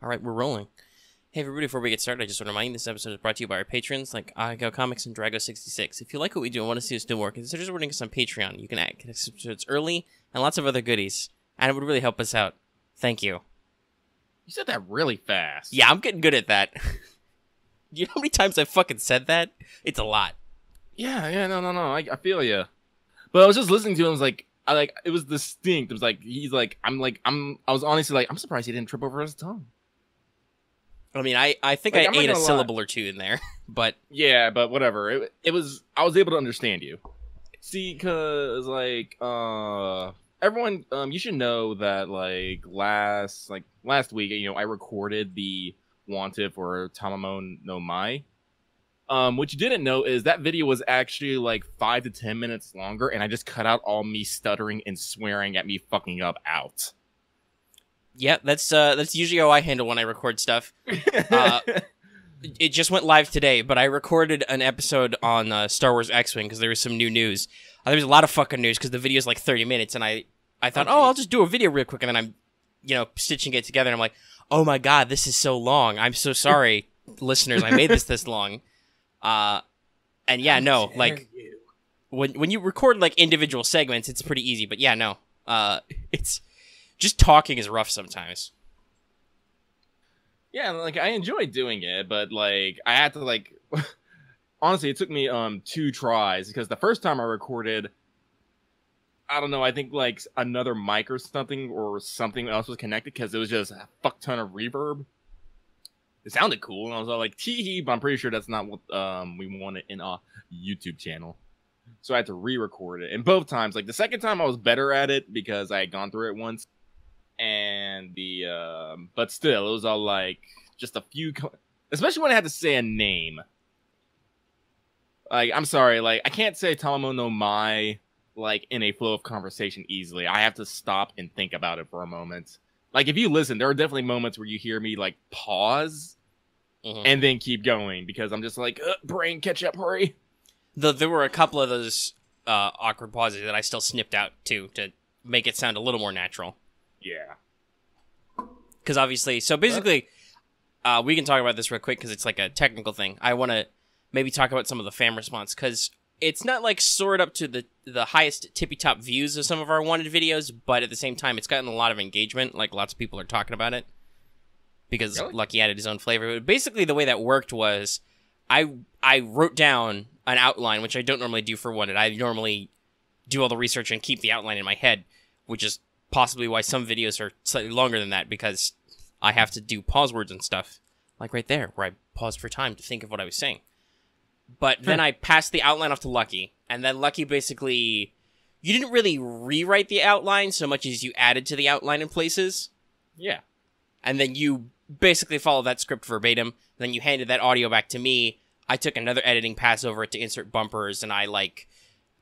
All right, we're rolling. Hey everybody, before we get started, I just want to remind you this episode is brought to you by our patrons like Go Comics and Drago66. If you like what we do and want to see us do more, consider supporting us on Patreon. You can get episodes early and lots of other goodies, and it would really help us out. Thank you. You said that really fast. Yeah, I'm getting good at that. You know how many times I've fucking said that? It's a lot. Yeah, no. I feel you. But I was just listening to him. It was distinct. It was I was honestly like, I'm surprised he didn't trip over his tongue. I mean, I think Like, I I'm not ate a gonna syllable or two in there, but Yeah, but whatever. It was. I was able to understand you. See, cause everyone, you should know that last week, I recorded the Wanted for Tamamo no Mai. What you didn't know is that video was actually like 5 to 10 minutes longer, and I just cut out all me stuttering and swearing at me fucking up out. yeah, that's usually how I handle when I record stuff. It just went live today, but I recorded an episode on Star Wars X-Wing because there was some new news. There was a lot of fucking news because the video is like 30 minutes, and I thought, I'll just do a video real quick, and then I'm, stitching it together, and I'm like, oh my god, this is so long. I'm so sorry, listeners, I made this long. And yeah, no, like, when you record like individual segments, it's pretty easy, but yeah, no, it's just talking is rough sometimes. Yeah, like I enjoy doing it, but like I had to honestly, it took me 2 tries because the first time I recorded, I don't know, I think like another mic or something else was connected because it was just a fuck ton of reverb. It sounded cool, and I was all like, tee-hee, but I'm pretty sure that's not what we wanted in a YouTube channel. So I had to re-record it. And both times, like the second time I was better at it because I had gone through it once. And but still, it was all like just a few, especially when I had to say a name. Like, I'm sorry, like I can't say Tamamo no Mai like in a flow of conversation easily. I have to stop and think about it for a moment. Like, if you listen, there are definitely moments where you hear me like pause and then keep going because I'm just like, brain catch up, hurry. There were a couple of those awkward pauses that I still snipped out too to make it sound a little more natural. Yeah. Because obviously, so basically, we can talk about this real quick because it's like a technical thing. I want to maybe talk about some of the fan response because it's not like soared up to the highest tippy top views of some of our wanted videos, but at the same time, it's gotten a lot of engagement. Like lots of people are talking about it because Lucky added his own flavor. But basically, the way that worked was I wrote down an outline, which I don't normally do for wanted. I normally do all the research and keep the outline in my head, which is possibly why some videos are slightly longer than that, because I have to do pause words and stuff. Like right there, where I paused for time to think of what I was saying. But then I passed the outline off to Lucky, and then Lucky basically... You didn't really rewrite the outline so much as you added to the outline in places. Yeah. And then you basically followed that script verbatim. Then you handed that audio back to me. I took another editing pass over it to insert bumpers, and I,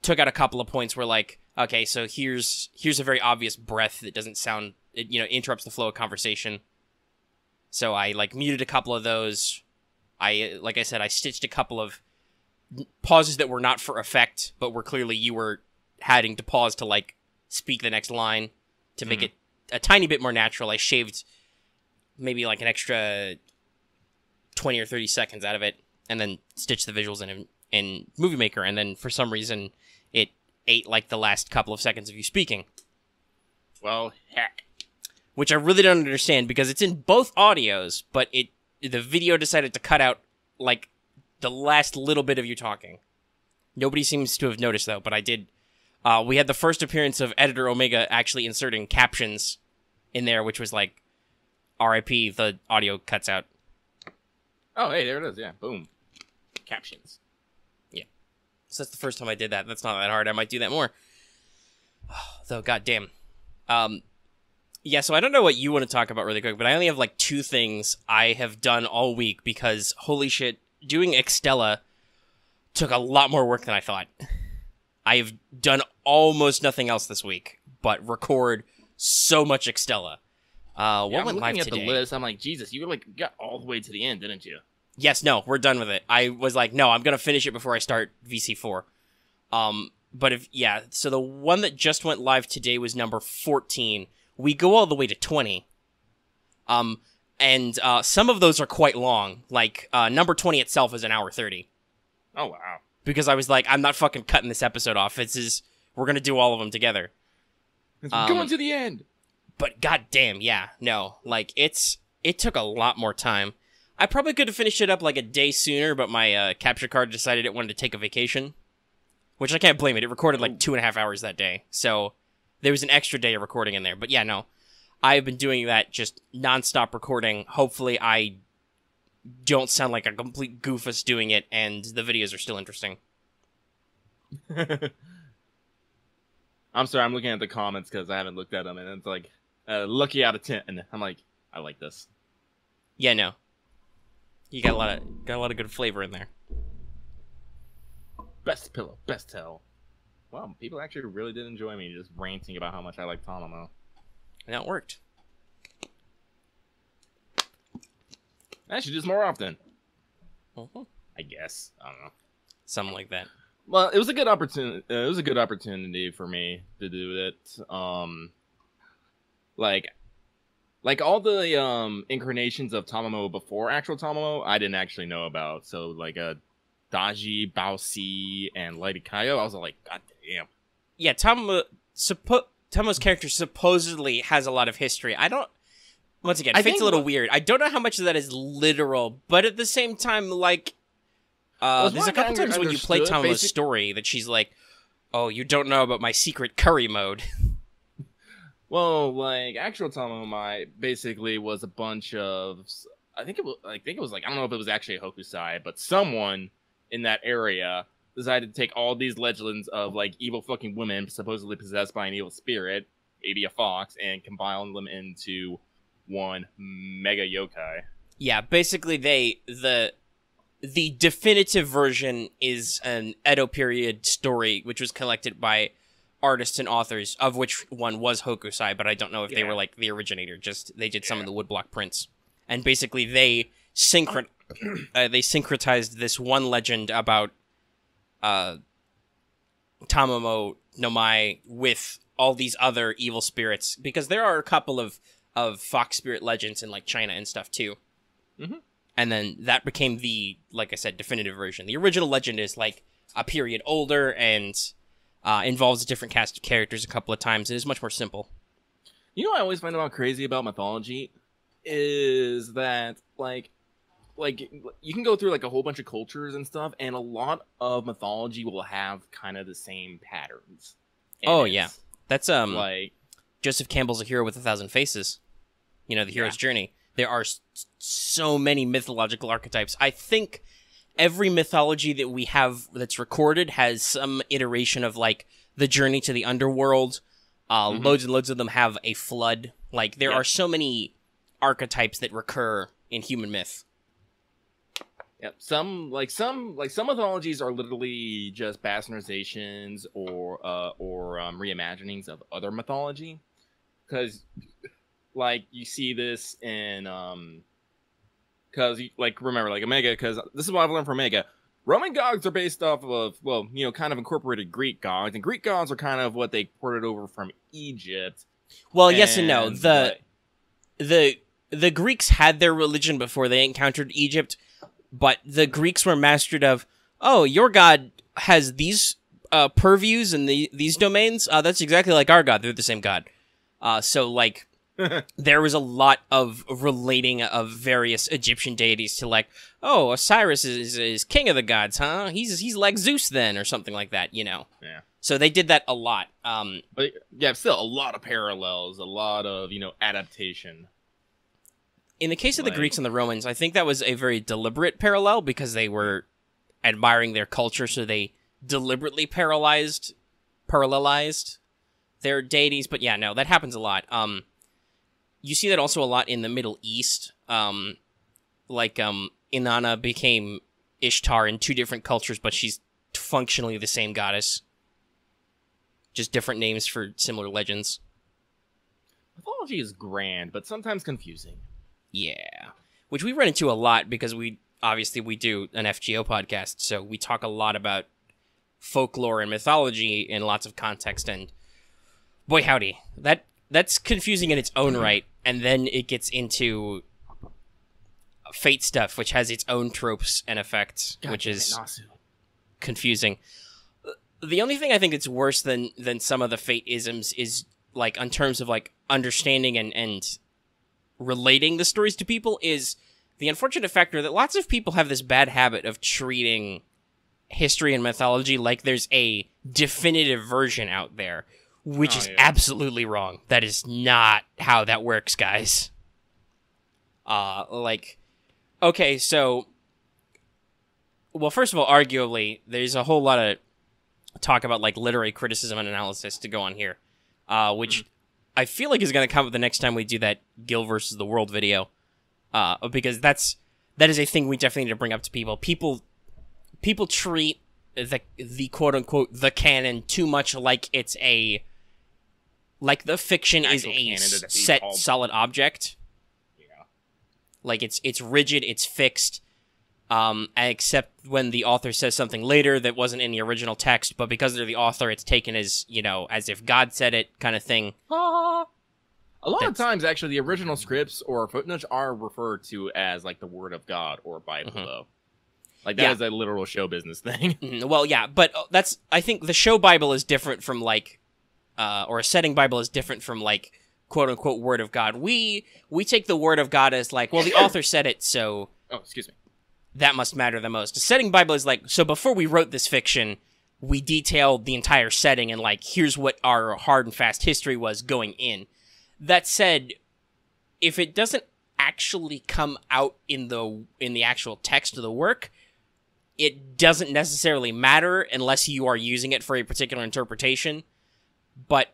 took out a couple of points where, okay, so here's a very obvious breath that doesn't sound, it interrupts the flow of conversation. So I muted a couple of those. Like I said, I stitched a couple of pauses that were not for effect, but were clearly you were having to pause to speak the next line to make it a tiny bit more natural. I shaved maybe an extra 20 or 30 seconds out of it, and then stitched the visuals in Movie Maker, and then for some reason it ate the last couple of seconds of you speaking. Well, heck. Which I really don't understand because it's in both audios, but the video decided to cut out the last little bit of you talking. Nobody seems to have noticed though, but I did. We had the first appearance of Editor Omega actually inserting captions in there, which was RIP, the audio cuts out. Oh, hey, there it is. Yeah, boom. Captions. So that's the first time I did that. That's not that hard. I might do that more. Though, goddamn. Yeah, so I don't know what you want to talk about really quick, but I only have 2 things I have done all week because, holy shit, doing Extella took a lot more work than I thought. I have done almost nothing else this week, but record so much Extella. What went live today? I'm looking at the list. I'm like, Jesus, you got all the way to the end, didn't you? Yes, no, we're done with it. I was like, no, I'm going to finish it before I start VC4. But so the one that just went live today was number 14. We go all the way to 20. And some of those are quite long. Like, number 20 itself is an hour 30. Oh, wow. Because I was like, I'm not fucking cutting this episode off. We're going to do all of them together. It's going to the end. But goddamn, yeah, no. Like, it took a lot more time. I probably could have finished it up like a day sooner, but my capture card decided it wanted to take a vacation. Which I can't blame it. It recorded like 2.5 hours that day. So there was an extra day of recording in there. But yeah, no. I've been doing that, just nonstop recording. Hopefully I don't sound like a complete goofus doing it, and the videos are still interesting. I'm sorry, I'm looking at the comments because I haven't looked at them, and it's like, lucky out of 10. And I'm like, I like this. Yeah, no. You got a lot of good flavor in there. Best pillow, best tell. Wow, people actually really did enjoy me just ranting about how much I like Tomomo. And it worked. I should do this more often. Uh-huh. I guess. I don't know. Something like that. Well, it was a good opportunity. It was a good opportunity for me to do it. Like all the incarnations of Tomomo before actual Tomomo, I didn't actually know about. So like Daji, Baosi, and Lady Kaio, I was like, God damn. Yeah, Tomo's character supposedly has a lot of history. Once again, Fate's a little weird. I don't know how much of that is literal, but at the same time, like, there's a couple times when you play Tomo's story that she's like, oh, you don't know about my secret curry mode. Well, like, actual Tomomo basically was a bunch of, I think it was like, I don't know if it was actually a Hokusai, but someone in that area decided to take all these legends of, like, evil fucking women supposedly possessed by an evil spirit, maybe a fox, and combine them into one mega yokai. Yeah, basically the definitive version is an Edo period story, which was collected by artists and authors, of which one was Hokusai, but I don't know if they were, like, the originator. Just, they did some of the woodblock prints. And basically they syncretized this one legend about Tomomo no Mai with all these other evil spirits, because there are a couple of fox spirit legends in, like, China and stuff too. Mm-hmm. And then that became the, like I said, definitive version. The original legend is, like, a period older and involves a different cast of characters a couple of times. It is much more simple. You know what I always find out crazy about mythology is that, like you can go through, like, a whole bunch of cultures and stuff, and a lot of mythology will have kind of the same patterns. Oh, yeah. That's, like, Joseph Campbell's A Hero with a Thousand Faces. You know, the hero's journey. There are so many mythological archetypes. I think every mythology that we have that's recorded has some iteration of, like, the journey to the underworld. Loads and loads of them have a flood. Like, there are so many archetypes that recur in human myth. Yep. Some mythologies are literally just bastardizations or reimaginings of other mythology. Because, like, you see this in because, like, remember, like, Omega, because this is what I've learned from Omega. Roman gods are based off of, well, you know, kind of incorporated Greek gods, and Greek gods are kind of what they ported over from Egypt. Well, yes and no. The Greeks had their religion before they encountered Egypt, but the Greeks were mastered of, oh, your god has these purviews and these domains. That's exactly like our god. They're the same god. So, like, there was a lot of relating of various Egyptian deities to, like, oh, Osiris is king of the gods, huh? He's like Zeus then, or something like that, you know? Yeah. So they did that a lot. But, yeah, still a lot of parallels, a lot of, you know, adaptation. In the case of the Greeks and the Romans, I think that was a very deliberate parallel because they were admiring their culture, so they deliberately parallelized their deities. But yeah, no, that happens a lot. You see that also a lot in the Middle East. Inanna became Ishtar in two different cultures, but she's functionally the same goddess. Just different names for similar legends. Mythology is grand, but sometimes confusing. Yeah. Which we run into a lot because we do an FGO podcast, so we talk a lot about folklore and mythology in lots of context, and boy howdy, that's confusing in its own right, and then it gets into Fate stuff, which has its own tropes and effects, which is confusing. The only thing I think that's worse than some of the Fate isms is, like, in terms of, like, understanding and relating the stories to people, is the unfortunate factor that lots of people have this bad habit of treating history and mythology like there's a definitive version out there, which is absolutely wrong. That is not how that works, guys. Okay, so, well, first of all, arguably, there's a whole lot of talk about, like, literary criticism and analysis to go on here, which I feel like is going to come up the next time we do that Gil versus the World video, because that is a thing we definitely need to bring up to people. People treat the quote-unquote the canon too much like it's like the fiction is a set, solid object. Like, it's rigid, it's fixed, except when the author says something later that wasn't in the original text, but because they're the author, it's taken as, as if God said it, kind of thing. A lot of times, actually, the original scripts or footnotes are referred to as, like, the Word of God or Bible, though. Like, that is a literal show business thing. Well, yeah, but I think the show Bible is different from, like, or a setting Bible is different from, like, quote-unquote Word of God. We take the Word of God as, like, well, the author said it, so... Oh, excuse me. That must matter the most. A setting Bible is like, so before we wrote this fiction, we detailed the entire setting and, like, here's what our hard and fast history was going in. That said, if it doesn't actually come out in the actual text of the work, it doesn't necessarily matter unless you are using it for a particular interpretation. But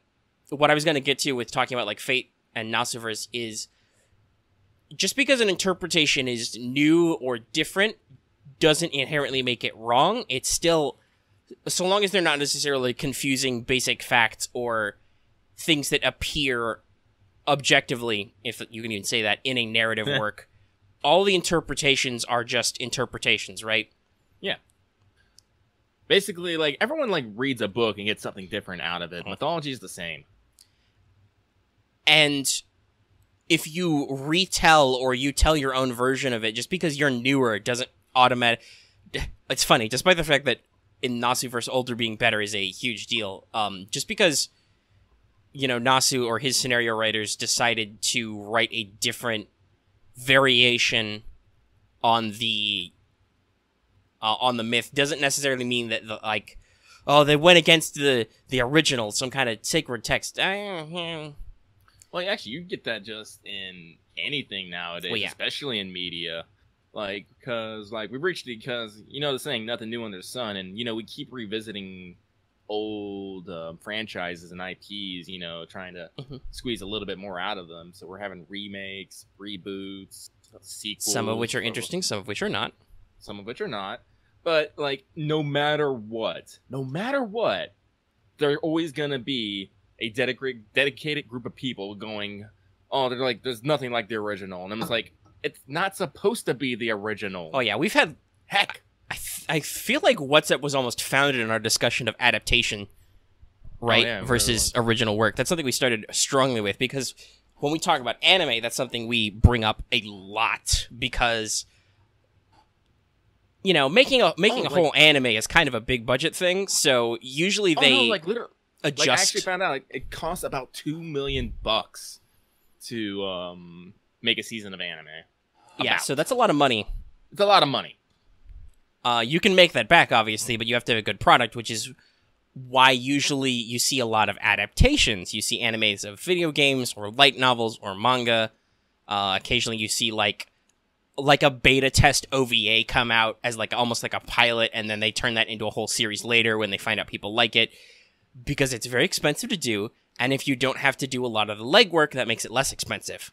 what I was going to get to with talking about, like, Fate and Nasuverse is just because an interpretation is new or different doesn't inherently make it wrong. It's still, so long as they're not necessarily confusing basic facts or things that appear objectively, if you can even say that, in a narrative work, all the interpretations are just interpretations, right? Yeah. Basically, like, everyone, like, reads a book and gets something different out of it. Mythology is the same. And if you retell or you tell your own version of it, just because you're newer, doesn't automatic. It's funny, despite the fact that in Nasuverse, older being better is a huge deal. Just because, Nasu or his scenario writers decided to write a different variation on the myth doesn't necessarily mean that they went against the original, some kind of sacred text. Well, actually, you get that just in anything nowadays, especially in media. Like, because, like, the saying, nothing new under the sun, and, we keep revisiting old franchises and IPs, trying to squeeze a little bit more out of them. So we're having remakes, reboots, sequels. Some of which are interesting, some of which are not. But, like, no matter what, they're always going to be a dedicated group of people going, oh, they're like, there's nothing like the original. And I'm just like, it's not supposed to be the original. Oh, yeah, we've had... Heck! I feel like WhatsApp was almost founded in our discussion of adaptation, right? Versus original work. That's something we started strongly with, because when we talk about anime, that's something we bring up a lot, because... making a whole anime is kind of a big budget thing, so usually they literally adjust. Like, I actually found out it costs about $2 million to make a season of anime. Yeah, so that's a lot of money. It's a lot of money. You can make that back, obviously, but you have to have a good product, which is why usually you see a lot of adaptations. You see animes of video games or light novels or manga. Occasionally you see like a beta test OVA come out as almost like a pilot, and then they turn that into a whole series later when they find out people like it, because it's very expensive to do, and if you don't have to do a lot of the legwork, that makes it less expensive.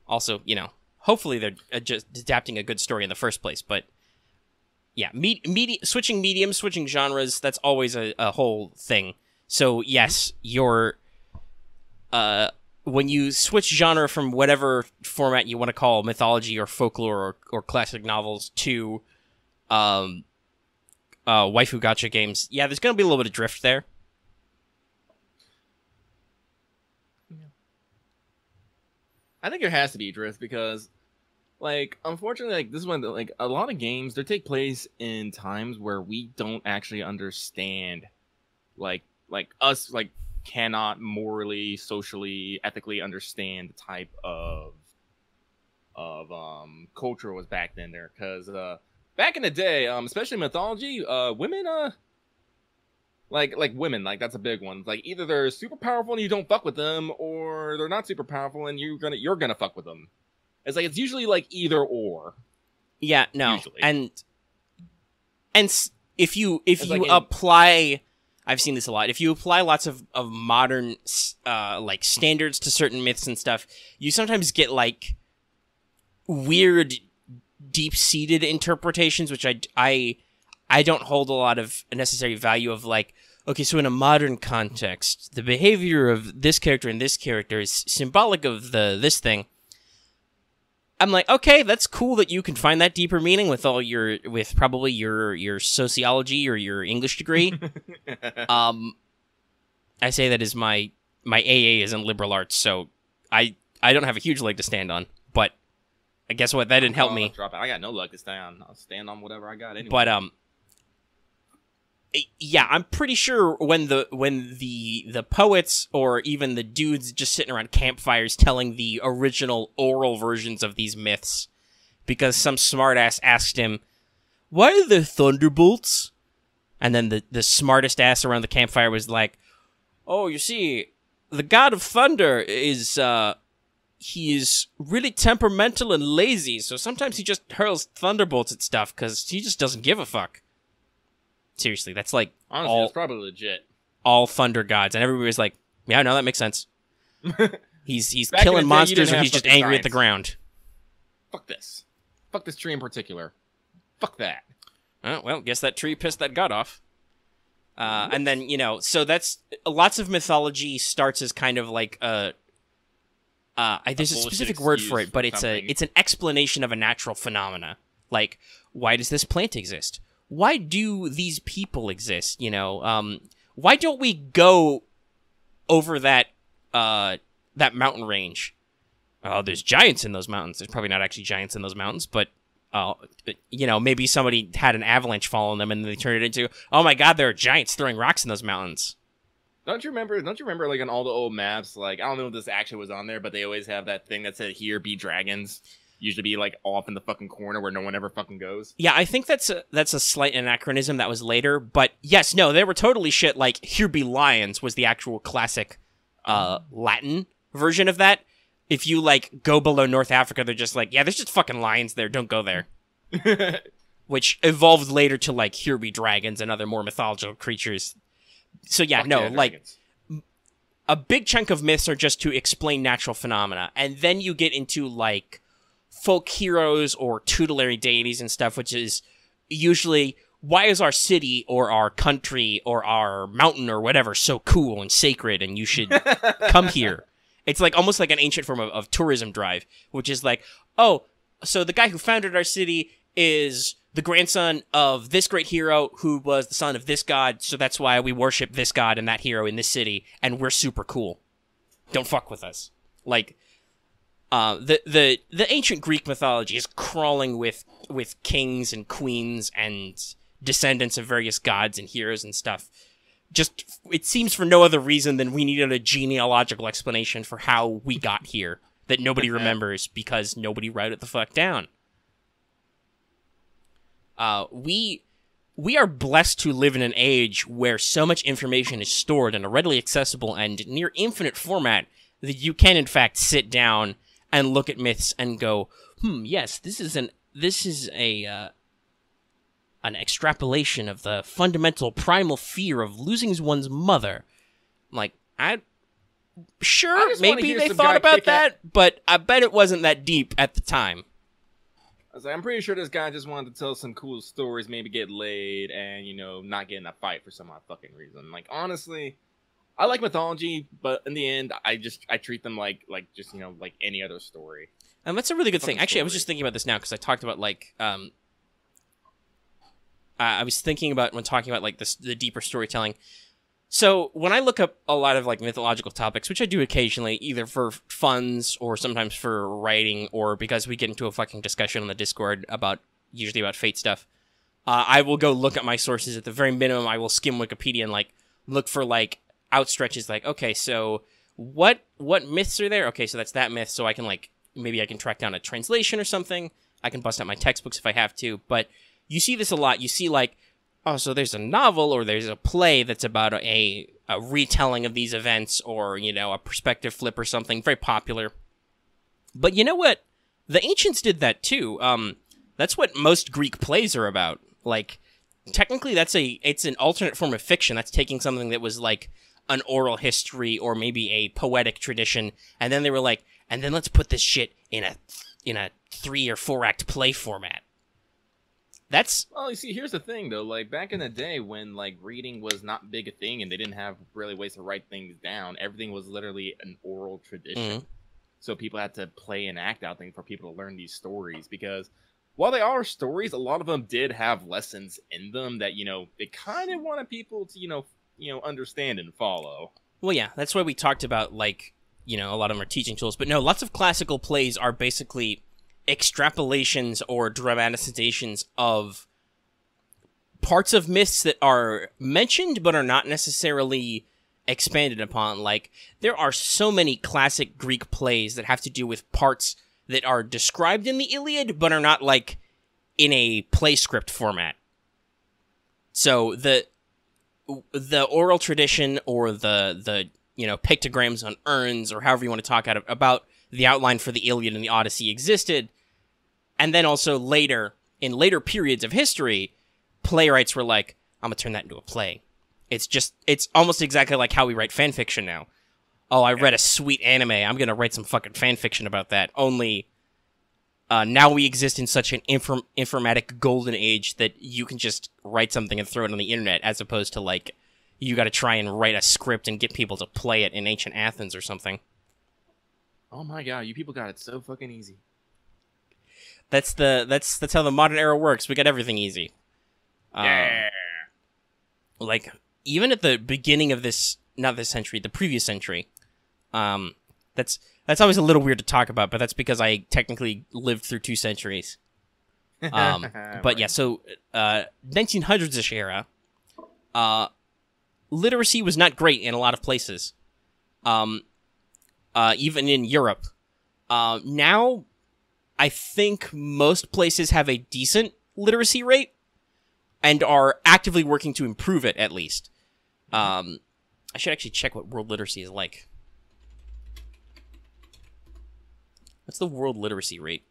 Also, hopefully they're just adapting a good story in the first place, but yeah, switching mediums, switching genres, that's always a whole thing. So yes, when you switch genre from whatever format you want to call mythology or folklore or classic novels to waifu gacha games, yeah, there's going to be a little bit of drift there. I think there has to be drift because, like, unfortunately, like this is when like a lot of games they take place in times where we don't actually understand, like us like cannot morally, socially, ethically understand the type of culture was back then there because back in the day, especially mythology, women like women, like that's a big one. Like either they're super powerful and you don't fuck with them, or they're not super powerful and you're gonna fuck with them. It's like it's usually like either or. Yeah, no, usually. and if you like apply, I've seen this a lot. If you apply lots of modern like standards to certain myths and stuff, you sometimes get like weird, deep-seated interpretations, which I don't hold a lot of necessary value of, like, okay, so in a modern context, the behavior of this character and this character is symbolic of this thing. I'm like, okay, that's cool that you can find that deeper meaning with probably your sociology or your English degree. I say that as my AA is in liberal arts, so I don't have a huge leg to stand on, but I guess what, that didn't help me. Drop it. I got no leg to stand on. I'll stand on whatever I got anyway. But yeah, I'm pretty sure when the poets or even the dudes just sitting around campfires telling the original oral versions of these myths, because some smartass asked him, "Why are there thunderbolts?" And then the smartest ass around the campfire was like, "Oh, you see, the god of thunder is he is really temperamental and lazy, so sometimes he just hurls thunderbolts at stuff because he just doesn't give a fuck." Seriously, that's like honestly, that's probably legit. All thunder gods, and everybody was like, "Yeah, no, that makes sense." He's Back killing in the day, monsters, or he's just angry science. at the ground. Fuck this. Fuck this tree in particular. Fuck that. Well, guess that tree pissed that god off. And then so that's lots of mythology starts as kind of like there's a specific word for it, but it's an explanation of a natural phenomena. Like, why does this plant exist? Why do these people exist? Why don't we go over that mountain range? Oh, there's giants in those mountains. There's probably not actually giants in those mountains, but maybe somebody had an avalanche fall on them and they turned it into, oh my god, there are giants throwing rocks in those mountains. Don't you remember like on all the old maps, like I don't know if this actually was on there, but they always have that thing that said "Here be dragons." Usually be like off in the fucking corner where no one ever fucking goes. Yeah, I think that's a slight anachronism that was later, but yes, no, they were totally shit. Like, "Here be lions" was the actual classic Latin version of that. If you like go below North Africa, they're just like, yeah, there's just fucking lions there, don't go there. Which evolved later to like "Here be dragons" and other more mythological creatures. So yeah, dragons. A big chunk of myths are just to explain natural phenomena, and then you get into like folk heroes or tutelary deities and stuff, which is usually, why is our city or our country or our mountain or whatever so cool and sacred and you should come here? It's like almost like an ancient form of tourism drive, which is like, oh, so the guy who founded our city is the grandson of this great hero who was the son of this god, so that's why we worship this god and that hero in this city, and we're super cool. Don't fuck with us. Like, the ancient Greek mythology is crawling with kings and queens and descendants of various gods and heroes and stuff. Just, it seems for no other reason than we needed a genealogical explanation for how we got here that nobody remembers because nobody wrote it the fuck down. We are blessed to live in an age where so much information is stored in a readily accessible and near infinite format that you can in fact sit down and look at myths and go, yes, this is an extrapolation of the fundamental primal fear of losing one's mother. Like, maybe they thought about that, but I bet it wasn't that deep at the time. I was like, I'm pretty sure this guy just wanted to tell some cool stories, maybe get laid, and, not get in a fight for some odd fucking reason. Like, honestly, I like mythology, but in the end, I treat them like any other story. And that's a really good thing. Actually, I was just thinking about this now, because I talked about, like, I was thinking about when talking about, like, the deeper storytelling. So when I look up a lot of like mythological topics, which I do occasionally, either for funds or sometimes for writing, or because we get into a fucking discussion on the Discord usually about Fate stuff, I will go look at my sources. At the very minimum, I will skim Wikipedia and like look for like outstretches. Like, okay, so what myths are there? Okay, so that's that myth. So I can like maybe I can track down a translation or something. I can bust out my textbooks if I have to. But you see this a lot. You see like, oh, so there's a novel or there's a play that's about a retelling of these events, or, you know, a perspective flip or something. Very popular. But you know what? The ancients did that too. That's what most Greek plays are about. Like, technically it's an alternate form of fiction. That's taking something that was like an oral history or maybe a poetic tradition, and then they were like, and then let's put this shit in a 3 or 4 act play format. That's... Well, you see, here's the thing, though. Like, back in the day when, like, reading was not big a thing and they didn't have really ways to write things down, everything was literally an oral tradition. Mm-hmm. So people had to play and act out things for people to learn these stories. Because while they are stories, a lot of them did have lessons in them that, you know, they kind of wanted people to, you know, understand and follow. Well, yeah, that's why we talked about, like, you know, a lot of them are teaching tools. But no, lots of classical plays are basically extrapolations or dramatizations of parts of myths that are mentioned but are not necessarily expanded upon. Like, there are so many classic Greek plays that have to do with parts that are described in the Iliad but are not, like, in a play script format. So the oral tradition or the you know, pictograms on urns or however you want to talk about the outline for the Iliad and the Odyssey existed. And then also in later periods of history, playwrights were like, I'm going to turn that into a play. It's almost exactly like how we write fan fiction now. Oh, I read a sweet anime. I'm going to write some fucking fan fiction about that. Only now we exist in such an informatic golden age that you can just write something and throw it on the internet, as opposed to like, you got to try and write a script and get people to play it in ancient Athens or something. Oh my god, you people got it so fucking easy. That's how the modern era works. We got everything easy. Yeah. Like, even at the beginning of not this century, the previous century, that's always a little weird to talk about, but that's because I technically lived through 2 centuries. But yeah, so 1900s-ish era, literacy was not great in a lot of places. Even in Europe. Now, I think most places have a decent literacy rate and are actively working to improve it, at least. I should actually check what world literacy is like. What's the world literacy rate?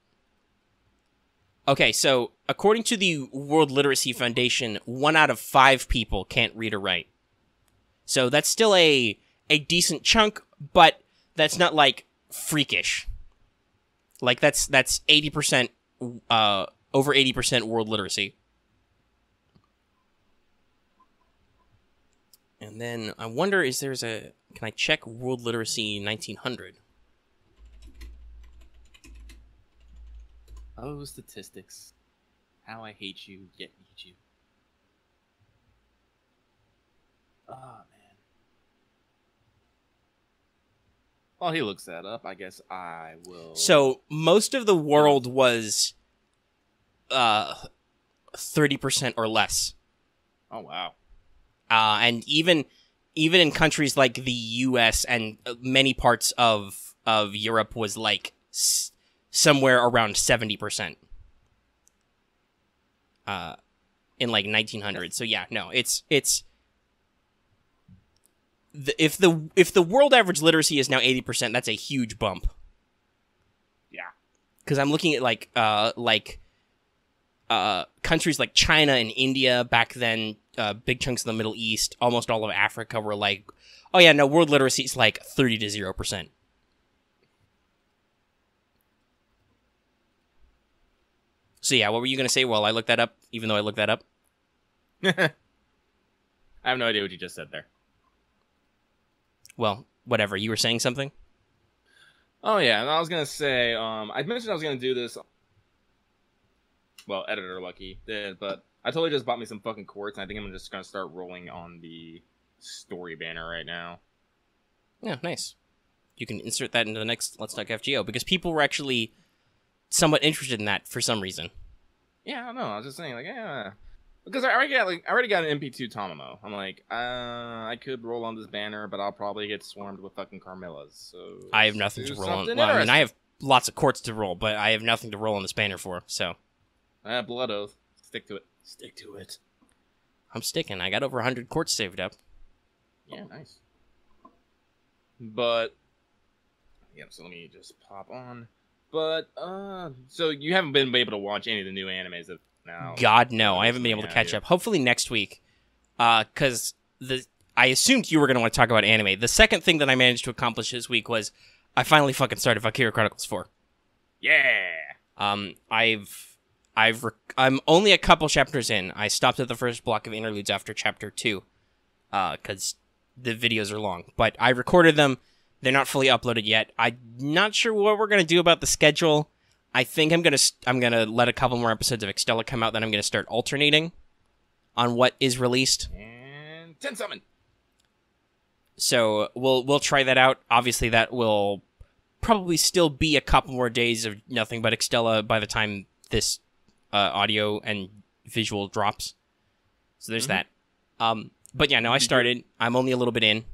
Okay, so according to the World Literacy Foundation, 1 out of 5 people can't read or write. So that's still a decent chunk, but that's not, like, freakish. Like, that's 80%, over 80% world literacy. And then I wonder, can I check world literacy 1900? Oh, statistics. How I hate you, yet need you. Oh, man. While he looks that up, I guess I will... So, most of the world was 30% or less. Oh, wow. And even in countries like the US and many parts of Europe was like somewhere around 70%. In like 1900. So yeah, no, it's if the world average literacy is now 80%, that's a huge bump. Yeah. Because I'm looking at countries like China and India back then, big chunks of the Middle East, almost all of Africa were like, oh yeah, no, world literacy is like 30 to 0%. So yeah, what were you going to say while I looked that up, even though I looked that up? I have no idea what you just said there. Well, whatever. You were saying something? Oh yeah, and I was going to say, I mentioned I was going to do this. Well, editor Lucky did, but I totally just bought me some fucking quartz, and I think I'm just going to start rolling on the story banner right now. Yeah, nice. You can insert that into the next Let's Talk FGO, because people were actually somewhat interested in that for some reason. Yeah, I don't know. I was just saying, like, yeah. Because I already got an MP2 Tomomo. I'm like, I could roll on this banner, but I'll probably get swarmed with fucking Carmillas. So I have nothing to roll on. Well, I mean, I have lots of courts to roll, but I have nothing to roll on this banner for, so. Blood Oath. Stick to it. Stick to it. I'm sticking. I got over 100 courts saved up. Yeah, nice. But, yeah, so let me just pop on. But, so you haven't been able to watch any of the new animes now? God, no. I haven't been able to catch up. Hopefully next week. Because I assumed you were going to want to talk about anime. The second thing that I managed to accomplish this week was I finally fucking started Valkyria Chronicles 4. Yeah! I'm only a couple chapters in. I stopped at the first block of interludes after chapter 2. Because the videos are long. But I recorded them. They're not fully uploaded yet. I'm not sure what we're gonna do about the schedule. I think I'm gonna let a couple more episodes of Extella come out. Then I'm gonna start alternating on what is released. And 10 summon. So we'll try that out. Obviously, that will probably still be a couple more days of nothing but Extella by the time this audio and visual drops. So there's that. But yeah, no, I started. I'm only a little bit in.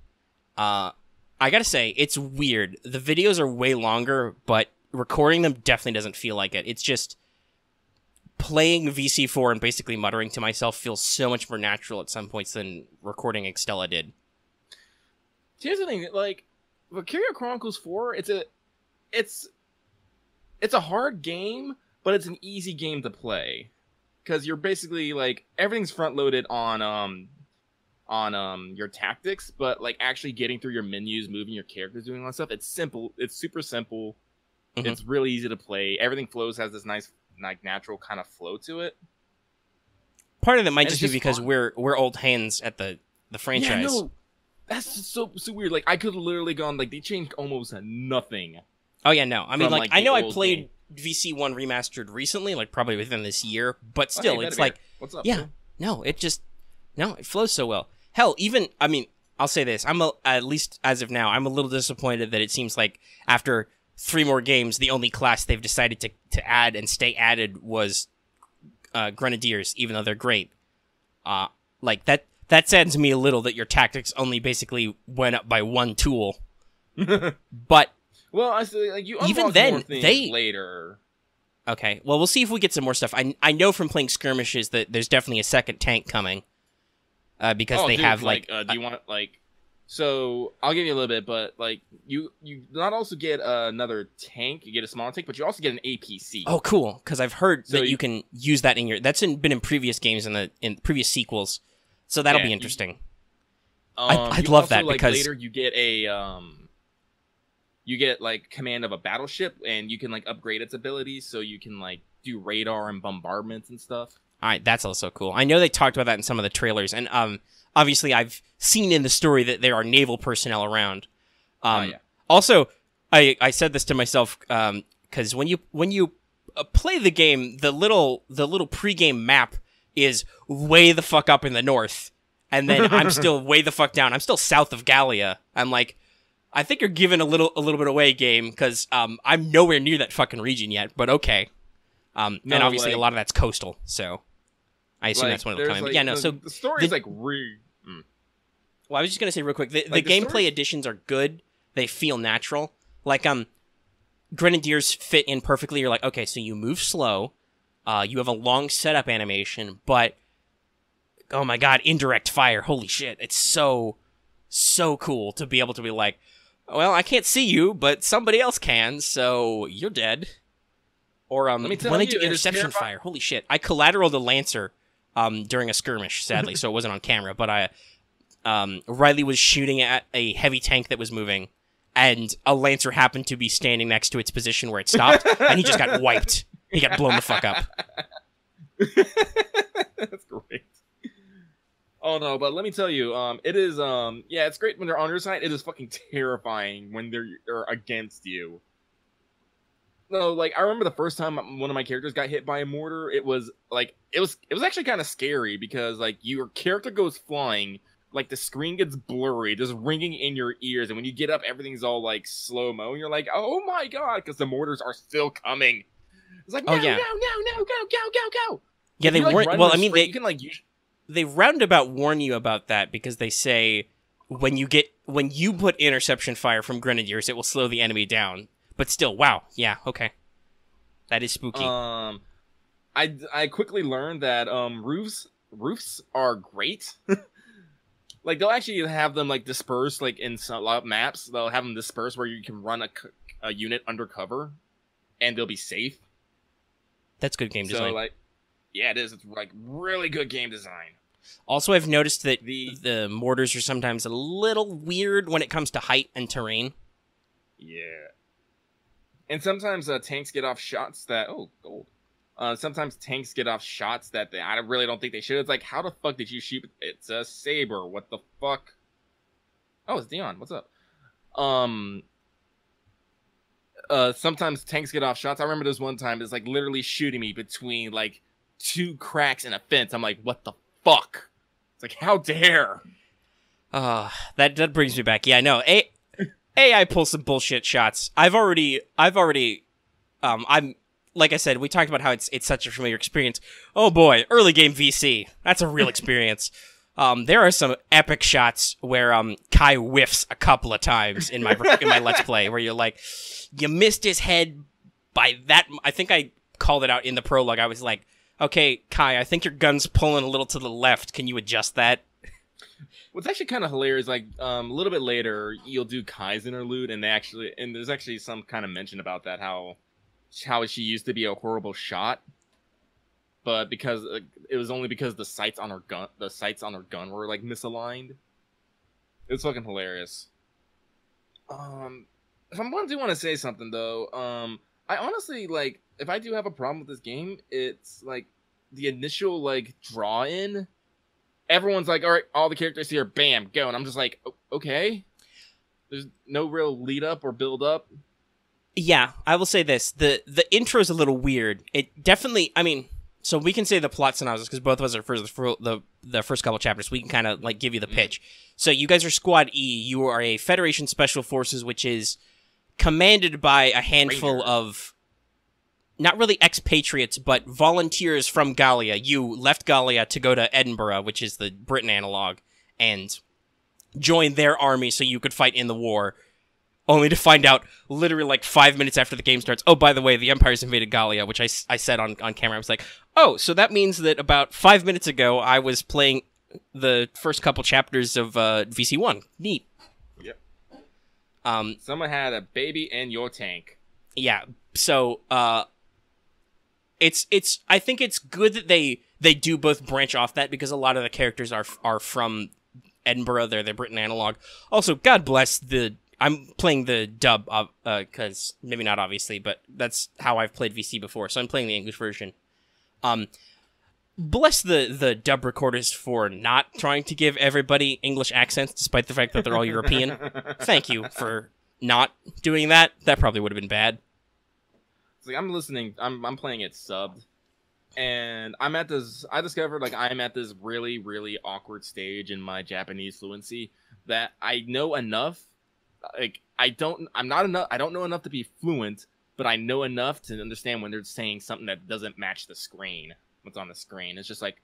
I gotta say, it's weird. The videos are way longer, but recording them definitely doesn't feel like it. It's just playing VC4 and basically muttering to myself feels so much more natural at some points than recording Extella did. Here's the thing, like, Valkyria Chronicles 4, it's a hard game, but it's an easy game to play. Because you're basically, like, everything's front-loaded on your tactics, but like actually getting through your menus, moving your characters, doing all that stuff, it's simple. It's super simple. It's really easy to play. Everything has this nice, like, natural kind of flow to it. Part of it might just be because fun. we're old hands at the franchise. Yeah, no, that's so weird. Like, I could have literally gone, like, they changed almost nothing. Oh yeah, no. I mean, like I know I played VC1 remastered recently, like probably within this year, but still, it's like, what's up? Yeah, man? It flows so well. Hell, even, I mean, I'll say this. At least as of now, I'm a little disappointed that it seems like after 3 more games, the only class they've decided to add and stay added was Grenadiers, even though they're great. Like, that saddens me a little that your tactics only basically went up by 1 tool. But, well, I say, like, you even then, more things later. Okay, well, we'll see if we get some more stuff. I know from playing skirmishes that there's definitely a second tank coming. Because they have, like... do you want, like... So, I'll give you a little bit, but, like, you not also get another tank, you get a smaller tank, but you also get an APC. Oh, cool, because I've heard that you can use that in your... That's been in previous games, in previous sequels, so that'll be interesting. I'd love that, because... later you get a... You get, like, command of a battleship, and you can, like, upgrade its abilities, so you can, like, do radar and bombardments and stuff. All right, that's also cool. I know they talked about that in some of the trailers, and obviously I've seen in the story that there are naval personnel around. Also, I said this to myself because when you play the game, the little pregame map is way the fuck up in the north, and then I'm still way the fuck down. I'm still south of Gallia. I'm like, I think you're giving a little bit away, game, because I'm nowhere near that fucking region yet. But okay, and obviously a lot of that's coastal, so. I assume that's when it'll come in. But yeah, no, so... The story's like... Well, I was just going to say real quick, the gameplay additions are good. They feel natural. Like, Grenadiers fit in perfectly. You're like, okay, so you move slow. You have a long setup animation, but... Oh my god, indirect fire. Holy shit. It's so cool to be able to be like, well, I can't see you, but somebody else can, so you're dead. Or, when they do interception fire. Holy shit. I collateraled a Lancer... during a skirmish, sadly, so it wasn't on camera, but Riley was shooting at a heavy tank that was moving, and a Lancer happened to be standing next to its position where it stopped, and he just got wiped. He got blown the fuck up. That's great. Oh no, but let me tell you, it is, yeah, it's great when they're on your side. It is fucking terrifying when they're against you. No, like, I remember the first time one of my characters got hit by a mortar, it was, like, it was actually kind of scary, because, like, your character goes flying, like the screen gets blurry, just ringing in your ears, and when you get up, everything's all like slow mo, and you're like, oh my god, because the mortars are still coming. It's like, no, no, go, go. Yeah, they weren't. Well, I mean, you can like use. They roundabout warn you about that because they say when you put interception fire from grenadiers, it will slow the enemy down. But still, wow, yeah, okay, that is spooky. I quickly learned that roofs are great. Like they'll actually have them like dispersed, like in some maps they'll have them dispersed where you can run a unit undercover, and they'll be safe. That's good game design. So like, yeah, it is. It's like really good game design. Also, I've noticed that the mortars are sometimes a little weird when it comes to height and terrain. Yeah. And sometimes tanks get off shots that... Oh, gold. Sometimes tanks get off shots that I really don't think they should. It's like, how the fuck did you shoot? It's a saber. What the fuck? Oh, it's Dion. What's up? Sometimes tanks get off shots. I remember this one time. It's like literally shooting me between like 2 cracks in a fence. I'm like, what the fuck? It's like, how dare? That brings me back. Yeah, no. I pull some bullshit shots. I'm like I said, we talked about how it's such a familiar experience. Oh boy, early game VC. That's a real experience. There are some epic shots where Kai whiffs a couple of times in my Let's Play, where you're like, you missed his head by that. I think I called it out in the prologue. I was like, okay, Kai, I think your gun's pulling a little to the left. Can you adjust that? What's actually kind of hilarious, like a little bit later, you'll do Kai's interlude, and there's actually some kind of mention about that, how she used to be a horrible shot, but because it was only because the sights on her gun were like misaligned. It's fucking hilarious. If I do want to say something though, I honestly like, if I do have a problem with this game, it's like the initial like draw in. Everyone's like, all right, all the characters here, bam, go. And I'm just like, okay. There's no real lead up or build up. Yeah, I will say this. The intro is a little weird. It definitely, I mean, so we can say the plot synopsis because both of us are for the first couple chapters. We can kind of like give you the pitch. So you guys are Squad E. You are a Federation Special Forces, which is commanded by a handful of not really expatriates, but volunteers from Gallia. You left Gallia to go to Edinburgh, which is the Britain analog, and join their army so you could fight in the war, only to find out literally like 5 minutes after the game starts, oh, by the way, the Empire's invaded Gallia, which I said on camera. I was like, oh, so that means that about 5 minutes ago, I was playing the first couple chapters of VC1. Neat. Yep. Someone had a baby in your tank. Yeah, so, I think it's good that they do both branch off that, because a lot of the characters are from Edinburgh. They're the Britain analog. Also, God bless I'm playing the dub, because maybe not obviously, but that's how I've played VC before, so I'm playing the English version. Bless the dub recorders for not trying to give everybody English accents, despite the fact that they're all European. Thank you for not doing that. That probably would have been bad. It's like I'm listening. I'm playing it subbed, and I'm at this. I discovered like I'm at this really really awkward stage in my Japanese fluency that I know enough. Like I don't know enough to be fluent, but I know enough to understand when they're saying something that doesn't match the screen. What's on the screen? It's just like,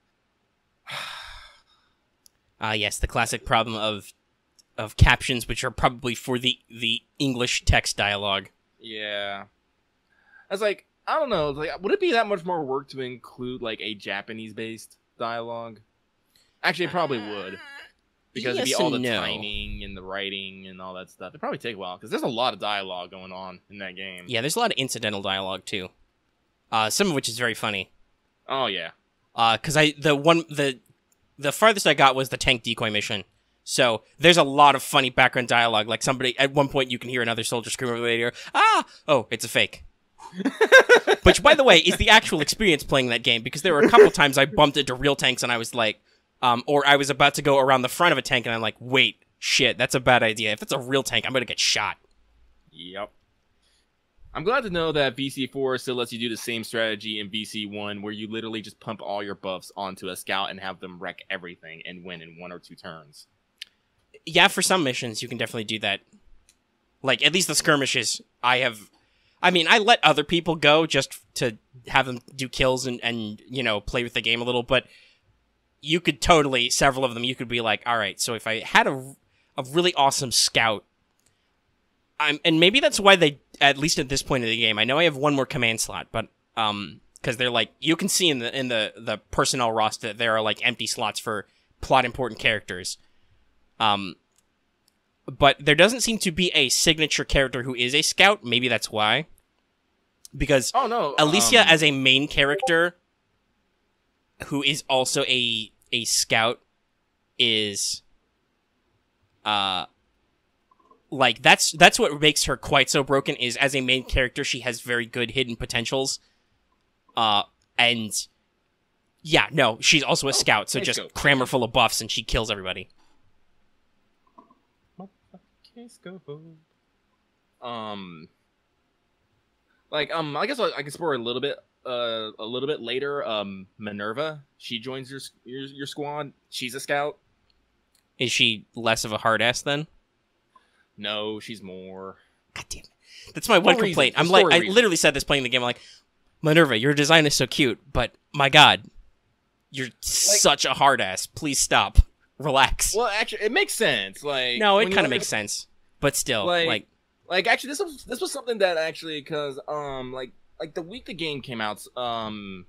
yes, the classic problem of captions, which are probably for the English text dialogue. Yeah. I was like, I don't know. Like, would it be that much more work to include like a Japanese-based dialogue? Actually, it probably would, because it'd be all the timing and the writing and all that stuff. It'd probably take a while because there's a lot of dialogue going on in that game. Yeah, there's a lot of incidental dialogue too. Some of which is very funny. Oh yeah. Because the farthest I got was the tank decoy mission. So there's a lot of funny background dialogue. Like somebody at one point you can hear another soldier scream over the radio. Ah! Oh, it's a fake. Which, by the way, is the actual experience playing that game, because there were a couple times I bumped into real tanks and I was like, or I was about to go around the front of a tank and I'm like, wait, shit, that's a bad idea. If it's a real tank, I'm gonna get shot. Yep. I'm glad to know that VC4 still lets you do the same strategy in VC1, where you literally just pump all your buffs onto a scout and have them wreck everything and win in 1 or 2 turns. yeah, for some missions, you can definitely do that. Like, at least the skirmishes, I let other people go just to have them do kills and you know, play with the game a little, but you could totally, several of them, you could be like, all right, so if I had a really awesome scout, and maybe that's why they, at least at this point of the game, I know I have one more command slot, but, because they're like, you can see in the personnel roster that there are, like, empty slots for plot important characters. But there doesn't seem to be a signature character who is a scout. Maybe that's why. Because Alicia as a main character who is also a scout is like that's what makes her quite so broken, is as a main character she has very good hidden potentials. And yeah, no, she's also a scout, so just cram her full of buffs and she kills everybody. I guess I can explore a little bit later. Minerva, she joins your squad. She's a scout. Is she less of a hard ass then? No, she's more. God damn it. That's my one complaint. I literally said this playing the game. I'm like, Minerva, your design is so cute, but my God, you're such a hard ass. Please stop. Relax. Well, actually, it makes sense. Like, no, it kind of makes sense, but still, like actually, this was something that actually, because like the week the game came out, an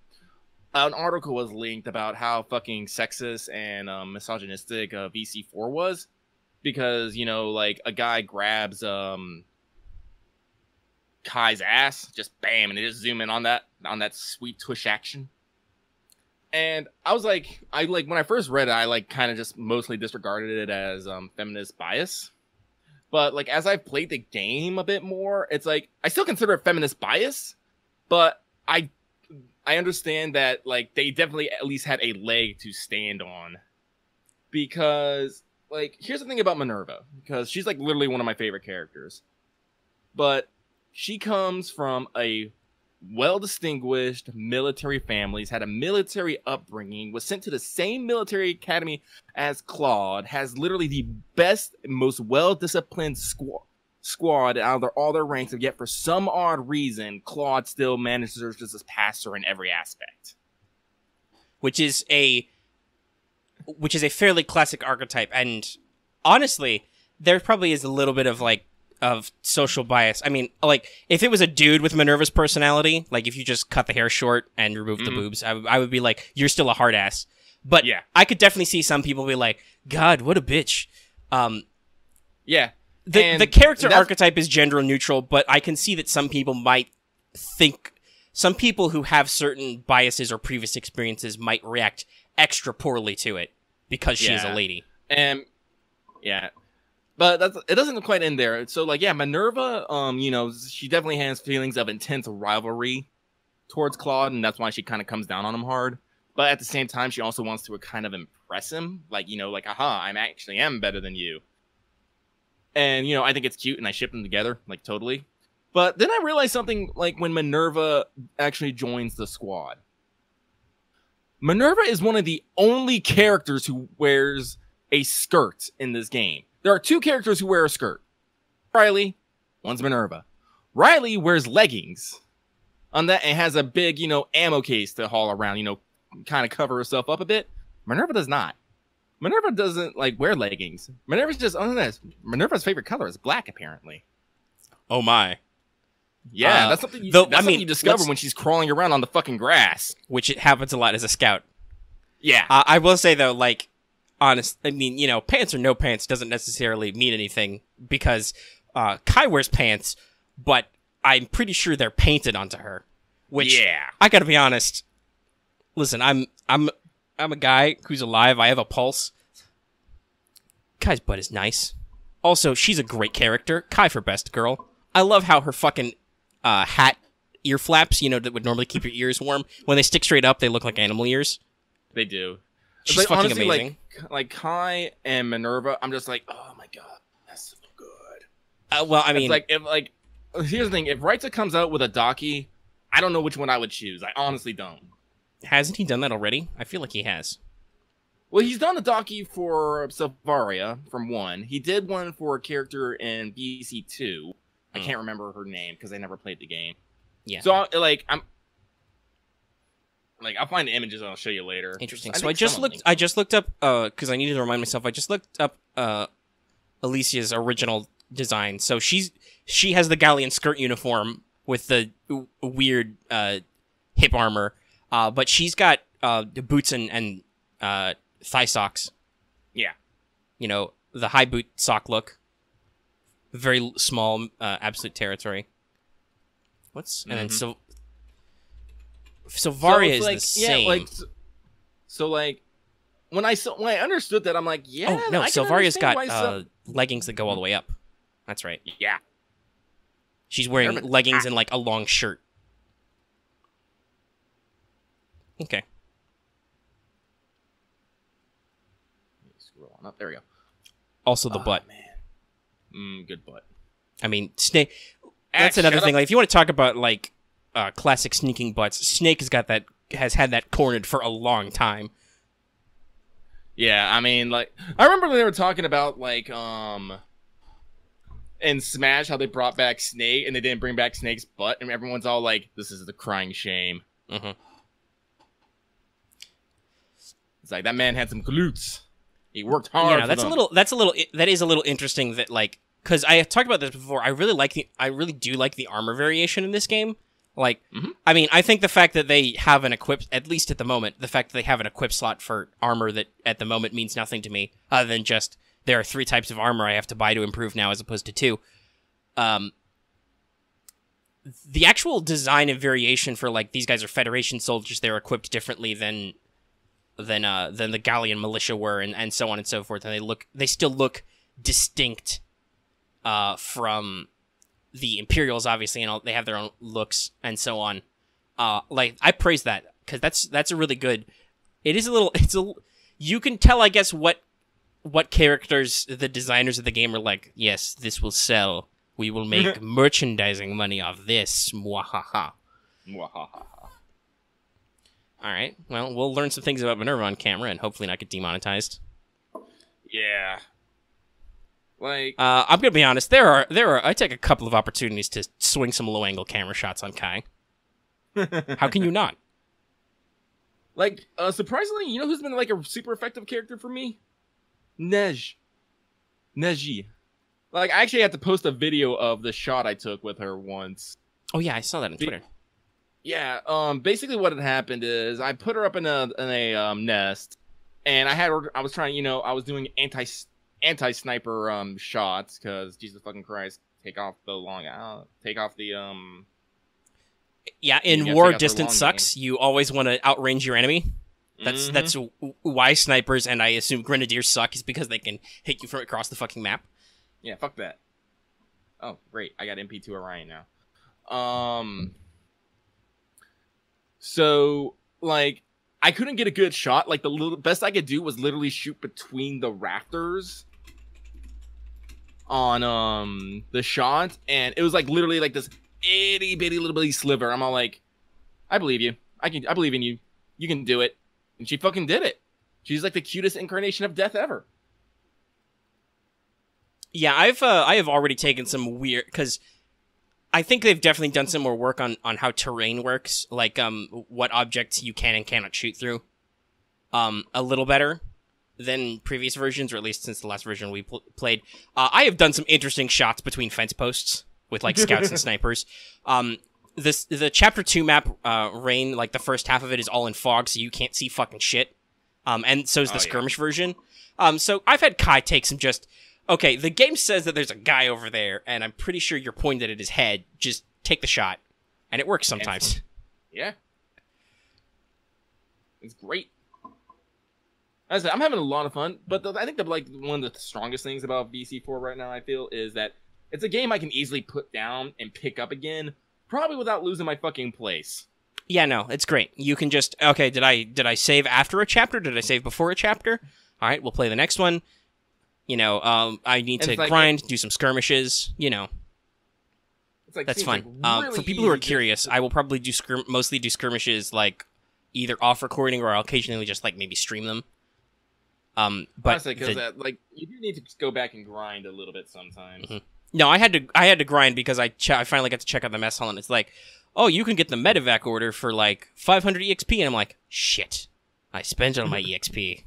article was linked about how fucking sexist and misogynistic VC4 was, because, you know, like, a guy grabs Kai's ass, just bam, and they just zoom in on that sweet tush action. And I was like, when I first read it, I kind of just mostly disregarded it as feminist bias. But like, as I've played the game a bit more, it's like, I still consider it feminist bias, but I understand that, like, they definitely at least had a leg to stand on. Because, like, here's the thing about Minerva, because she's like literally one of my favorite characters. But she comes from a well-distinguished military families, had a military upbringing, was sent to the same military academy as Claude, has literally the best, most well-disciplined squad out of all their ranks, and yet for some odd reason, Claude still manages to just pass her in every aspect. Which is a fairly classic archetype, and honestly, there probably is a little bit of, like, of social bias. I mean, like, if it was a dude with Minerva's personality, like, if you just cut the hair short and remove the boobs, I would be like, you're still a hard ass. But yeah, I could definitely see some people be like, God, what a bitch. Yeah. The character archetype is gender neutral, but I can see that some people might think, some people who have certain biases or previous experiences might react extra poorly to it because she is a lady. Yeah. But it doesn't quite end there. So, like, yeah, Minerva, you know, she definitely has feelings of intense rivalry towards Claude, and that's why she kind of comes down on him hard. But at the same time, she also wants to kind of impress him. Like, you know, like, aha, I am better than you. And, you know, I think it's cute, and I ship them together, like, totally. But then I realized something, like, when Minerva actually joins the squad. Minerva is one of the only characters who wears a skirt in this game. There are two characters who wear a skirt. Riley, one's Minerva. Riley wears leggings. On that, and has a big, you know, ammo case to haul around, you know, kind of cover herself up a bit. Minerva does not. Minerva doesn't, like, wear leggings. Minerva's just, Minerva's favorite color is black, apparently. Oh my. Yeah, that's something you discover when she's crawling around on the fucking grass. Which it happens a lot as a scout. Yeah. I will say, though, like, I mean, you know, pants or no pants doesn't necessarily mean anything, because Kai wears pants, but I'm pretty sure they're painted onto her. Which, I gotta be honest, listen, I'm a guy who's alive, I have a pulse. Kai's butt is nice. Also, she's a great character. Kai for best girl. I love how her fucking hat ear flaps, you know, that would normally keep your ears warm, when they stick straight up, they look like animal ears. They do. She's fucking honestly amazing. Like Kai and Minerva, I'm just like, oh my God, that's so good. Well, I mean, here's the thing: if Raita comes out with a Daki, I don't know which one I would choose. I honestly don't. Hasn't he done that already? I feel like he has. Well, he's done a docu for Valkyria from 1. He did one for a character in BC2. I can't remember her name because I never played the game. Yeah. So I'll find the images and I'll show you later. Interesting. So I just looked up because I needed to remind myself. I just looked up Alicia's original design. So she has the Galleon skirt uniform with the weird hip armor, but she's got the boots and thigh socks. Yeah. You know, the high boot sock look. Very small absolute territory. And then so Varia is the same. When I understood that, I'm like, yeah. Oh no, Varia's got leggings that go all the way up. That's right. Yeah. She's wearing leggings and like a long shirt. Okay. Scroll on up. There we go. Also the butt. Man. Good butt. I mean, Snake. That's another thing. Like, if you want to talk about like classic sneaking butts, Snake has had that cornered for a long time. Yeah, I mean, like, I remember when they were talking about like in Smash how they brought back Snake and they didn't bring back Snake's butt, and everyone's all like, "This is the crying shame." Mm-hmm. It's like that man had some glutes. He worked hard. Yeah, that is a little interesting. That like, because I have talked about this before. I really do like the armor variation in this game. Like, I mean, I think the fact that they have an equip, at least at the moment, the fact that they have an equip slot for armor that at the moment means nothing to me, other than just there are 3 types of armor I have to buy to improve now as opposed to 2. The actual design and variation for like these guys are Federation soldiers. They're equipped differently than the Galleon militia were, and so on and so forth. And they still look distinct from the Imperials, obviously, and they have their own looks and so on. Like, I praise that because that's a really good. You can tell, I guess, what characters the designers of the game are like. Yes, this will sell. We will make merchandising money off this. Mwahaha. Mwahaha. All right. Well, we'll learn some things about Minerva on camera and hopefully not get demonetized. Yeah. Like, I'm gonna be honest. There are. I take a couple of opportunities to swing some low angle camera shots on Kai. How can you not? Like, surprisingly, you know who's been like a super effective character for me? Neji. Like, I actually had to post a video of the shot I took with her once. Oh yeah, I saw that on Twitter. Yeah. Basically, what had happened is I put her up in a nest, and I was trying. I was doing anti-sniper shots because Jesus fucking Christ, take off the yeah, in war distance sucks. Game. You always want to outrange your enemy. That's why snipers and I assume grenadiers suck, is because they can hit you from across the fucking map. Yeah, fuck that. Oh, great. I got MP2 Orion now. So like I couldn't get a good shot. Like the best I could do was literally shoot between the rafters on the shot, and it was like literally like this itty bitty little bitty sliver. I'm all like, I believe you. I believe in you. You can do it. And she fucking did it. She's like the cutest incarnation of death ever. Yeah, I have already taken some weird, because I think they've definitely done some more work on how terrain works, like what objects you can and cannot shoot through, a little better than previous versions, or at least since the last version we played. I have done some interesting shots between fence posts with like scouts and snipers. The chapter 2 map, Rain, like the first half of it is all in fog, so you can't see fucking shit. And so is the skirmish version. So I've had Kai take some just, okay, the game says that there's a guy over there, and I'm pretty sure you're pointed at his head. Just take the shot. And it works sometimes. Yeah. It's great. As I said, I'm having a lot of fun, but I think one of the strongest things about VC4 right now, I feel, is that it's a game I can easily put down and pick up again, probably without losing my fucking place. Yeah, no, it's great. You can just, okay, did I save after a chapter? Did I save before a chapter? All right, we'll play the next one. I need to grind, do some skirmishes, It's like, that's fun. Like really for people who are curious, I will probably mostly do skirmishes, like, either off recording or I'll occasionally just, like, maybe stream them. But honestly, because like you do need to go back and grind a little bit sometimes. Mm-hmm. No, I had to grind because I finally got to check out the mess hall, and it's like, oh, you can get the medevac order for like 500 EXP, and I'm like, shit, I spent it on my EXP.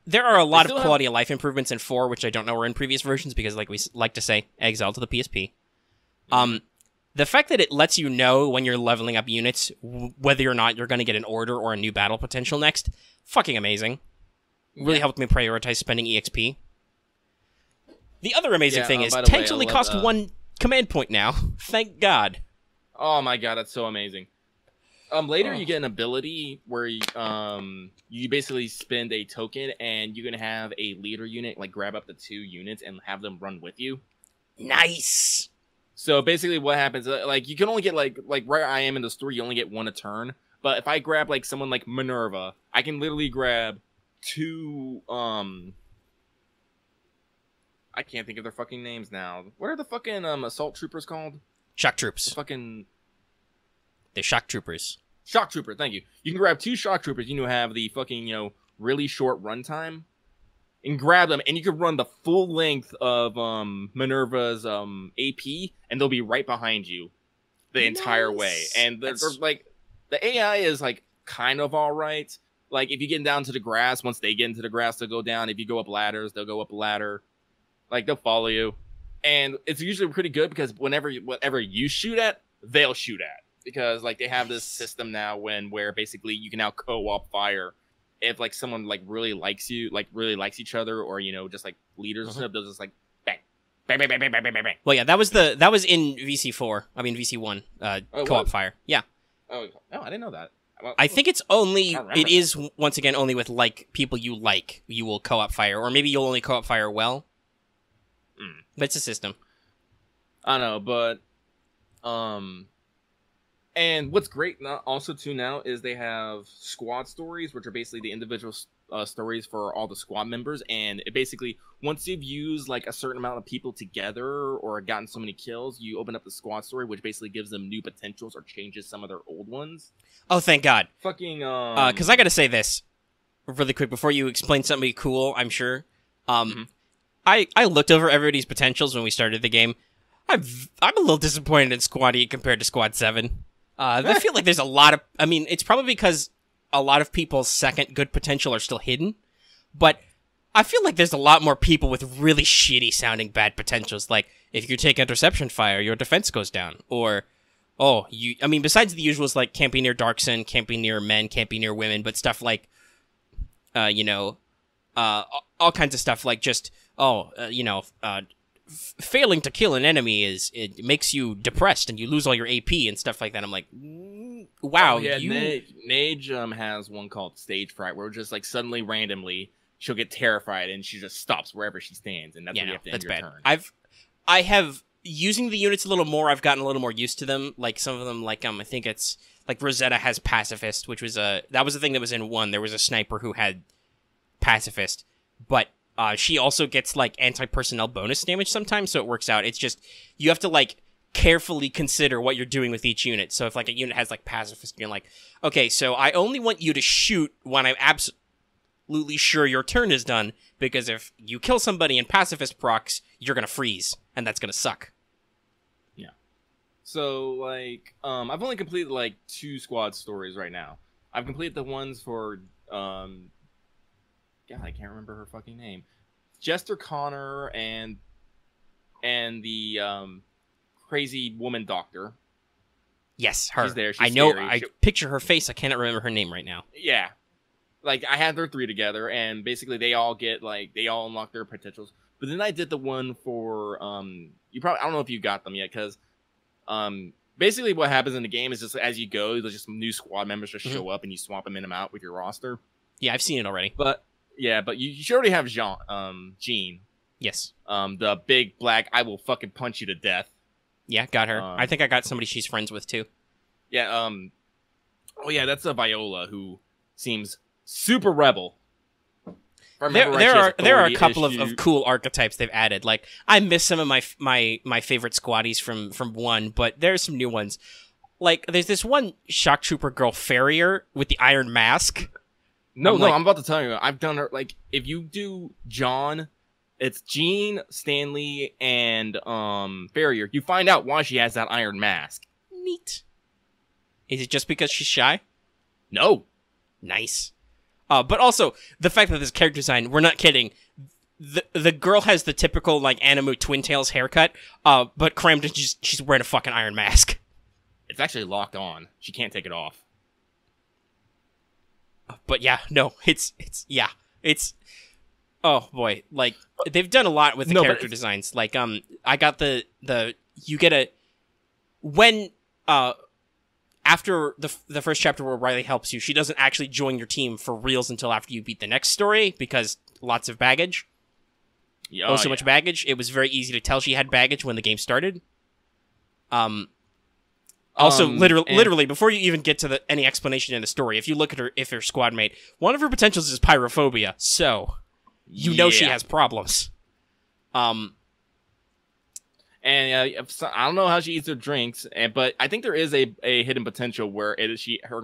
There are a lot of quality of life improvements in 4, which I don't know were in previous versions because, like we like to say, exile to the PSP. The fact that it lets you know when you're leveling up units whether or not you're going to get an order or a new battle potential next, fucking amazing. Really helped me prioritize spending EXP. The other amazing thing is tanks only cost 1 command point now. Thank God. Oh my god, that's so amazing. Later you get an ability where you basically spend a token and you're gonna have a leader unit like grab up the 2 units and have them run with you. Nice. So basically, what happens? Like you can only get like where I am in the story, you only get 1 a turn. But if I grab like someone like Minerva, I can literally grab 2. I can't think of their fucking names now. What are the fucking assault troopers called? Shock troops. They're shock troopers. Shock trooper. Thank you. You can grab 2 shock troopers. You have the fucking really short runtime, and grab them, and you can run the full length of Minerva's AP, and they'll be right behind you the entire way. And they're like the AI is like kind of all right. Like if you get down to the grass, once they get into the grass, they'll go down. If you go up ladders, they'll go up a ladder. Like they'll follow you, and it's usually pretty good because whatever you shoot at, they'll shoot at. Because like they have this system now where basically you can now co-op fire. If like someone like really likes you, like really likes each other, or just like leaders and stuff, they'll just like bang, bang, bang, bang, bang, bang, bang, bang. Well, yeah, that was in VC4. I mean VC1 co-op fire. Yeah. Oh, I didn't know that. Well, I think it is once again only with like people you like. You will co-op fire, or maybe you'll only co-op fire well. But it's a system. I know, but and what's great also too now is they have squad stories, which are basically the individual stories for all the squad members. And it basically, once you've used like a certain amount of people together or gotten so many kills, you open up the squad story, which basically gives them new potentials or changes some of their old ones. Oh, thank God. Fucking because I gotta say this really quick before you explain something cool. I'm sure. I looked over everybody's potentials when we started the game. I'm a little disappointed in Squad 8 compared to Squad 7. I feel like there's a lot of... I mean, it's probably because a lot of people's second good potential are still hidden, but I feel like there's a lot more people with really shitty sounding bad potentials. Like, if you take interception fire, your defense goes down. Or, besides the usuals like can't be near Darkson, can't be near men, can't be near women, but stuff like, all kinds of stuff like just... failing to kill an enemy it makes you depressed and you lose all your AP and stuff like that. I'm like, wow. Oh, yeah, Nage has one called Stage Fright, where just like suddenly randomly she'll get terrified and she just stops wherever she stands, and that's when you have to end your turn. I have using the units a little more. I've gotten a little more used to them. Like some of them, like I think it's like Rosetta has Pacifist, which was that was the thing that was in 1. There was a sniper who had Pacifist, but she also gets like anti-personnel bonus damage sometimes, so it works out. It's just you have to like carefully consider what you're doing with each unit. So if like a unit has like Pacifist, you're like, okay, so I only want you to shoot when I'm absolutely sure your turn is done, because if you kill somebody in Pacifist procs, you're gonna freeze, and that's gonna suck. Yeah. So like, I've only completed like 2 squad stories right now. I've completed the ones for God, I can't remember her fucking name. Jester Connor and the crazy woman doctor. Yes, her. She's there. She's I know. scary. I picture her face. I cannot remember her name right now. Yeah, like I had their 3 together, and basically they all unlock their potentials. But then I did the one for I don't know if you got them yet, because basically what happens in the game is just as you go, there's just new squad members just show up and you swap them in and out with your roster. Yeah, I've seen it already. But you should already have Jean. Yes. The big black, I will fucking punch you to death. Yeah, got her. I think I got somebody she's friends with too. Yeah. Oh yeah, that's a Viola who seems super rebel. There are a couple of cool archetypes they've added. Like I miss some of my favorite squaddies from 1, but there's some new ones. Like there's this one shock trooper girl Farrier with the iron mask. No, I'm about to tell you. I've done her like if you do John, it's Jean, Stanley, and Farrier. You find out why she has that iron mask. Neat. Is it just because she's shy? No. Nice. But also the fact that this character design, we're not kidding. The girl has the typical like anime Twin Tails haircut, but crammed she's wearing a fucking iron mask. It's actually locked on. She can't take it off. But yeah, no, it's oh boy, like they've done a lot with the character designs. Like I got the you get a when after the first chapter where Riley helps you, she doesn't actually join your team for reals until after you beat the next story because lots of baggage. So much baggage. It was very easy to tell she had baggage when the game started. Also, literally, before you even get to any explanation in the story, if you look at her squad mate, one of her potentials is pyrophobia, so you know she has problems. And I don't know how she eats her drinks, but I think there is a hidden potential where her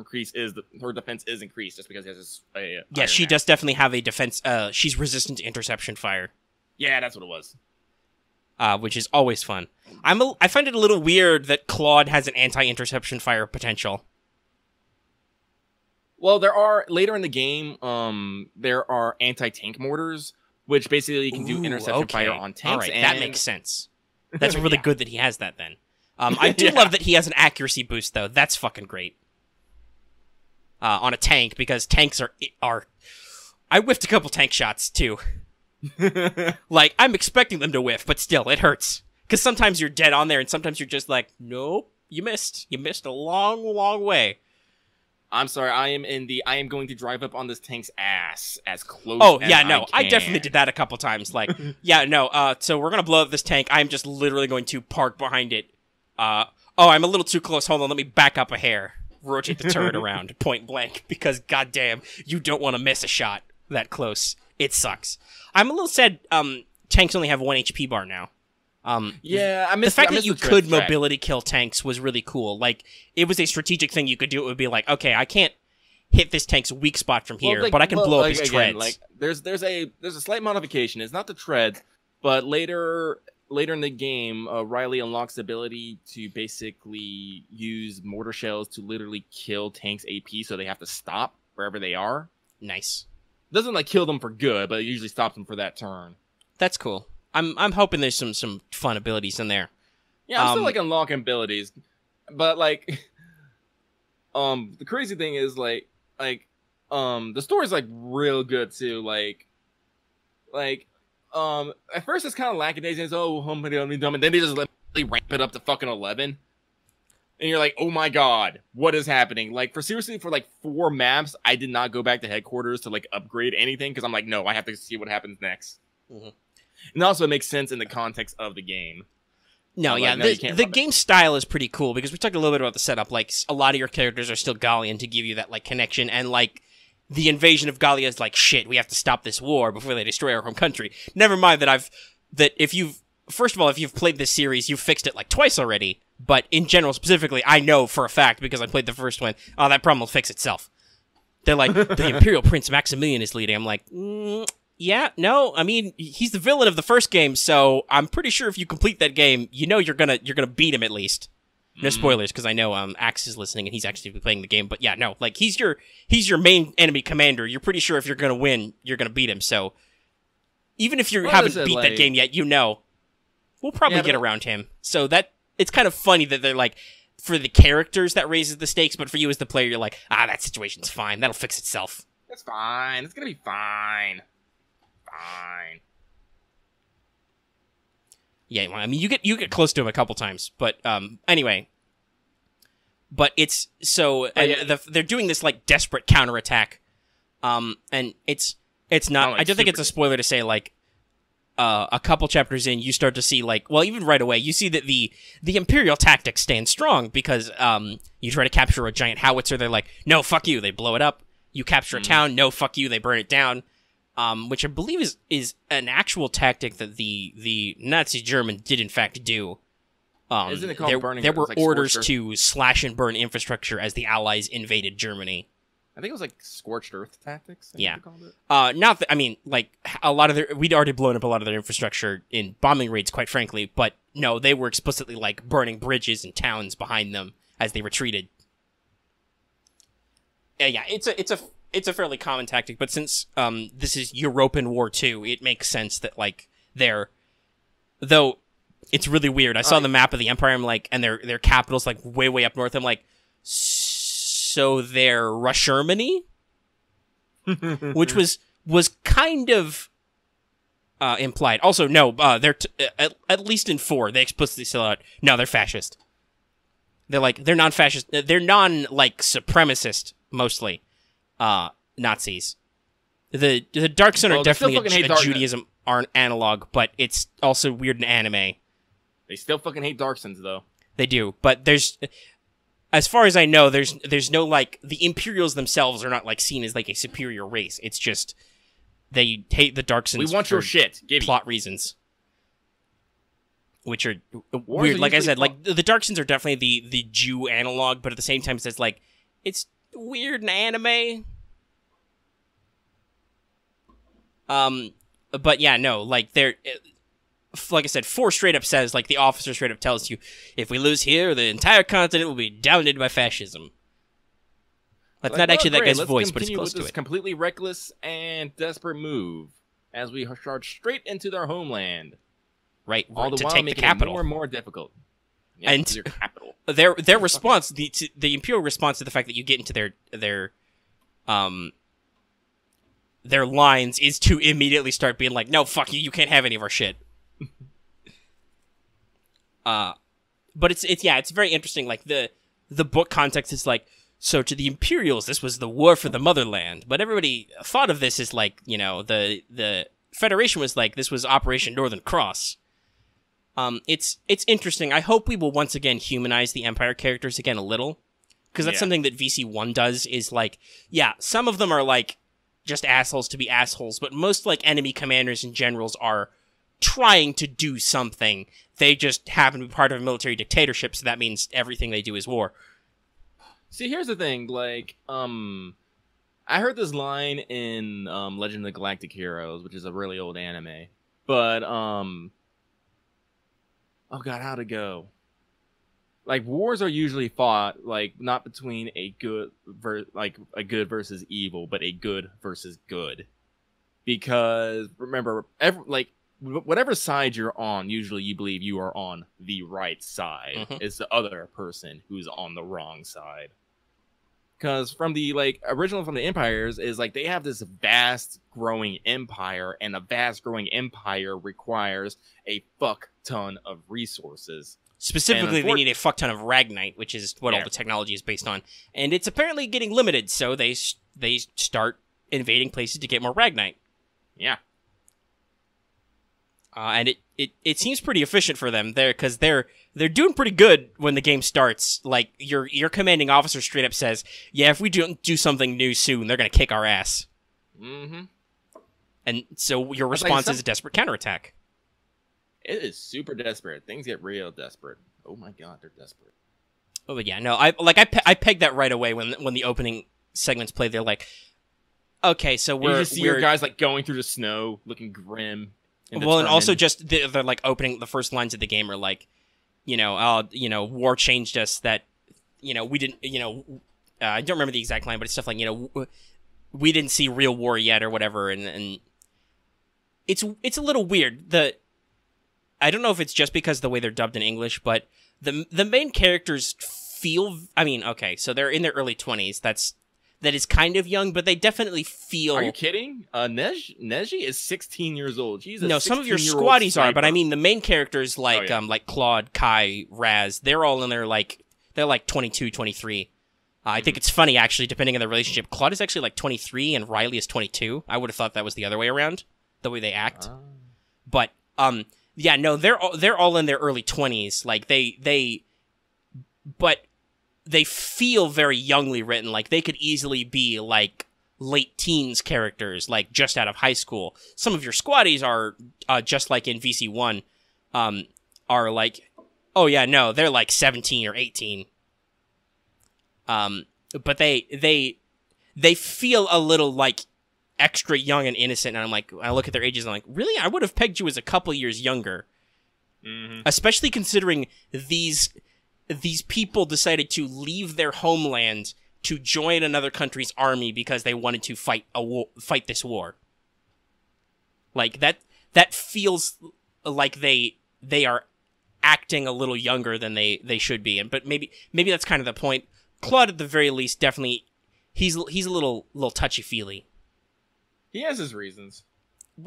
defense is increased just because she has she does definitely have a defense. She's resistant to interception fire. Yeah, that's what it was. Which is always fun. I find it a little weird that Claude has an anti-interception fire potential. Well, there are later in the game. There are anti-tank mortars, which basically can do interception fire on tanks. All right, that makes sense. That's really good that he has that. Then, I do love that he has an accuracy boost, though. That's fucking great. On a tank, because tanks are. I whiffed a couple tank shots too. Like, I'm expecting them to whiff, but still, it hurts. Because sometimes you're dead on there, and sometimes you're just like, nope, you missed. You missed a long, long way. I'm sorry, I am going to drive up on this tank's ass as close as I can. I definitely did that a couple times. Like, so we're gonna blow up this tank. I'm just literally going to park behind it. I'm a little too close. Hold on, let me back up a hair. Rotate the turret around, point blank, because goddamn, you don't want to miss a shot that close. It sucks. I'm a little sad. Tanks only have 1 HP bar now. The fact that you could mobility kill tanks was really cool. Like, it was a strategic thing you could do. It would be like, okay, I can't hit this tank's weak spot from here, but I can blow up his treads. Like, there's a slight modification. It's not the treads, but later in the game, Riley unlocks the ability to basically use mortar shells to literally kill tanks' AP, so they have to stop wherever they are. Nice. Doesn't like kill them for good, but it usually stops them for that turn. That's cool. I'm hoping there's some fun abilities in there. Yeah, I'm still like unlocking abilities, but like, the crazy thing is like the story's like real good too. At first it's kind of lackadaisical. Oh, dumb, and then they just ramp it up to fucking 11. And you're like, oh my god, what is happening? Like, for like 4 maps, I did not go back to headquarters to like upgrade anything because I'm like, no, I have to see what happens next. Mm-hmm. And also, it makes sense in the context of the game. No, the game style is pretty cool because we talked a little bit about the setup. Like, a lot of your characters are still Gallian to give you that like connection, and like the invasion of Gallia is like, shit, we have to stop this war before they destroy our home country. Never mind that if you've played this series, you've fixed it like twice already. But in general, specifically, I know for a fact, because I played the first one, that problem will fix itself. They're like, the Imperial Prince Maximilian is leading. I'm like, yeah, no, I mean, he's the villain of the first game, so I'm pretty sure if you complete that game, you know you're gonna beat him at least. No spoilers, because I know Axe is listening and he's actually playing the game. But yeah, no, like he's your main enemy commander. You're pretty sure if you're gonna win, you're gonna beat him. So even if you haven't beat that game yet, you know we'll probably get around him. So that it's kind of funny that they're like, for the characters that raises the stakes, but for you as the player, you're like, that situation's fine. That'll fix itself. It's fine. It's gonna be fine. Fine. Yeah, I mean, you get close to him a couple times, but anyway. But it's so they're doing this like desperate counterattack, and it's not. I don't think it's a spoiler to say like a couple chapters in, you start to see like, well, even right away, you see that the Imperial tactics stand strong because you try to capture a giant howitzer, they're like, no, fuck you, they blow it up. You capture a town, no, fuck you, they burn it down. Which I believe is an actual tactic that the Nazi German did in fact do. Isn't it called burning? There were orders to slash and burn infrastructure as the Allies invaded Germany. I think it was like scorched earth tactics. Yeah. It. I mean, like a lot of we'd already blown up a lot of their infrastructure in bombing raids, quite frankly. But no, they were explicitly like burning bridges and towns behind them as they retreated. Yeah, it's a fairly common tactic. But since this is European War II, it makes sense that like though it's really weird. I saw the map of the Empire. I'm like, and their capital's like way up north. I'm like, so they're Russia-Germany, which was kind of implied. Also, no, they're at least in 4, they explicitly sell out. No, they're fascist. They're non-fascist. They're supremacist mostly. Nazis. The Dark Sun are definitely a Judaism analog, but it's also weird in anime. They still fucking hate Darksons though. They do, but as far as I know, there's no like the Imperials themselves are not like seen as like a superior race. It's just they hate the Darksons. We want your shit. Plot reasons, which are weird. Like I said, like the Darksons are definitely the Jew analog, but at the same time, it's weird in anime. But yeah, no, like like I said, 4 straight up says, like the officer straight up tells you, if we lose here, the entire continent will be dominated by fascism. That's not actually that guy's voice, but it's close to it. Completely reckless and desperate move as we charge straight into their homeland. Right, all the to while take making the capital. It more and more difficult. Yeah, and your capital. Their response, the Imperial response to the fact that you get into their lines is to immediately start being like, no, fuck you, you can't have any of our shit. But it's very interesting. Like the book context is like, so to the Imperials, this was the war for the motherland. But everybody thought of this as like, you know, the Federation was like, this was Operation Northern Cross. It's interesting. I hope we will once again humanize the Empire characters again a little. Because that's something that VC1 does is like, yeah, some of them are like just assholes to be assholes, but most like enemy commanders and generals are trying to do something. They just happen to be part of a military dictatorship, so that means everything they do is war. See, here's the thing, like, I heard this line in Legend of the Galactic Heroes, which is a really old anime, but, oh god, how'd it go? Like, wars are usually fought, like, not between a good versus evil, but a good versus good. Because, remember, whatever side you're on, usually you believe you are on the right side. Mm-hmm. It's the other person who's on the wrong side. Because from the, like, original from the empires is, like, they have this vast growing empire, and a vast growing empire requires a fuck ton of resources. Specifically, they need a fuck ton of Ragnite, which is what all the technology is based on. And it's apparently getting limited, so they start invading places to get more Ragnite. Yeah. And it seems pretty efficient for them there, because they're doing pretty good when the game starts. Like, your commanding officer straight up says, yeah, if we don't do something new soon, they're going to kick our ass. Mm-hmm. And so your response is a desperate counterattack. It is super desperate. Things get real desperate. Oh my god, they're desperate. Oh, but yeah, no, I pegged that right away when the opening segments played. They're like, okay, so you just see your guys, like, going through the snow, looking grim. Well, and also just they're like opening the first lines of the game are like, war changed us. That, we didn't, I don't remember the exact line, but it's stuff like, we didn't see real war yet or whatever, and it's a little weird. I don't know if it's just because of the way they're dubbed in English, but the main characters feel. I mean, okay, so they're in their early 20s. That is kind of young, but they definitely feel... Are you kidding? Neji is 16 years old. She's a some of your squaddies are, but I mean the main characters like like Claude, Kai, Raz, they're all in their they're like 22, 23. I think it's funny actually, depending on the relationship. Claude is actually like 23 and Riley is 22. I would have thought that was the other way around, the way they act. But yeah, no, they're all in their early 20s. Like but they feel very youngly written. Like, they could easily be, like, late teens characters, like, just out of high school. Some of your squaddies are, just like in VC1, are like, oh, yeah, no, they're, like, 17 or 18. But they they feel a little like extra young and innocent. And I'm like, I look at their ages and I'm like, really? I would have pegged you as a couple years younger. Mm-hmm. Especially considering these people decided to leave their homeland to join another country's army because they wanted to fight this war. Like that feels like they are acting a little younger than they should be. But maybe that's kind of the point. Claude, at the very least, definitely he's a little touchy-feely. He has his reasons.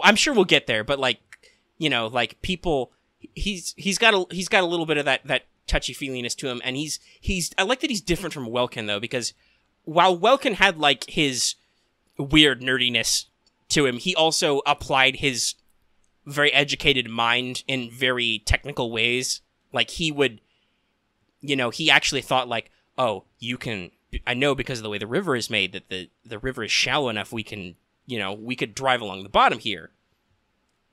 I'm sure we'll get there, but like, you know, like people, he's got a little bit of that touchy-feeliness to him, and I like that he's different from Welkin though, because while Welkin had like his weird nerdiness to him, he also applied his very educated mind in very technical ways. Like he would, you know, he actually thought like, oh, I know because of the way the river is made that the river is shallow enough we could drive along the bottom here.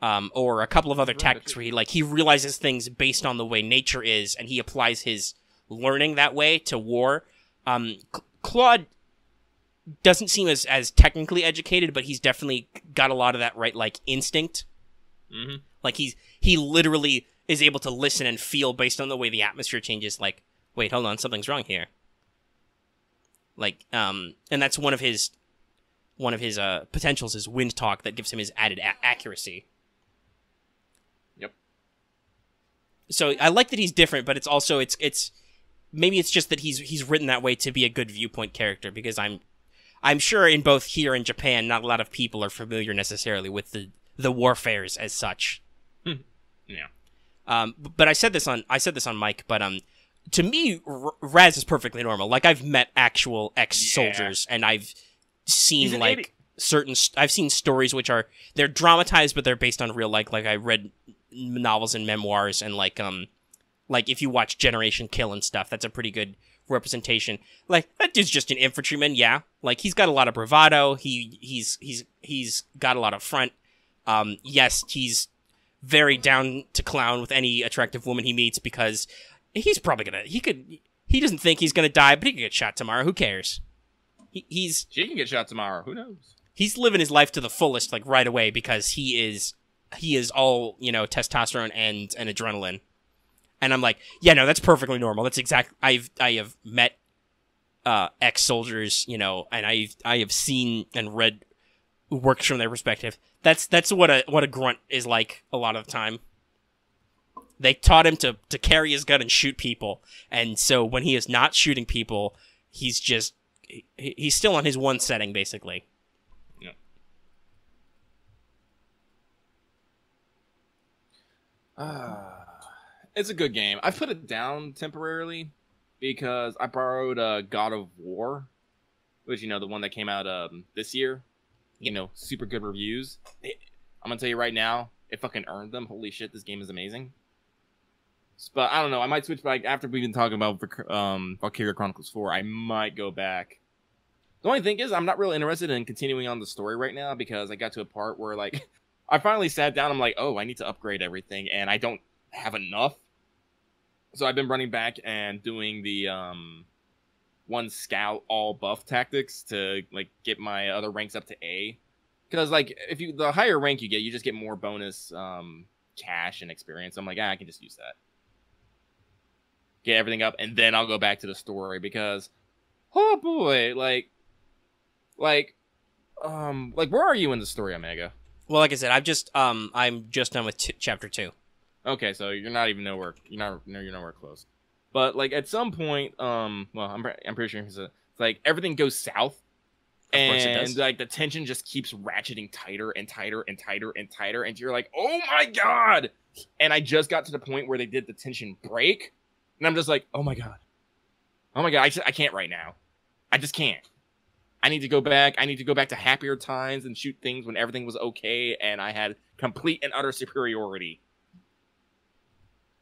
Or a couple of other tactics where he realizes things based on the way nature is, and he applies his learning that way to war. Claude doesn't seem as technically educated, but he's definitely got a lot of that right, like instinct. Mm-hmm. Like he literally is able to listen and feel based on the way the atmosphere changes. Like, wait, hold on, something's wrong here. Like, and that's one of his potentials is wind talk that gives him his added accuracy. Yep. So I like that he's different, but it's also it's maybe it's just that he's written that way to be a good viewpoint character, because I'm sure in both here and Japan, not a lot of people are familiar necessarily with the warfares as such. Yeah. But I said this on mic, but to me, Raz is perfectly normal. Like, I've met actual ex-soldiers, and I've seen like I've seen stories which they're dramatized, but they're based on real like I read novels and memoirs, and like if you watch Generation Kill and stuff, that's a pretty good representation. Like, that dude's just an infantryman, yeah. Like, he's got a lot of bravado. He's got a lot of front. Yes, he's very down to clown with any attractive woman he meets, because he's probably he doesn't think he's gonna die, but he could get shot tomorrow. Who cares? She can get shot tomorrow. Who knows? He's living his life to the fullest, like right away, because he is all, you know, testosterone and adrenaline. And I'm like, yeah, no, that's perfectly normal. That's I have met ex-soldiers, you know, and I have seen and read works from their perspective. That's what a grunt is like a lot of the time. They taught him to carry his gun and shoot people, and so when he is not shooting people, he's still on his one setting, basically. Yeah. It's a good game. I put it down temporarily because I borrowed God of War, which, you know, the one that came out this year. You know, super good reviews. I'm gonna tell you right now, it fucking earned them. Holy shit, this game is amazing. But I don't know. I might switch back after we've been talking about Valkyria Chronicles 4. I might go back. The only thing is, I'm not really interested in continuing on the story right now, because I got to a part where, like, I finally sat down. I'm like, oh, I need to upgrade everything, and I don't have enough. So I've been running back and doing the one scout all buff tactics to, like, get my other ranks up to A. Because, like, the higher rank you get, you just get more bonus cash and experience. I'm like, I can just use that. Get everything up, and then I'll go back to the story, because, oh boy, like, where are you in the story, Omega? Well, like I said, I'm just done with chapter 2. Okay, so you're not even nowhere. You're nowhere close. But, like, at some point, well, I'm pretty sure it's like everything goes south, and like the tension just keeps ratcheting tighter and tighter and tighter and tighter, and you're like, oh my god! And I just got to the point where they did the tension break. And I'm just like, oh my god, I can't right now. I just can't. I need to go back. I need to go back to happier times and shoot things when everything was okay and I had complete and utter superiority.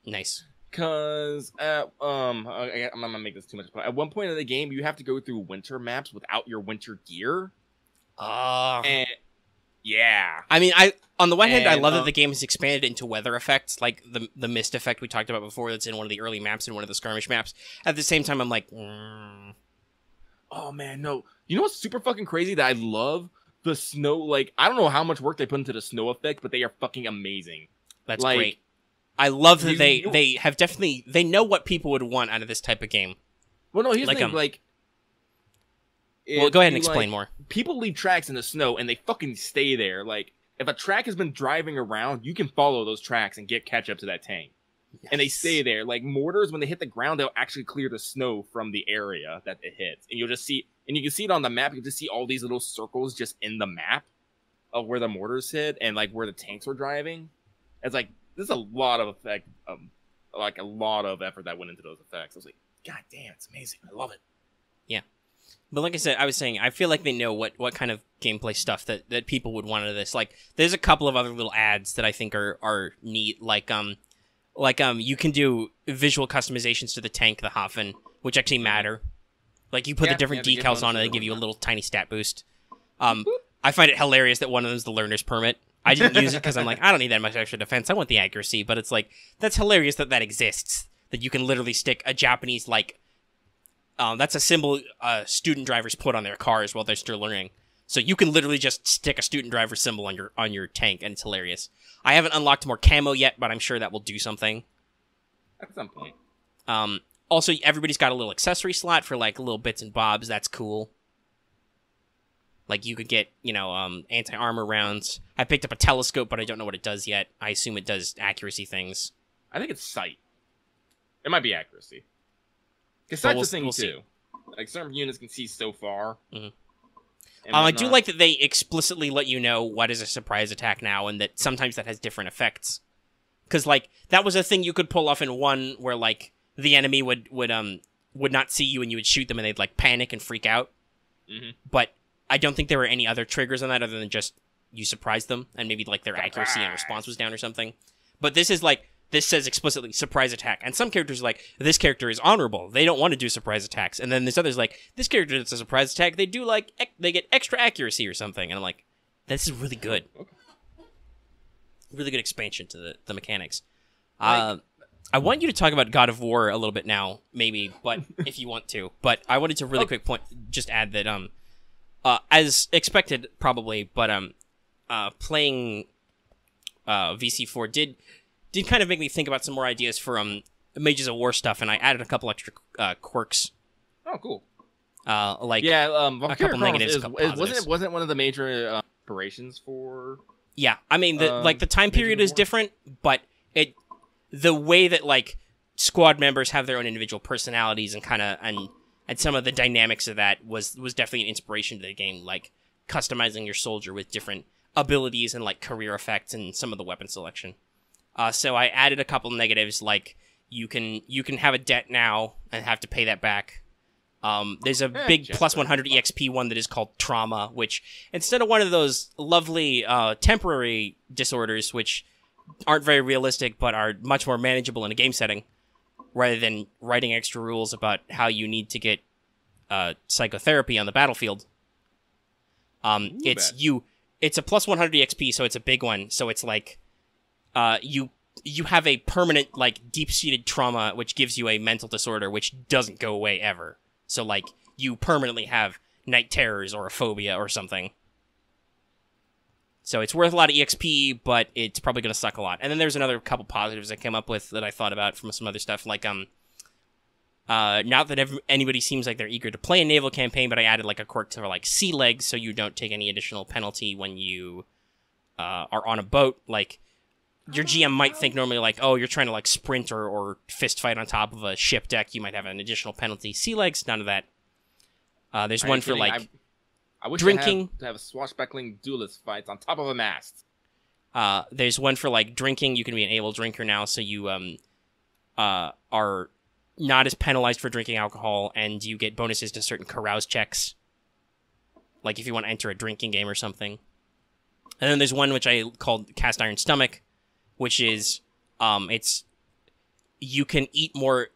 Nice. Because I'm not gonna make this too much. But at one point in the game, you have to go through winter maps without your winter gear. And yeah. I mean, on the one hand, I love that the game has expanded into weather effects, like the mist effect we talked about before that's in one of the early maps and one of the skirmish maps. At the same time, I'm like, Oh man, no. You know what's super fucking crazy that I love? The snow, like, I don't know how much work they put into the snow effect, but they are fucking amazing. That's like, great. I love that you- they have definitely, they know what people would want out of this type of game. Well, no, here's Like, the thing, like... Well, go ahead and you, explain like, more. People leave tracks in the snow, and they fucking stay there. Like, if a track has been driving around, you can follow those tracks and catch up to that tank. Yes. And they stay there. Like, mortars, when they hit the ground, they'll actually clear the snow from the area that it hits. And you'll just see... And you can see it on the map. You can just see all these little circles just in the map of where the mortars hit and, like, where the tanks were driving. It's like, there's a lot of effect... like, a lot of effort that went into those effects. I was like, God damn, it's amazing. I love it. Yeah. But like I said, I was saying, I feel like they know what kind of gameplay stuff that people would want out of this. Like, there's a couple of other little ads that I think are neat. Like you can do visual customizations to the tank, the Hafen, which actually matter. Like, you put the different decals on it, they give you a little tiny stat boost. I find it hilarious that one of them is the learner's permit. I didn't use it because I'm like, I don't need that much extra defense. I want the accuracy. But it's like, that's hilarious that exists. That you can literally stick a Japanese, like... that's a symbol student drivers put on their cars while they're still learning. So you can literally just stick a student driver symbol on your tank, and it's hilarious. I haven't unlocked more camo yet, but I'm sure that will do something. At some point. Also, everybody's got a little accessory slot for, like, little bits and bobs. That's cool. Like, you could get, anti-armor rounds. I picked up a telescope, but I don't know what it does yet. I assume it does accuracy things. I think it's sight. It might be accuracy. Because sight's a thing, too. See. Like, certain units can see so far. Mm-hmm. I do like that they explicitly let you know what is a surprise attack now, and that sometimes that has different effects. Because, like, that was a thing you could pull off in one where, like, the enemy would not see you and you would shoot them and they'd, like, panic and freak out. Mm-hmm. But I don't think there were any other triggers on that other than just you surprised them and maybe, like, their accuracy and response was down or something. But this is, like, this says explicitly surprise attack. And some characters are like, this character is honorable. They don't want to do surprise attacks. And then there's others like, this character that's a surprise attack, they do, like, they get extra accuracy or something. And I'm like, this is really good. Okay. Really good expansion to the mechanics. I want you to talk about God of War a little bit now, maybe, but if you want to. But I wanted to really quick point, just add that, as expected, probably, but playing VC4 did kind of make me think about some more ideas for Mages of War stuff, and I added a couple extra quirks. Oh, cool. A couple negatives, a couple positives. Wasn't one of the major operations for... Yeah, I mean, the time period is different, but the way that, like, squad members have their own individual personalities and kind of and some of the dynamics of that was definitely an inspiration to the game, like customizing your soldier with different abilities and, like, career effects and some of the weapon selection. So I added a couple negatives, like you can have a debt now and have to pay that back. There's a big plus 100 EXP one that is called Trauma, which instead of one of those lovely temporary disorders, which aren't very realistic but are much more manageable in a game setting, rather than writing extra rules about how you need to get psychotherapy on the battlefield, it's a plus 100 EXP, so it's a big one. So it's like you have a permanent, like, deep-seated trauma, which gives you a mental disorder, which doesn't go away ever. So, like, you permanently have night terrors or a phobia or something. So it's worth a lot of EXP, but it's probably going to suck a lot. And then there's another couple positives I came up with that I thought about from some other stuff. Like, not that anybody seems like they're eager to play a naval campaign, but I added, like, a quirk to, like, sea legs, so you don't take any additional penalty when you are on a boat. Like, your GM might think normally, like, oh, you're trying to, like, sprint or fist fight on top of a ship deck. You might have an additional penalty. Sea legs, none of that. There's one for, like, I wish drinking. to have swashbuckling duelist fights on top of a mast. There's one for, like, drinking. You can be an able drinker now, so you are not as penalized for drinking alcohol, and you get bonuses to certain carouse checks. Like, if you want to enter a drinking game or something. And then there's one which I called Cast Iron Stomach, which is, you can eat more,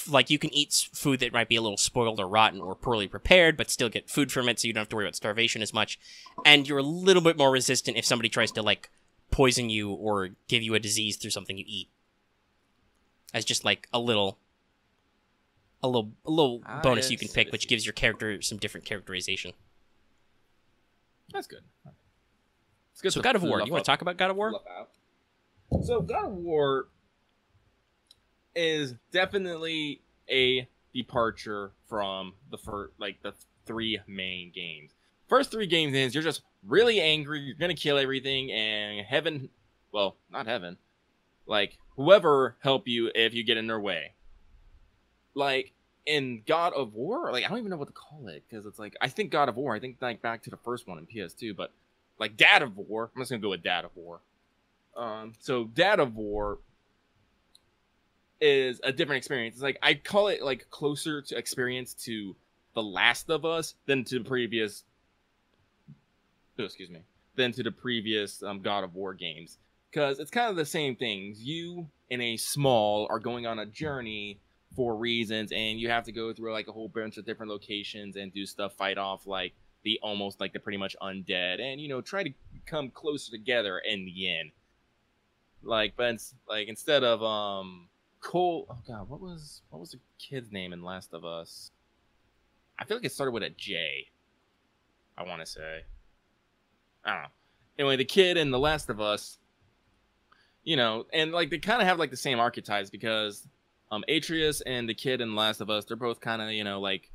like, you can eat food that might be a little spoiled or rotten or poorly prepared, but still get food from it, so you don't have to worry about starvation as much. And you're a little bit more resistant if somebody tries to, like, poison you or give you a disease through something you eat. As just, like, a little little bonus you can yes, pick, yes, which yes. gives your character some different characterization. That's good. It's good. So to God of War. fluff You want up- to talk about God of War? fluff out. So God of War is definitely a departure from the the three main games. First three games is you're just really angry, you're gonna kill everything, and heaven, well, not heaven, like whoever help you if you get in their way. Like in God of War, like I don't even know what to call it because it's like I think God of War, I think like back to the first one in PS2, but like Dad of War, I'm just gonna go with Dad of War. So Dad of War is a different experience. It's like I call it like closer to experience to The Last of Us than to the previous. Oh, excuse me. Than to the previous God of War games, because it's kind of the same things. You in a small are going on a journey for reasons, and you have to go through like a whole bunch of different locations and do stuff, fight off like the almost like the pretty much undead, and try to come closer together in the end. Like, but like instead of Cole, oh god, what was the kid's name in Last of Us? I feel like it started with a J. I want to say. I don't know. Anyway, the kid in The Last of Us, and like they kind of have like the same archetypes because Atreus and the kid in The Last of Us, they're both kind of like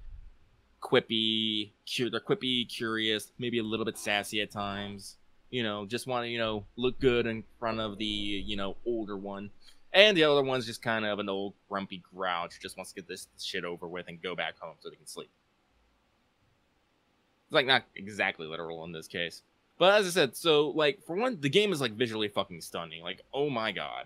quippy, they're quippy, curious, maybe a little bit sassy at times. Just want to look good in front of the older one. And the other one's just kind of an old grumpy grouch who just wants to get this shit over with and go back home so they can sleep. It's like not exactly literal in this case. But as I said, so like for one, the game is like visually fucking stunning. Like, oh my god.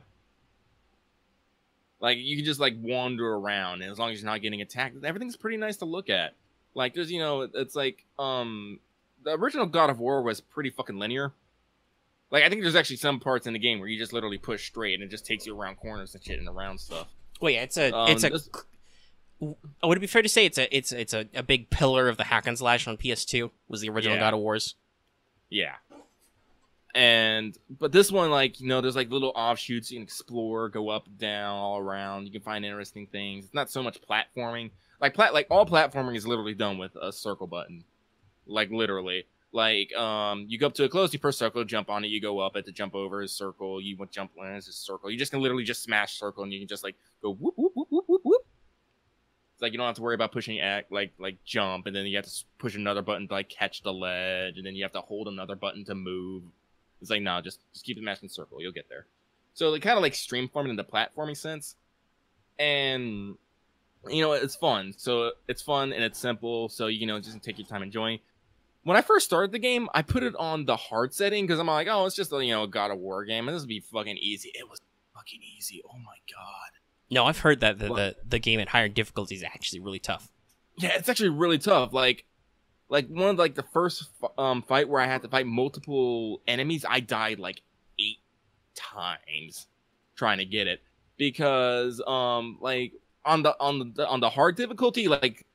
Like you can just like wander around and as long as you're not getting attacked, everything's pretty nice to look at. Like there's it's like the original God of War was pretty fucking linear. Like, I think there's actually some parts in the game where you just literally push straight and it just takes you around corners and shit and around stuff. Well, yeah, would it be fair to say it's a big pillar of the hack and slash on PS2 was the original God of Wars? Yeah. But this one, like, there's like little offshoots you can explore, go up, down, all around. You can find interesting things. It's not so much platforming. Like all platforming is literally done with a circle button. Like, literally. Like, you go up to a close, you press circle, jump on it, you go up it to jump over is circle, you want jump when it's just circle. You just can literally just smash circle and you can just like go whoop whoop whoop whoop whoop whoop. It's like you don't have to worry about pushing like jump, and then you have to push another button to like catch the ledge, and then you have to hold another button to move. It's like no, just keep smashing circle, you'll get there. So they kind of like streamforming in the platforming sense, and it's fun. So it's fun and it's simple. So just take your time enjoying. When I first started the game, I put it on the hard setting because I'm like, oh, it's just a God of War game, and this will be fucking easy. It was fucking easy. Oh my god. No, I've heard that the game at higher difficulty is actually really tough. Yeah, it's actually really tough. Like one of like the first fight where I had to fight multiple enemies, I died like 8 times trying to get it because like on the hard difficulty, like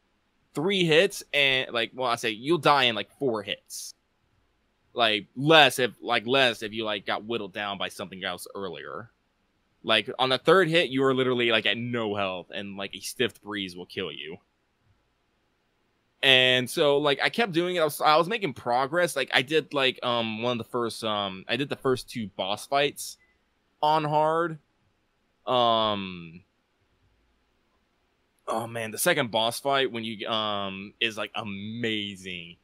3 hits and I say you'll die in like 4 hits. Like less if you like got whittled down by something else earlier. Like on the 3rd hit, you are literally like at no health and like a stiff breeze will kill you. And so like I kept doing it. I was making progress. Like I did like one of the first I did the first 2 boss fights on hard. Oh man, the second boss fight when you is like amazing.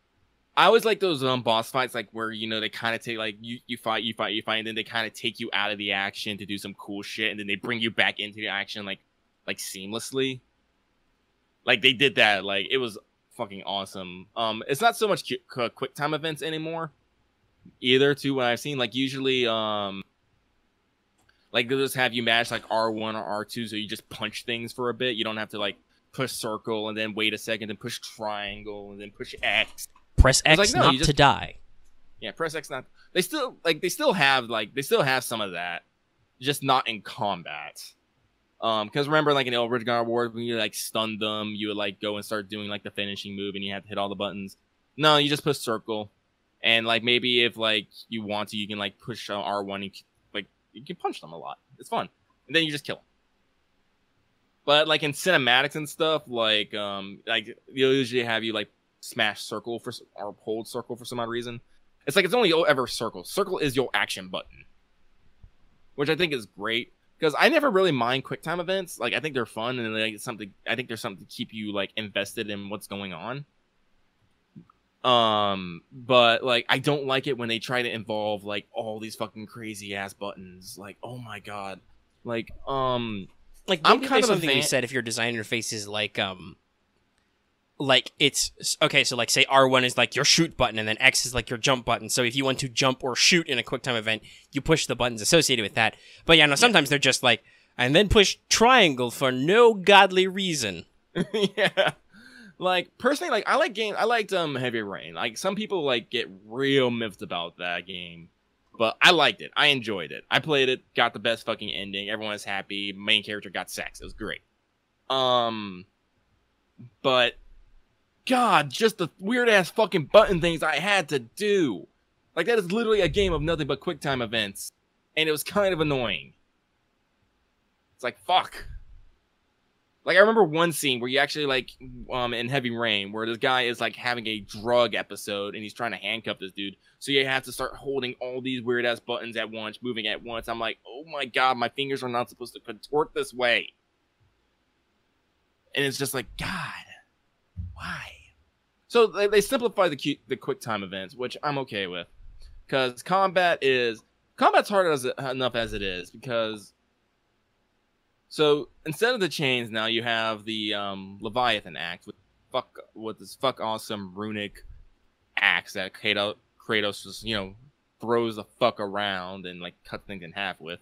I always like those boss fights like where they kind of take like you fight and then they kind of take you out of the action to do some cool shit and then they bring you back into the action like seamlessly. Like they did that, like it was fucking awesome. It's not so much quick time events anymore either too what I've seen. Like usually like they'll just have you mash like R1 or R2 so you just punch things for a bit. You don't have to like push circle and then wait a second and push triangle and then push X. Press X like, no, not to die. Yeah, press X not. They still have some of that, just not in combat. Because remember, like in the original God of War, when you like stunned them, you would like go and start doing like the finishing move, and you had to hit all the buttons. No, you just push circle, and like maybe if like you want to, you can like push R1 and like you can punch them a lot. It's fun, and then you just kill them. But like in cinematics and stuff, like they'll usually have you like smash circle or hold circle for some odd reason. It's like it's only ever circle. Circle is your action button, which I think is great because I never really mind QuickTime events. Like I think they're fun and like something. I think there's something to keep you like invested in what's going on. But like I don't like it when they try to involve like all these fucking crazy ass buttons. Like oh my god, like like I'm maybe kind there's of a something to be fan. said if your design interface is like it's okay. So like say R1 is like your shoot button, and then X is like your jump button. So if you want to jump or shoot in a QuickTime event, you push the buttons associated with that. But yeah, no, sometimes they're just like and then push triangle for no godly reason. Yeah. Like personally, like I like games. I liked Heavy Rain. Like some people like get real miffed about that game, but I liked it. I enjoyed it. I played it. Got the best fucking ending. Everyone was happy. Main character got sex. It was great. But God, just the weird ass fucking button things I had to do. Like that is literally a game of nothing but QuickTime events, and it was kind of annoying. It's like fuck. Like, I remember one scene where you actually, like, in Heavy Rain, where this guy is, like, having a drug episode, and he's trying to handcuff this dude. So you have to start holding all these weird-ass buttons at once, moving at once. I'm like, oh my god, my fingers are not supposed to contort this way. And it's just like, God, why? So they simplify the QuickTime events, which I'm okay with. Because combat's hard enough as it is, because... So instead of the chains, now you have the Leviathan axe with this awesome runic axe that Kratos just throws the fuck around and like cuts things in half with.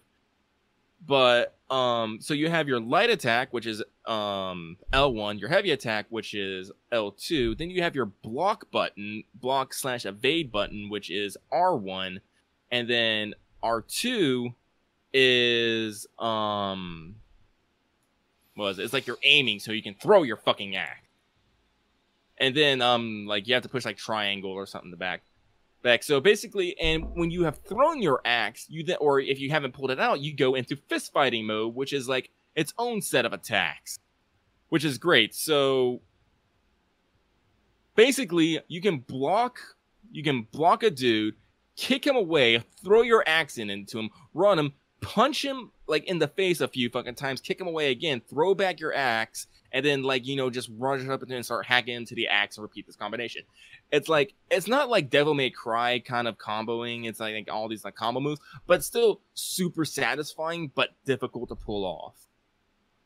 But so you have your light attack, which is L1, your heavy attack, which is L2. Then you have your block/evade button, which is R1, and then R2 is it's like you're aiming so you can throw your fucking axe. And then like you have to push like triangle or something to back. So basically, and when you have thrown your axe, or if you haven't pulled it out, you go into fist fighting mode, which is like its own set of attacks, which is great. So basically, you can block a dude, kick him away, throw your axe into him, run him, punch him like in the face a few fucking times, kick him away again, throw back your axe, and then like just run up and start hacking into the axe and repeat this combination. It's like it's not like Devil May Cry kind of comboing. It's like all these like combo moves, but still super satisfying but difficult to pull off.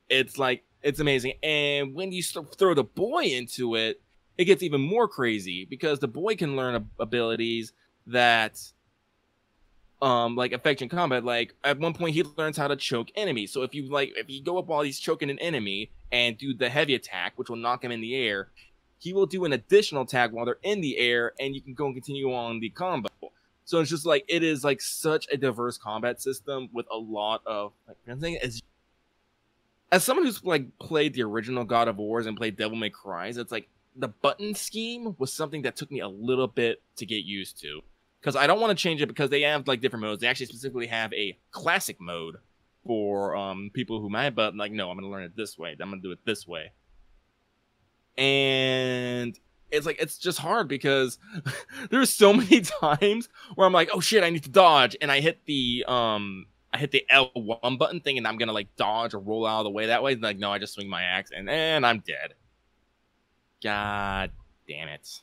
It's like it's amazing. And when you throw the boy into it, it gets even more crazy because the boy can learn abilities that like affect in combat. Like at one point he learns how to choke enemies. So if you go up while he's choking an enemy and do the heavy attack, which will knock him in the air, he will do an additional attack while they're in the air, and you can go and continue on the combo. So it's just like it is like such a diverse combat system with a lot of like as someone who's like played the original God of Wars and played Devil May Cry, it's like the button scheme was something that took me a little bit to get used to. Because I don't want to change it because they have like different modes. They actually specifically have a classic mode for people who might, but like, no, I'm going to learn it this way. I'm going to do it this way. And it's like, it's just hard because there's so many times where I'm like, oh shit, I need to dodge. And I hit the L1 button thing and I'm going to like dodge or roll out of the way that way. Like, no, I just swing my axe and I'm dead. God damn it.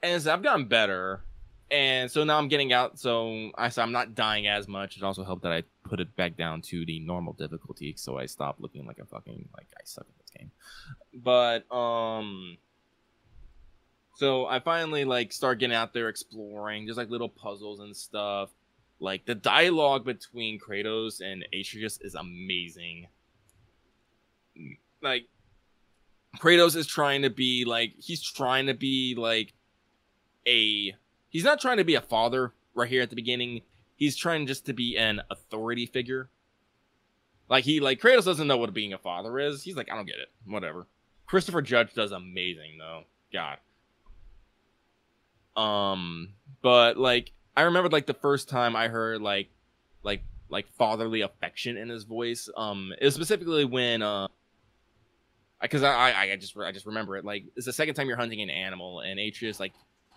And so I've gotten better, and so now I'm getting out. So I'm not dying as much. It also helped that I put it back down to the normal difficulty, so I stopped looking like a fucking like I suck at this game. But so I finally like start getting out there exploring. There's like little puzzles and stuff. Like the dialogue between Kratos and Atreus is amazing. Like Kratos is trying to be like he's not trying to be a father right here at the beginning. He's trying just to be an authority figure. Like Kratos doesn't know what being a father is. He's like, I don't get it. Whatever. Christopher Judge does amazing though. God. But like I remember like the first time I heard like like fatherly affection in his voice. It was specifically when because I just remember it, like it's the second time you're hunting an animal and Atreus like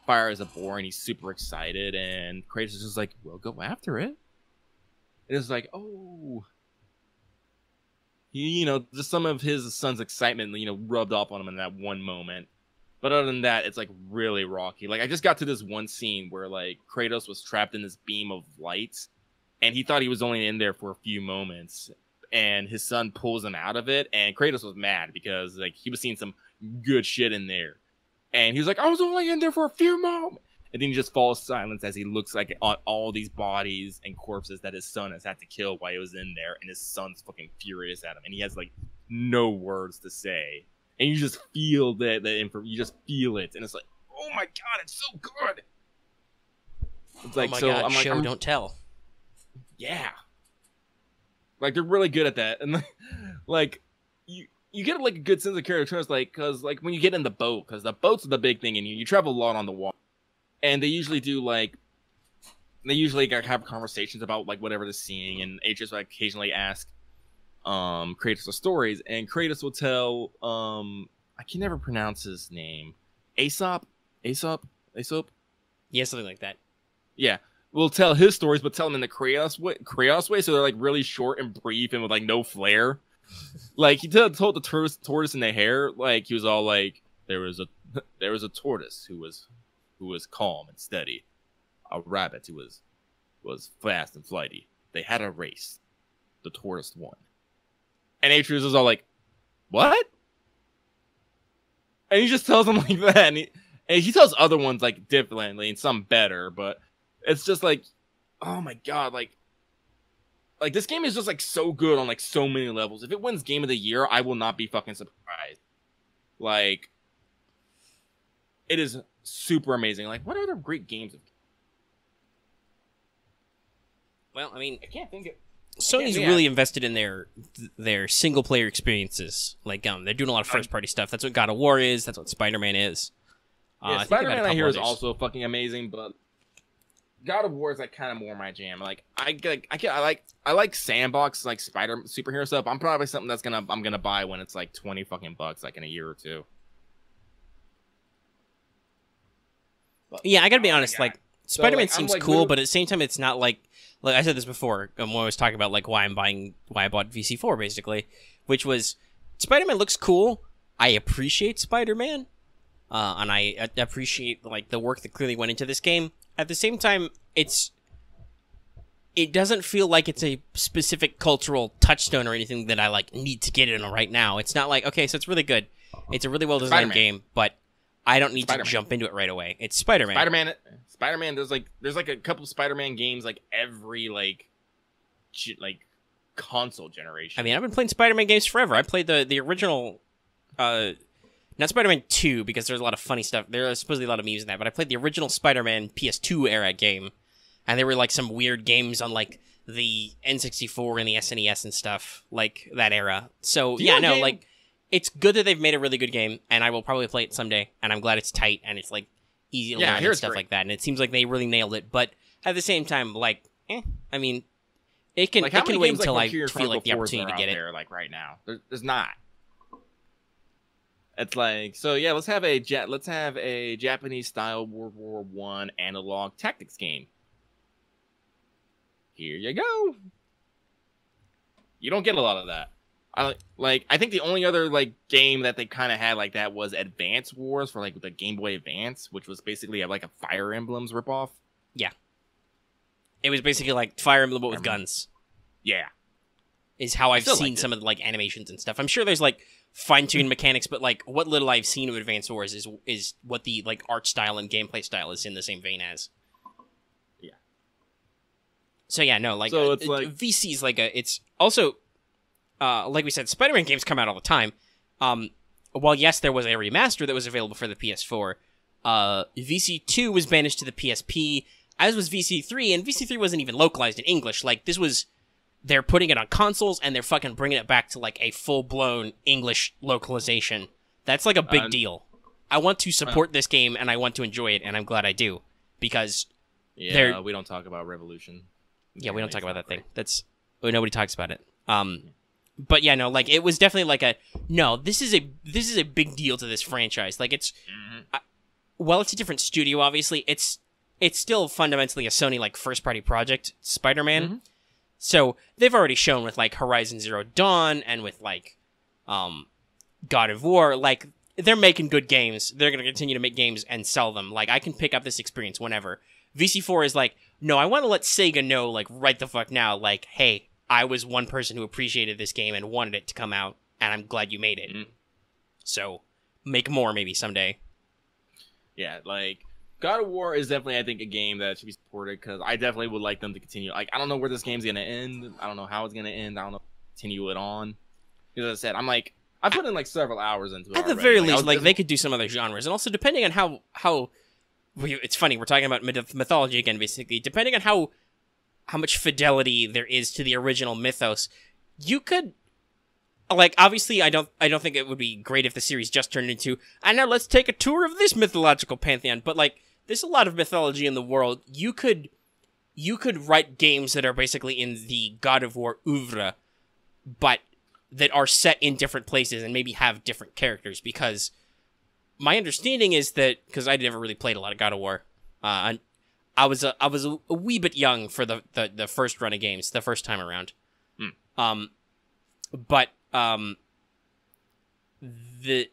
fires a boar and he's super excited and Kratos is just like, well, go after it. And it's like, oh, you know, just some of his son's excitement, you know, rubbed off on him in that one moment. But other than that, it's like really rocky. Like I just got to this one scene where like Kratos was trapped in this beam of light and he thought he was only in there for a few moments and his son pulls him out of it and Kratos was mad because like he was seeing some good shit in there. And he was like, I was only in there for a few moments. And then he just falls silent as he looks like on all these bodies and corpses that his son has had to kill while he was in there. And his son's fucking furious at him. And he has like no words to say. And you just feel you just feel it. And it's like, oh my God, it's so good. It's like, oh my so God, I'm like, show, don't tell. Yeah. Like they're really good at that. And like, you get like a good sense of character, like, cause like when you get in the boat, cause the boat's the big thing, and you travel a lot on the water, and they usually have conversations about like whatever they're seeing, and Atreus will occasionally ask Kratos for stories, and Kratos will tell I can never pronounce his name, Aesop, Yeah, something like that. Yeah, will tell his stories, but tell them in the Kratos way, so they're like really short and brief and with like no flair. Like he told the tortoise in the hare, like he was all like, there was a tortoise who was calm and steady, a rabbit who was fast and flighty. They had a race. The tortoise won. And Atreus was all like, what? And he just tells them like that, and he tells other ones like differently and some better, but it's just like, oh my God, like this game is just like so good on like so many levels. If it wins Game of the Year, I will not be fucking surprised. Like, it is super amazing. Like, what other great games? Well, I mean, I can't think of. Sony's really invested in their single player experiences. Like, they're doing a lot of first party stuff. That's what God of War is. That's what Spider-Man is. Yeah, Spider-Man I hear is also fucking amazing, but God of War is like kind of more my jam. Like I like sandbox like superhero stuff. I'm probably something I'm gonna buy when it's like $20 fucking bucks, like in a year or two. But, yeah, I gotta be honest. Like Spider-Man seems cool, but at the same time, it's not like I said this before. When I was talking about like why I bought VC4 basically, which was Spider-Man looks cool. I appreciate Spider-Man, and I appreciate like the work that clearly went into this game. At the same time, it doesn't feel like it's a specific cultural touchstone or anything that I like need to get in right now. It's not like, okay, so it's really good. It's a really well designed game, but I don't need to jump into it right away. It's Spider-Man. Spider-Man. There's like a couple Spider-Man games like every like console generation. I mean, I've been playing Spider-Man games forever. I played the original. Not Spider-Man 2, because there's a lot of funny stuff. There are supposedly a lot of memes in that, but I played the original Spider-Man PS2 era game, and there were like some weird games on like the N64 and the SNES and stuff, like that era. So like it's good that they've made a really good game, and I will probably play it someday, and I'm glad it's tight and it's like easy to learn and stuff like that, and it seems like they really nailed it. But at the same time, like, I mean, it can wait until I feel like the opportunity to get it. There, like right now, there's not. It's like, so yeah, let's have a Japanese style World War I analog tactics game. Here you go. You don't get a lot of that. I think the only other like game that they kind of had like that was Advance Wars for like the Game Boy Advance, which was basically like a Fire Emblems ripoff. Yeah. It was basically like Fire Emblem but with guns. Yeah. Is how I've seen some of the like animations and stuff. I'm sure there's like fine-tuned mechanics, but like what little I've seen of Advance Wars is what the like art style and gameplay style is in the same vein as. Yeah. So yeah, no, like, so it's like VC's like it's also like we said, Spider-Man games come out all the time. While yes, there was a remaster that was available for the PS4, VC2 was banished to the PSP, as was VC3, and VC3 wasn't even localized in English. Like this was. They're putting it on consoles, and they're fucking bringing it back to, like, a full-blown English localization. That's, like, a big deal. I want to support this game, and I want to enjoy it, and I'm glad I do. Because we don't talk about Revolution. Yeah, we don't talk about that thing. Nobody talks about it. But yeah, no, like it was definitely like this is a big deal to this franchise. Like it's, well, it's a different studio. Obviously, it's still fundamentally a Sony like first party project, Spider-Man. So they've already shown with like Horizon Zero Dawn and with like, God of War, like they're making good games. They're gonna continue to make games and sell them. Like I can pick up this experience whenever. VC4 is like, no, I want to let Sega know, like, right the fuck now, like, hey, I was one person who appreciated this game and wanted it to come out, and I'm glad you made it. So, make more maybe someday. Yeah, like, God of War is definitely, I think, a game that should be supported, because I definitely would like them to continue. Like, I don't know where this game's going to end. I don't know how it's going to end. I don't know if continue it on. Because as I said, I put in, like, several hours into it At the very least, like, they could do some other genres. And also, depending on how it's funny, we're talking about mythology again, basically. Depending on how much fidelity there is to the original mythos, you could, like, obviously, I don't think it would be great if the series just turned into, and now let's take a tour of this mythological pantheon. But like, there's a lot of mythology in the world. You could write games that are basically in the God of War oeuvre, but that are set in different places and maybe have different characters, because my understanding is that, because I never really played a lot of God of War, I was a wee bit young for the first run of games, the first time around. But the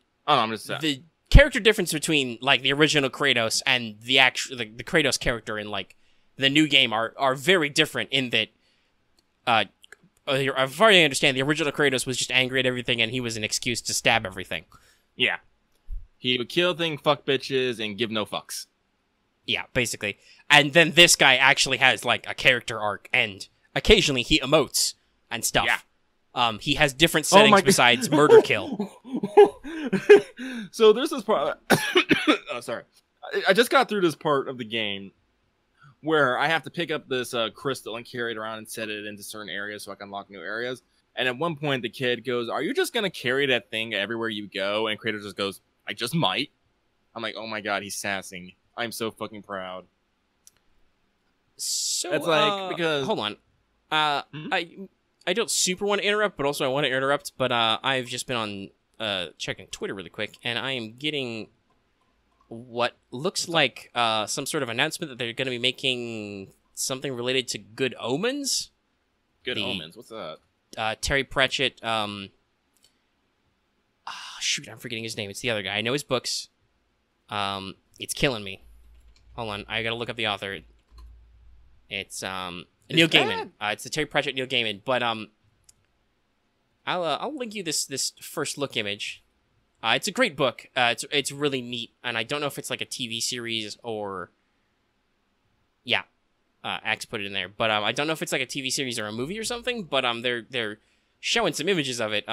character difference between like the original Kratos and the actual the Kratos character in like the new game are very different in that. As far as I understand, the original Kratos was just angry at everything, and he was an excuse to stab everything. Yeah. He would kill things, fuck bitches, and give no fucks. Yeah, basically. And then this guy actually has, like, a character arc, and occasionally he emotes and stuff. Yeah. He has different settings besides murder kill. So there's this part... oh, sorry. I just got through this part of the game where I have to pick up this crystal and carry it around and set it into certain areas so I can unlock new areas. And at one point, the kid goes, "Are you just going to carry that thing everywhere you go?" And Kratos just goes, "I just might." I'm like, oh my god, he's sassing. I'm so fucking proud. So, it's like, because... Hold on. I don't super want to interrupt, but also I want to interrupt, but I've just been on checking Twitter really quick, and I am getting what looks like some sort of announcement that they're going to be making something related to Good Omens. Good Omens? What's that? Terry Pratchett, shoot, I'm forgetting his name. It's the other guy. I know his books. It's killing me. Hold on, I gotta look up the author. It's Neil Gaiman. It's the Terry Pratchett, Neil Gaiman. But I'll link you this first look image. It's a great book. It's really neat, and I don't know if it's like a TV series or yeah. Axe put it in there, but I don't know if it's like a TV series or a movie or something. But they're showing some images of it.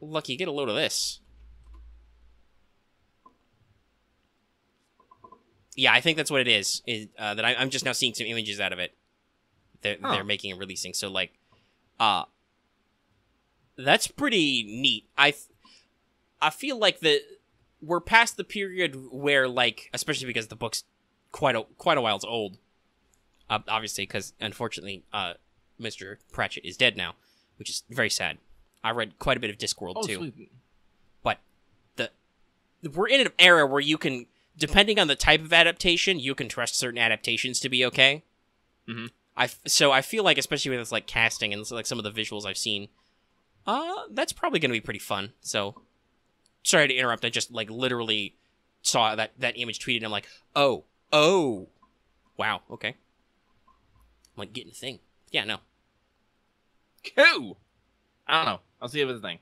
Lucky, get a load of this. Yeah, I think that's what it is. That I'm just now seeing some images out of it. They're making and releasing. So like, that's pretty neat. I feel like we're past the period where like, especially because the book's quite a while's old. Obviously, because unfortunately, Mr. Pratchett is dead now, which is very sad. I read quite a bit of Discworld too. Sweet. But we're in an era where you can, depending on the type of adaptation, you can trust certain adaptations to be okay. Mm-hmm. So I feel like, especially with this like casting and like some of the visuals I've seen, that's probably going to be pretty fun. So sorry to interrupt. I just like literally saw that image tweeted and I'm like, oh, wow, okay. I'm like getting a thing. Yeah, no. Cool. I don't know. I'll see if it's a thing.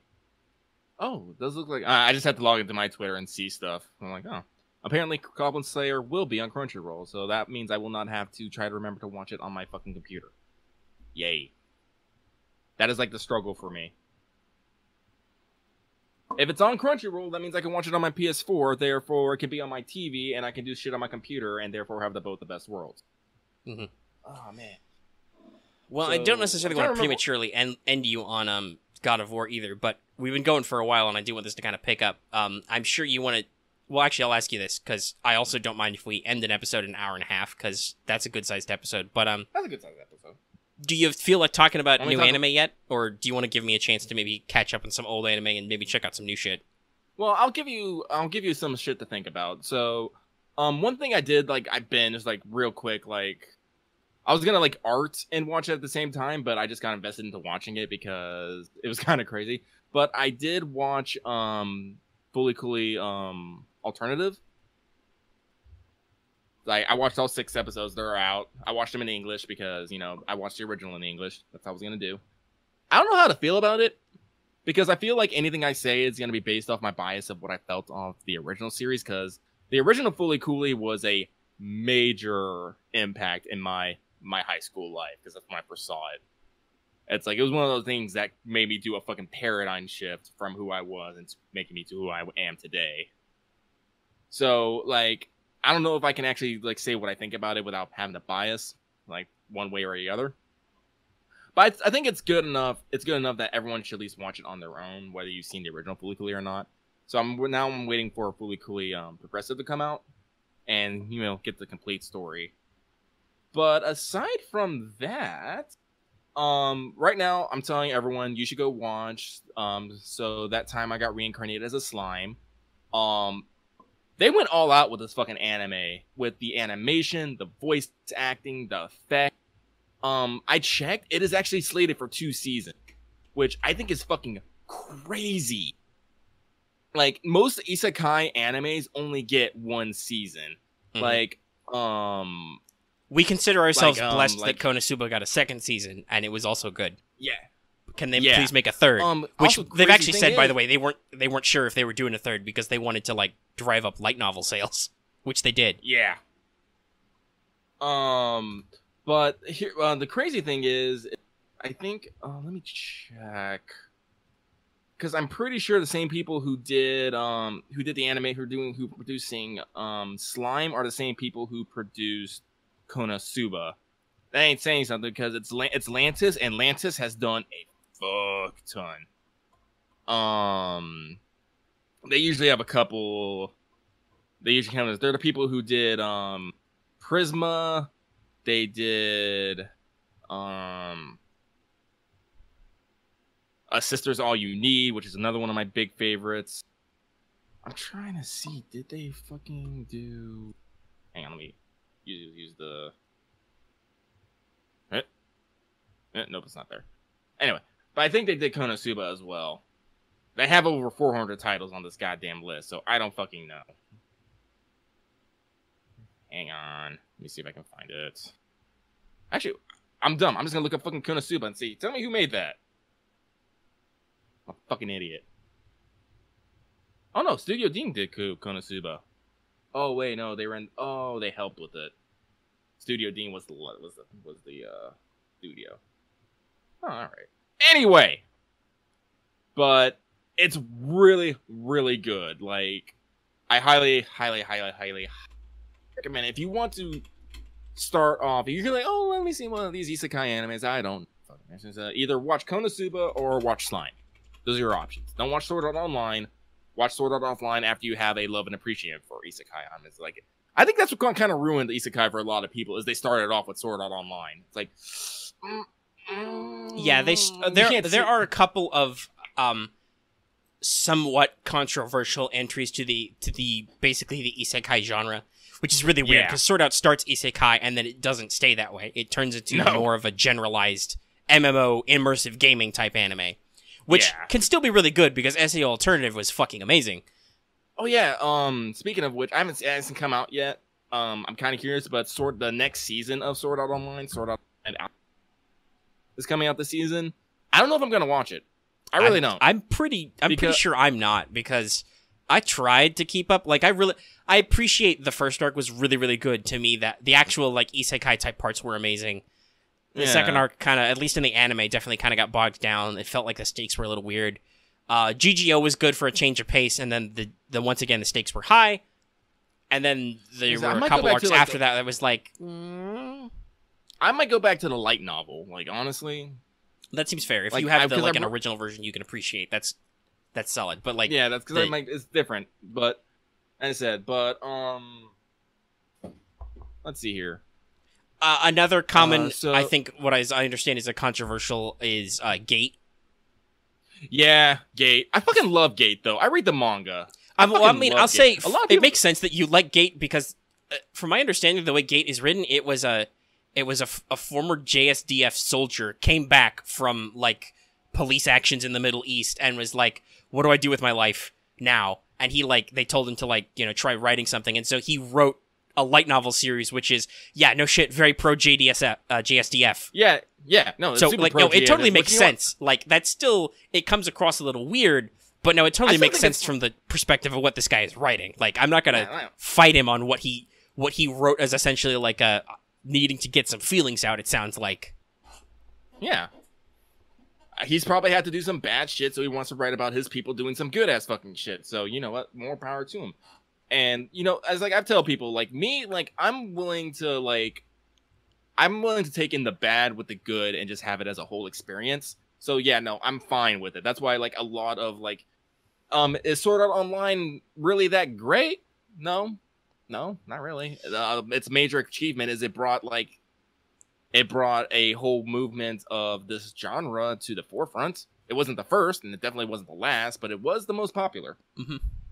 Oh, it does look like... I just have to log into my Twitter and see stuff. I'm like, oh. Apparently, Goblin Slayer will be on Crunchyroll, so that means I will not have to try to remember to watch it on my fucking computer. Yay. That is like the struggle for me. If it's on Crunchyroll, that means I can watch it on my PS4, therefore it can be on my TV, and I can do shit on my computer, and therefore have both the best worlds. Mm-hmm. Oh, man. Well, so, I don't necessarily want to prematurely end you on God of War either, but we've been going for a while, and I do want this to kind of pick up. I'm sure you want to Well, actually, I'll ask you this, because I also don't mind if we end an episode an hour and a half, because that's a good-sized episode. But that's a good-sized episode. Do you feel like talking about new anime yet, or do you want to give me a chance to maybe catch up on some old anime and maybe check out some new shit? Well, I'll give you some shit to think about. So, one thing I did, like, I binged, like, real quick, like, I was gonna, like, art and watch it at the same time, but I just got invested into watching it because it was kind of crazy. But I did watch, Fully Cooley, Alternative. Like, I watched all 6 episodes. They're out. I watched them in English because, you know, I watched the original in English. That's what I was gonna do. I don't know how to feel about it, because I feel like anything I say is gonna be based off my bias of what I felt off the original series, because the original Fully Cooley was a major impact in my high school life, because that's when I first saw it. It's like, it was one of those things that made me do a fucking paradigm shift from who I was and making me to who I am today. So, like, I don't know if I can actually, like, say what I think about it without having a bias, like, one way or the other. But I think it's good enough. It's good enough that everyone should at least watch it on their own, whether you've seen the original Fully Cooley or not. So I'm waiting for Fully Cooley Progressive to come out and, you know, get the complete story. But aside from that, right now I'm telling everyone you should go watch. So That Time I Got Reincarnated as a Slime. They went all out with this fucking anime, with the animation, the voice acting, the effect. I checked. It is actually slated for 2 seasons, which I think is fucking crazy. Like, most isekai animes only get 1 season. Mm-hmm. Like, we consider ourselves blessed that Konosuba got a 2nd season, and it was also good. Yeah. Can they please make a 3rd? Which they've actually said, by the way, they weren't sure if they were doing a 3rd because they wanted to, like, drive up light novel sales, which they did. Yeah. But here, the crazy thing is, I think, let me check, because I'm pretty sure the same people who did the anime, who producing Slime, are the same people who produced Konosuba. That ain't saying something, because it's Lantis, and Lantis has done a fuck ton. They usually have a couple. They're the people who did Prisma. They did A Sister's All You Need, which is another one of my big favorites. I'm trying to see, did they fucking do... Hang on, let me use the... Nope, it's not there. Anyway, but I think they did Konosuba as well. They have over 400 titles on this goddamn list, so I don't fucking know. Hang on. Let me see if I can find it. Actually, I'm dumb. I'm just gonna look up fucking Konosuba and see. Tell me who made that. I'm a fucking idiot. Oh no, Studio Dean did Konosuba. Oh wait, no, they ran. Oh, they helped with it. Studio Dean was the studio. Oh, all right. Anyway, but it's really, really good. Like, I highly recommend it. If you want to start off, you're like, oh, let me see one of these isekai animes. I don't fucking know. Either watch Konosuba or watch Slime. Those are your options. Don't watch Sword Art Online. Watch Sword Art Offline after you have a love and appreciation for isekai animes. Like, I think that's what kind of ruined isekai for a lot of people, is they started off with Sword Art Online. It's like, yeah, there are a couple of somewhat controversial entries to the basically the isekai genre, which is really weird, because Sword Art starts isekai and then it doesn't stay that way. It turns into more of a generalized MMO immersive gaming type anime, which can still be really good because SAO Alternative was fucking amazing. Oh yeah, speaking of which, it hasn't come out yet. I'm kind of curious, but the next season of Sword Art Online, Sword Art Online is coming out this season. I don't know if I'm gonna watch it. I really don't. I'm pretty sure I'm not, because I tried to keep up. Like, I appreciate the first arc was really, really good to me. That the actual, like, isekai type parts were amazing. The second arc kind of, at least in the anime, definitely kind of got bogged down. It felt like the stakes were a little weird. GGO was good for a change of pace, and then the once again the stakes were high. And then there were a couple arcs after that was like, I might go back to the light novel. Like, honestly, that seems fair. If you have an original version you can appreciate, that's solid. But like, yeah, that's because it's different. But And I said, but let's see here. Another common, I think, what I understand is a controversial is Gate. Yeah, Gate. I fucking love Gate though. I read the manga. I'll say it makes sense that you like Gate because, from my understanding, the way Gate is written, it was a former JSDF soldier came back from like police actions in the Middle East and was like, "What do I do with my life now?" And they told him to try writing something, and so he wrote a light novel series, which is no shit, very pro JSDF. Yeah, no. So it totally makes sense. Like that's still, it comes across a little weird, but no, it totally makes sense from the perspective of what this guy is writing. Like I'm not gonna fight him on what he wrote as essentially like a needing to get some feelings out. It sounds like. Yeah. He's probably had to do some bad shit, so he wants to write about his people doing some good ass fucking shit. So you know what? More power to him. And, as I tell people, like me, like I'm willing to take in the bad with the good and just have it as a whole experience. So yeah, no, I'm fine with it. That's why like a lot of is Sword Art Online really that great? No, not really. Its major achievement is it brought a whole movement of this genre to the forefront. It wasn't the first, and it definitely wasn't the last, but it was the most popular,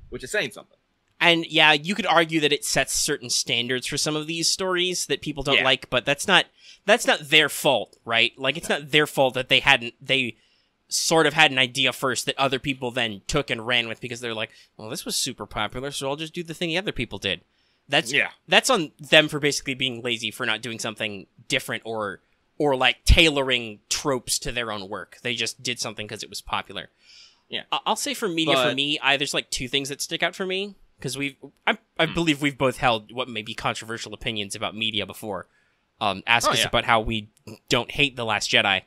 which is saying something. And yeah, you could argue that it sets certain standards for some of these stories that people don't like, but that's not their fault, right? Like it's not their fault that they sort of had an idea first that other people then took and ran with because they're like, well, this was super popular, so I'll just do the thing the other people did. That's on them for basically being lazy for not doing something different or like tailoring tropes to their own work. They just did something because it was popular. Yeah, I'll say for media, for me, there's like two things that stick out for me. Because I believe we've both held what may be controversial opinions about media before. Ask us about how we don't hate The Last Jedi,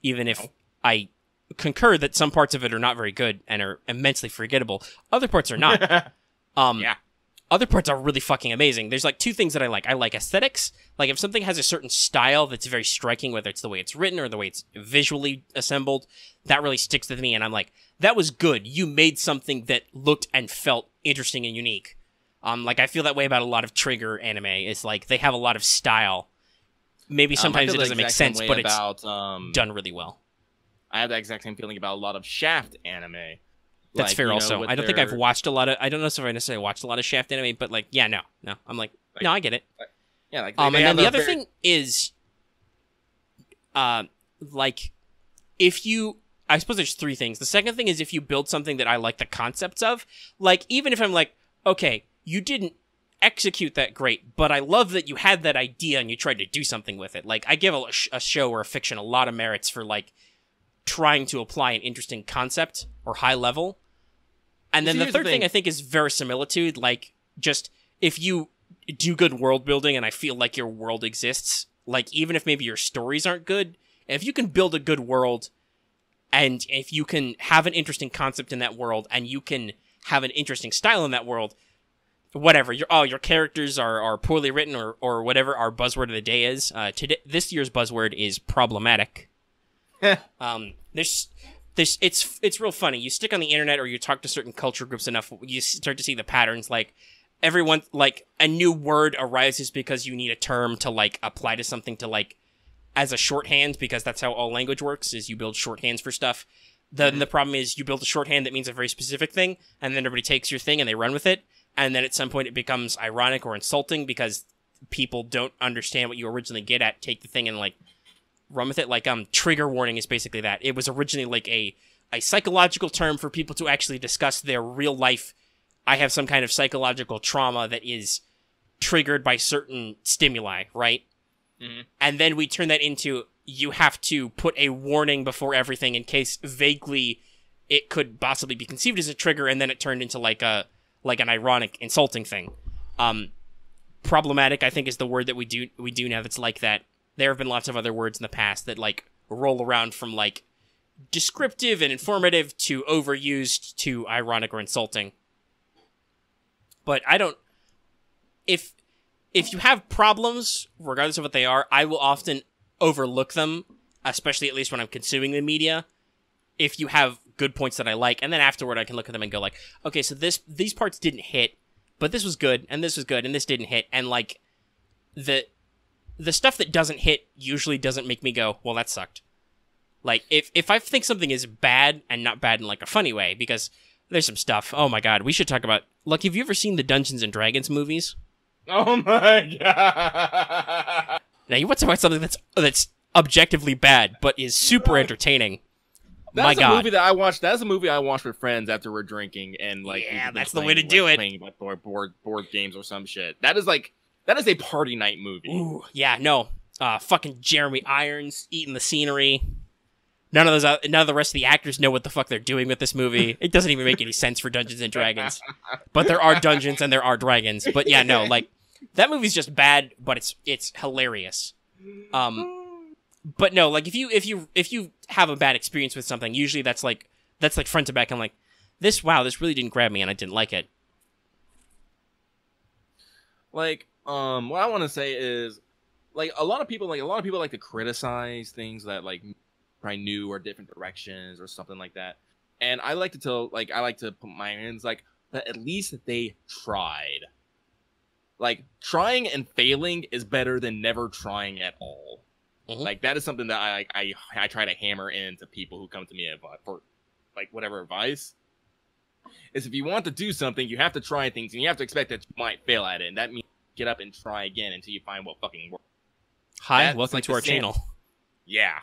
even if I concur that some parts of it are not very good and are immensely forgettable. Other parts are not. Other parts are really fucking amazing. There's like two things that I like. I like aesthetics. Like if something has a certain style that's very striking, whether it's the way it's written or the way it's visually assembled, that really sticks with me. And I'm like, that was good. You made something that looked and felt interesting and unique. Like I feel that way about a lot of Trigger anime. It's like they have a lot of style. Maybe sometimes it doesn't make sense, but it's done really well. I have that exact same feeling about a lot of Shaft anime. That's fair also. I don't think I've watched a lot of... I don't know if I necessarily watched a lot of Shaft anime, but like, yeah, no. I'm like, no, I get it. Yeah, like... and then the other thing is... like, if you... I suppose there's three things. The second thing is if you build something that I like the concepts of, like, even if I'm like, okay, you didn't execute that great, but I love that you had that idea and you tried to do something with it. Like, I give a show or a fiction a lot of merits for, like, trying to apply an interesting concept or high level. And then the third thing I think is verisimilitude. Like, just if you do good world building and I feel like your world exists, like, even if maybe your stories aren't good, if you can build a good world and if you can have an interesting concept in that world and you can have an interesting style in that world, whatever, your characters are poorly written or whatever our buzzword of the day is. This year's buzzword is problematic. It's real funny. You stick on the internet or you talk to certain culture groups enough, you start to see the patterns. Like everyone, like a new word arises because you need a term to like apply to something to like as a shorthand, because that's how all language works, is you build shorthands for stuff. The problem is you build a shorthand that means a very specific thing, and then everybody takes your thing and they run with it, and then at some point it becomes ironic or insulting because people don't understand what you originally get at, take the thing and like run with it. Like trigger warning is basically that. It was originally like a psychological term for people to actually discuss their real life. I have some kind of psychological trauma that is triggered by certain stimuli, right? Mm-hmm. And then we turn that into, you have to put a warning before everything in case vaguely it could possibly be conceived as a trigger, and then it turned into like an ironic, insulting thing. Problematic, I think, is the word that we do now that's like that. There have been lots of other words in the past that like roll around from like descriptive and informative to overused to ironic or insulting. But I don't... If you have problems, regardless of what they are, I will often overlook them, especially at least when I'm consuming the media, if you have good points that I like, and then afterward I can look at them and go like, okay, so these parts didn't hit, But this was good, and this was good, and this didn't hit. And like the stuff that doesn't hit usually doesn't make me go, well, that sucked. Like if I think something is bad and not bad in like a funny way, because there's some stuff. Oh my god, we should talk about. Look, have you ever seen the Dungeons and Dragons movies? Oh my god! Now you want to talk about something that's objectively bad, but is super entertaining. That's a movie that I watched. That's a movie I watched with friends after we're drinking and like. Yeah, that's the way to do it. Playing like board games or some shit. That is a party night movie. Ooh, yeah, no. Fucking Jeremy Irons eating the scenery. None of the rest of the actors know what the fuck they're doing with this movie. It doesn't even make any sense for Dungeons and Dragons. But there are dungeons and there are dragons. But yeah, no, like that movie's just bad, but it's hilarious. But no, like if you have a bad experience with something, usually that's like front to back. I'm like, this really didn't grab me and I didn't like it. Like, what I want to say is, like, a lot of people like to criticize things that like try new or different directions or something like that. And I like to put my hands like that. At least they tried. Like, trying and failing is better than never trying at all. Mm-hmm. Like, that is something that I try to hammer into people who come to me for like whatever advice. Is if you want to do something, you have to try things, and you have to expect that you might fail at it, and that means get up and try again until you find what fucking works. Hi, welcome to our channel. Yeah,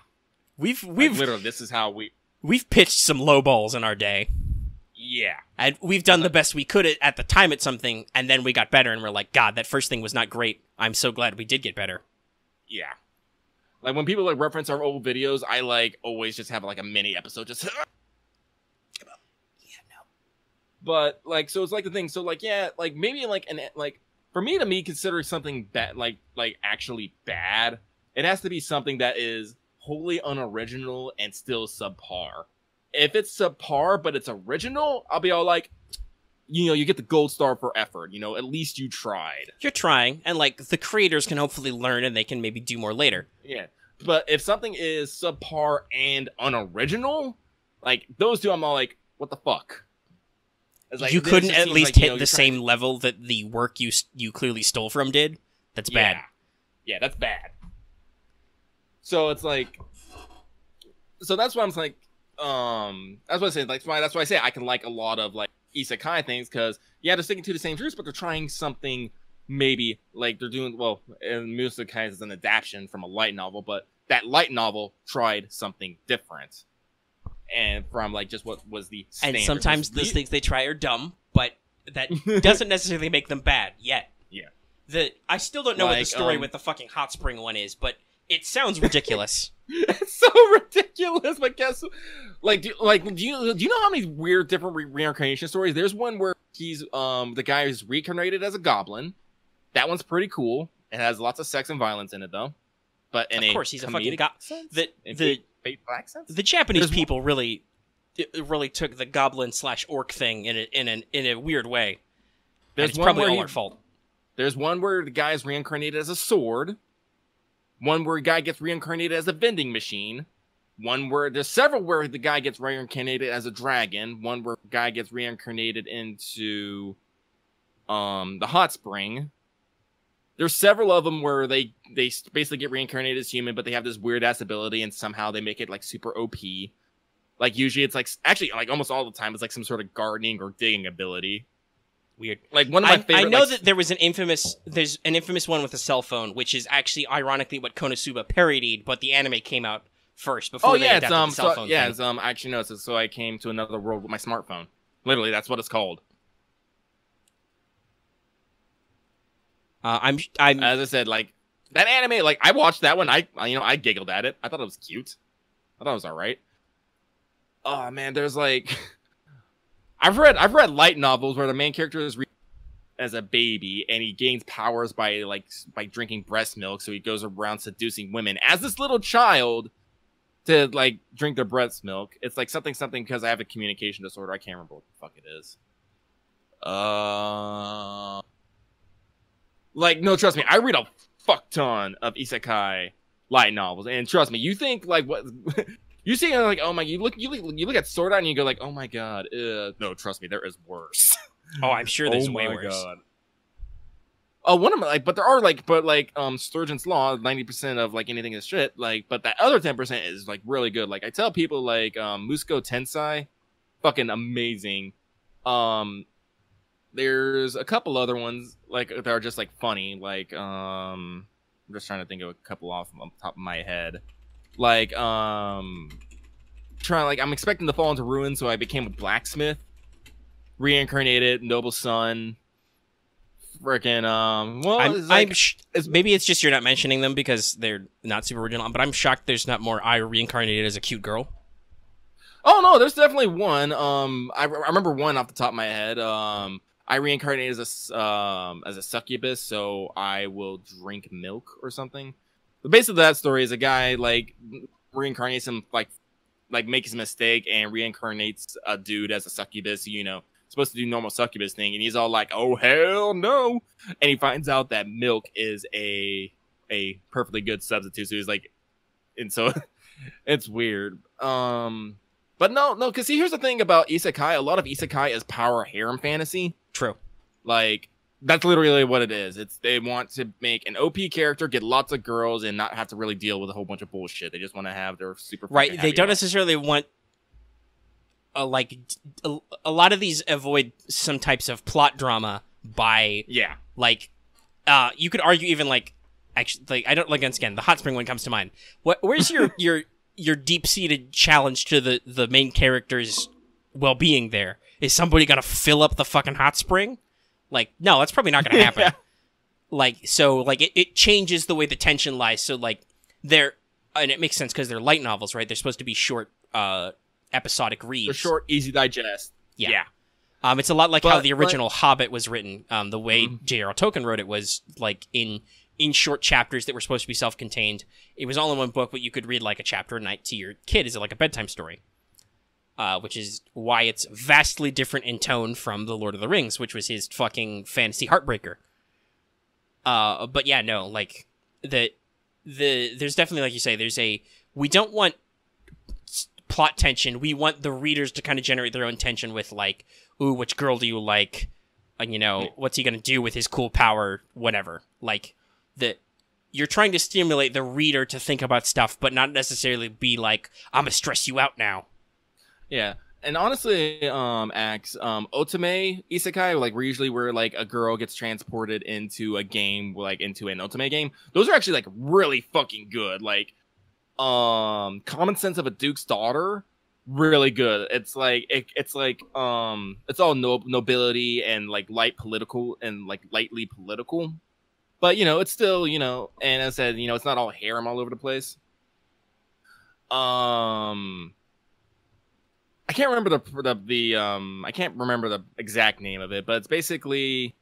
we've literally, this is how we've pitched some low balls in our day. Yeah, and we've done the best we could at the time at something, and then we got better, and we're like, God, that first thing was not great. I'm so glad we did get better. Yeah, like when people like reference our old videos, I like always just have like a mini episode just. But like, so it's like the thing. So like, yeah, like maybe like for me consider something bad, like actually bad. It has to be something that is wholly unoriginal and still subpar. If it's subpar but it's original, I'll be all like, you get the gold star for effort. At least you tried. You're trying, and like the creators can hopefully learn, and they can maybe do more later. Yeah, but if something is subpar and unoriginal, like those two, I'm all like, what the fuck? Like, you couldn't at least hit the same level that the work you clearly stole from did? That's bad. Yeah, that's bad. So it's like, so that's why I'm like, that's what I say. Like, that's why I say I can like a lot of like Isekai things, because they're sticking to the same truths, but they're trying something maybe like they're doing well. And Isekai is an adaptation from a light novel, but that light novel tried something different. And from like just what was the standard. And sometimes those things they try are dumb, but that doesn't necessarily make them bad yet. Yeah. I still don't know what the story with the fucking hot spring one is, but it sounds ridiculous. It's so ridiculous. But guess, do you know how many weird different reincarnation stories? There's one where he's the guy who's reincarnated as a goblin. That one's pretty cool. It has lots of sex and violence in it though. But of course he's a fucking the Japanese people really took the goblin/orc thing in a weird way. It's probably all our fault. There's one where the guy's reincarnated as a sword. One where a guy gets reincarnated as a vending machine. There's several where the guy gets reincarnated as a dragon. One where the guy gets reincarnated into the hot spring. There's several of them where they basically get reincarnated as human, but they have this weird ass ability, and somehow they make it like super OP. Like usually it's like actually like almost all the time it's like some sort of gardening or digging ability. Weird. Like one of my favorite. I know that there's an infamous one with a cell phone, which is actually ironically what Konosuba parodied, but the anime came out first before they adapted the cell phone thing. It's actually no, so I came to another world with my smartphone. Literally, that's what it's called. I'm as I said, like that anime, like I watched that one. I giggled at it. I thought it was cute. I thought it was all right. Oh man, there's like I've read light novels where the main character is as a baby and he gains powers by drinking breast milk. So he goes around seducing women as this little child to like drink their breast milk. It's like something because I have a communication disorder. I can't remember what the fuck it is. Like, no, trust me, I read a fuck ton of Isekai light novels, and trust me, you think like what you see like, oh my, you look at Sword Art and you go like, oh my god, no, trust me, there is worse. Oh, I'm sure there's Oh way my worse. God. Oh, one of them, like, but there are like, Sturgeon's Law, 90% of like anything is shit. Like, but that other 10% is like really good. Like, I tell people like, Musco Tensei, fucking amazing. There's a couple other ones like that are just like funny. Like, I'm just trying to think of a couple off the top of my head. Like, I'm expecting to fall into ruin, so I became a blacksmith, reincarnated, noble son. Freaking maybe it's just you're not mentioning them because they're not super original, but I'm shocked there's not more I reincarnated as a cute girl. Oh no, there's definitely one. I remember one off the top of my head. I reincarnated as a succubus, so I will drink milk or something. But basically, that story is a guy like reincarnates him like makes a mistake and reincarnates a dude as a succubus. Supposed to do normal succubus thing, and he's all like, "Oh hell no!" And he finds out that milk is a perfectly good substitute. So he's like, and so it's weird. But no, because see, here's the thing about Isekai. A lot of Isekai is power harem fantasy. True. Like, that's literally what it is. They want to make an OP character, get lots of girls, and not have to really deal with a whole bunch of bullshit. They just want to have their super right. They don't necessarily want a lot of these avoid some types of plot drama by you could argue even like actually like I don't like once again the hot spring one comes to mind. Where's your your deep-seated challenge to the main character's well-being there? Is somebody gonna fill up the fucking hot spring? Like, no, that's probably not gonna happen. Yeah. Like, so, like, it changes the way the tension lies. So, like, and it makes sense because they're light novels, right? They're supposed to be short, episodic reads. They're short, easy digest. Yeah. It's a lot like how the original Hobbit was written. The way J.R.R. Tolkien wrote it was, like, in short chapters that were supposed to be self-contained. It was all in one book, but you could read, like, a chapter a night to your kid as like a bedtime story. Which is why it's vastly different in tone from The Lord of the Rings, which was his fucking fantasy heartbreaker. But yeah, no, like, there's definitely, like you say, we don't want plot tension. We want the readers to kind of generate their own tension with, like, ooh, which girl do you like? And, what's he gonna do with his cool power? Whatever. Like, you're trying to stimulate the reader to think about stuff, but not necessarily be like, I'm gonna stress you out now. Yeah, and honestly, Axe, otome isekai, like where like a girl gets transported into a game, like into an otome game. Those are actually like really fucking good. Like, Common Sense of a Duke's Daughter, really good. It's like it's all nobility and like lightly political, but it's still and as I said, it's not all harem all over the place. I can't remember I can't remember the exact name of it, but it's basically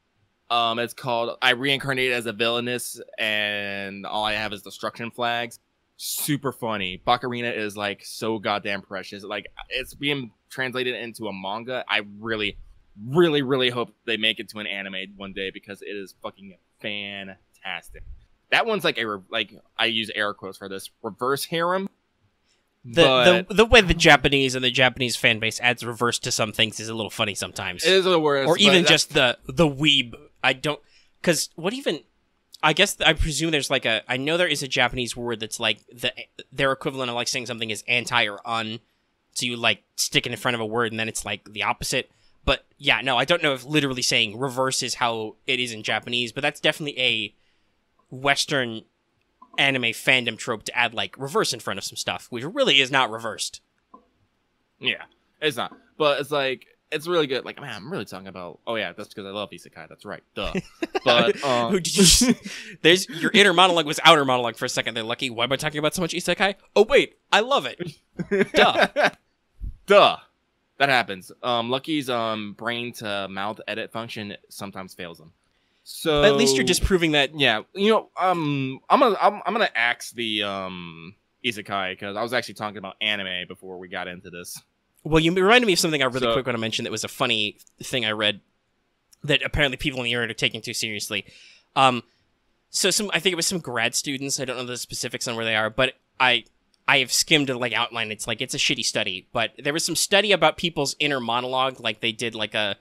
it's called I Reincarnated as a Villainess and All I Have is Destruction Flags. Super funny. Bakarina is like so goddamn precious. Like, it's being translated into a manga. I really, really, really hope they make it to an anime one day because it is fucking fantastic. That one's like I use air quotes for this, reverse harem. The way the Japanese fan base adds reverse to some things is a little funny sometimes. It is the worst. Or even just the weeb. I don't, because I guess I presume there's like I know there is a Japanese word that's like their equivalent of like saying something is anti or un. So you like stick it in front of a word and then it's like the opposite. But yeah, no, I don't know if literally saying reverse is how it is in Japanese, but that's definitely a Western anime fandom trope to add like reverse in front of some stuff, which really is not reversed. Yeah, it's not. But it's like, it's really good. Like, man, I'm really talking about, oh yeah, that's because I love Isekai. That's right. Duh. But, there's your inner monologue was outer monologue for a second there, Lucky. Why am I talking about so much Isekai? Oh wait, I love it. Duh. Duh. That happens. Lucky's brain to mouth edit function sometimes fails him. So at least you're disproving that. Yeah, I'm gonna axe the Isekai because I was actually talking about anime before we got into this. Well, you reminded me of something I really quick want to mention that was a funny thing I read that apparently people in the internet are taking too seriously. I think it was some grad students. I don't know the specifics on where they are, but I have skimmed like outline. It's like it's a shitty study, but there was some study about people's inner monologue. Like they did like a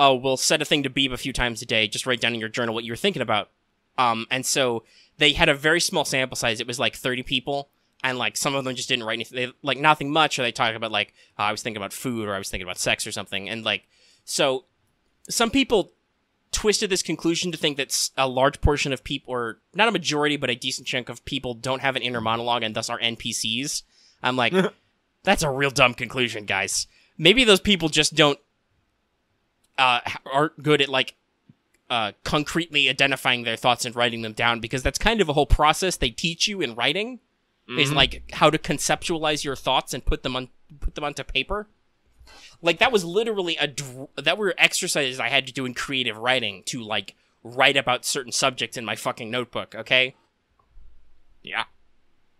oh, we'll set a thing to beep a few times a day. Just write down in your journal what you were thinking about. And so they had a very small sample size. It was like 30 people. And, like, some of them just didn't write anything. They, like, nothing much. Or they talk about, like, I was thinking about food or I was thinking about sex or something. And, like, so some people twisted this conclusion to think that a large portion of people, or not a majority, but a decent chunk of people don't have an inner monologue and thus are NPCs. I'm like, that's a real dumb conclusion, guys. Maybe those people just don't, aren't good at, like, concretely identifying their thoughts and writing them down, because that's kind of a whole process they teach you in writing. Is like how to conceptualize your thoughts and put them onto paper. Like that was literally that were exercises I had to do in creative writing to like write about certain subjects in my fucking notebook. Okay. Yeah.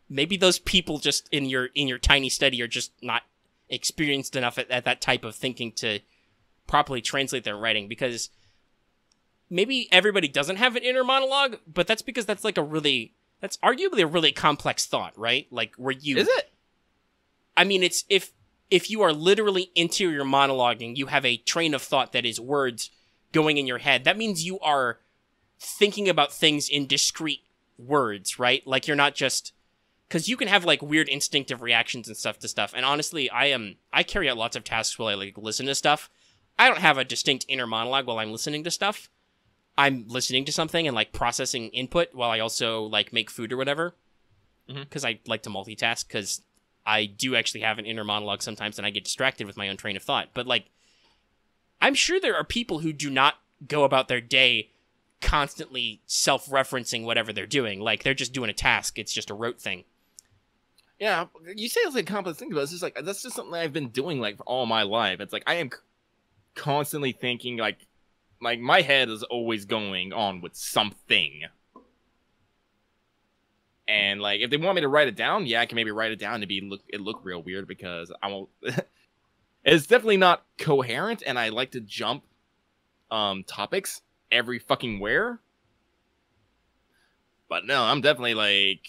Maybe those people just in your tiny study are just not experienced enough at that type of thinking to properly translate their writing, because maybe everybody doesn't have an inner monologue, but that's because that's arguably a really complex thought, right? Like, where you... Is it? I mean, it's... If you are literally interior monologuing, you have a train of thought that is words going in your head. That means you are thinking about things in discrete words, right? Like, you're not just... Because you can have, like, weird instinctive reactions and stuff to stuff. And honestly, I carry out lots of tasks while I, like, listen to stuff. I don't have a distinct inner monologue while I'm listening to stuff. I'm listening to something and, like, processing input while I also, like, make food or whatever. Because I like to multitask, because I do actually have an inner monologue sometimes and I get distracted with my own train of thought. But, like, I'm sure there are people who do not go about their day constantly self-referencing whatever they're doing. Like, they're just doing a task. It's just a rote thing. Yeah, you say it's like a complex thing, but it's just like, that's just something I've been doing, like, for all my life. It's like, I am constantly thinking, like, my head is always going on with something. And, like, if they want me to write it down, yeah, I can maybe write it down and look real weird, because I won't... It's definitely not coherent, and I like to jump topics every fucking where. But no, I'm definitely, like,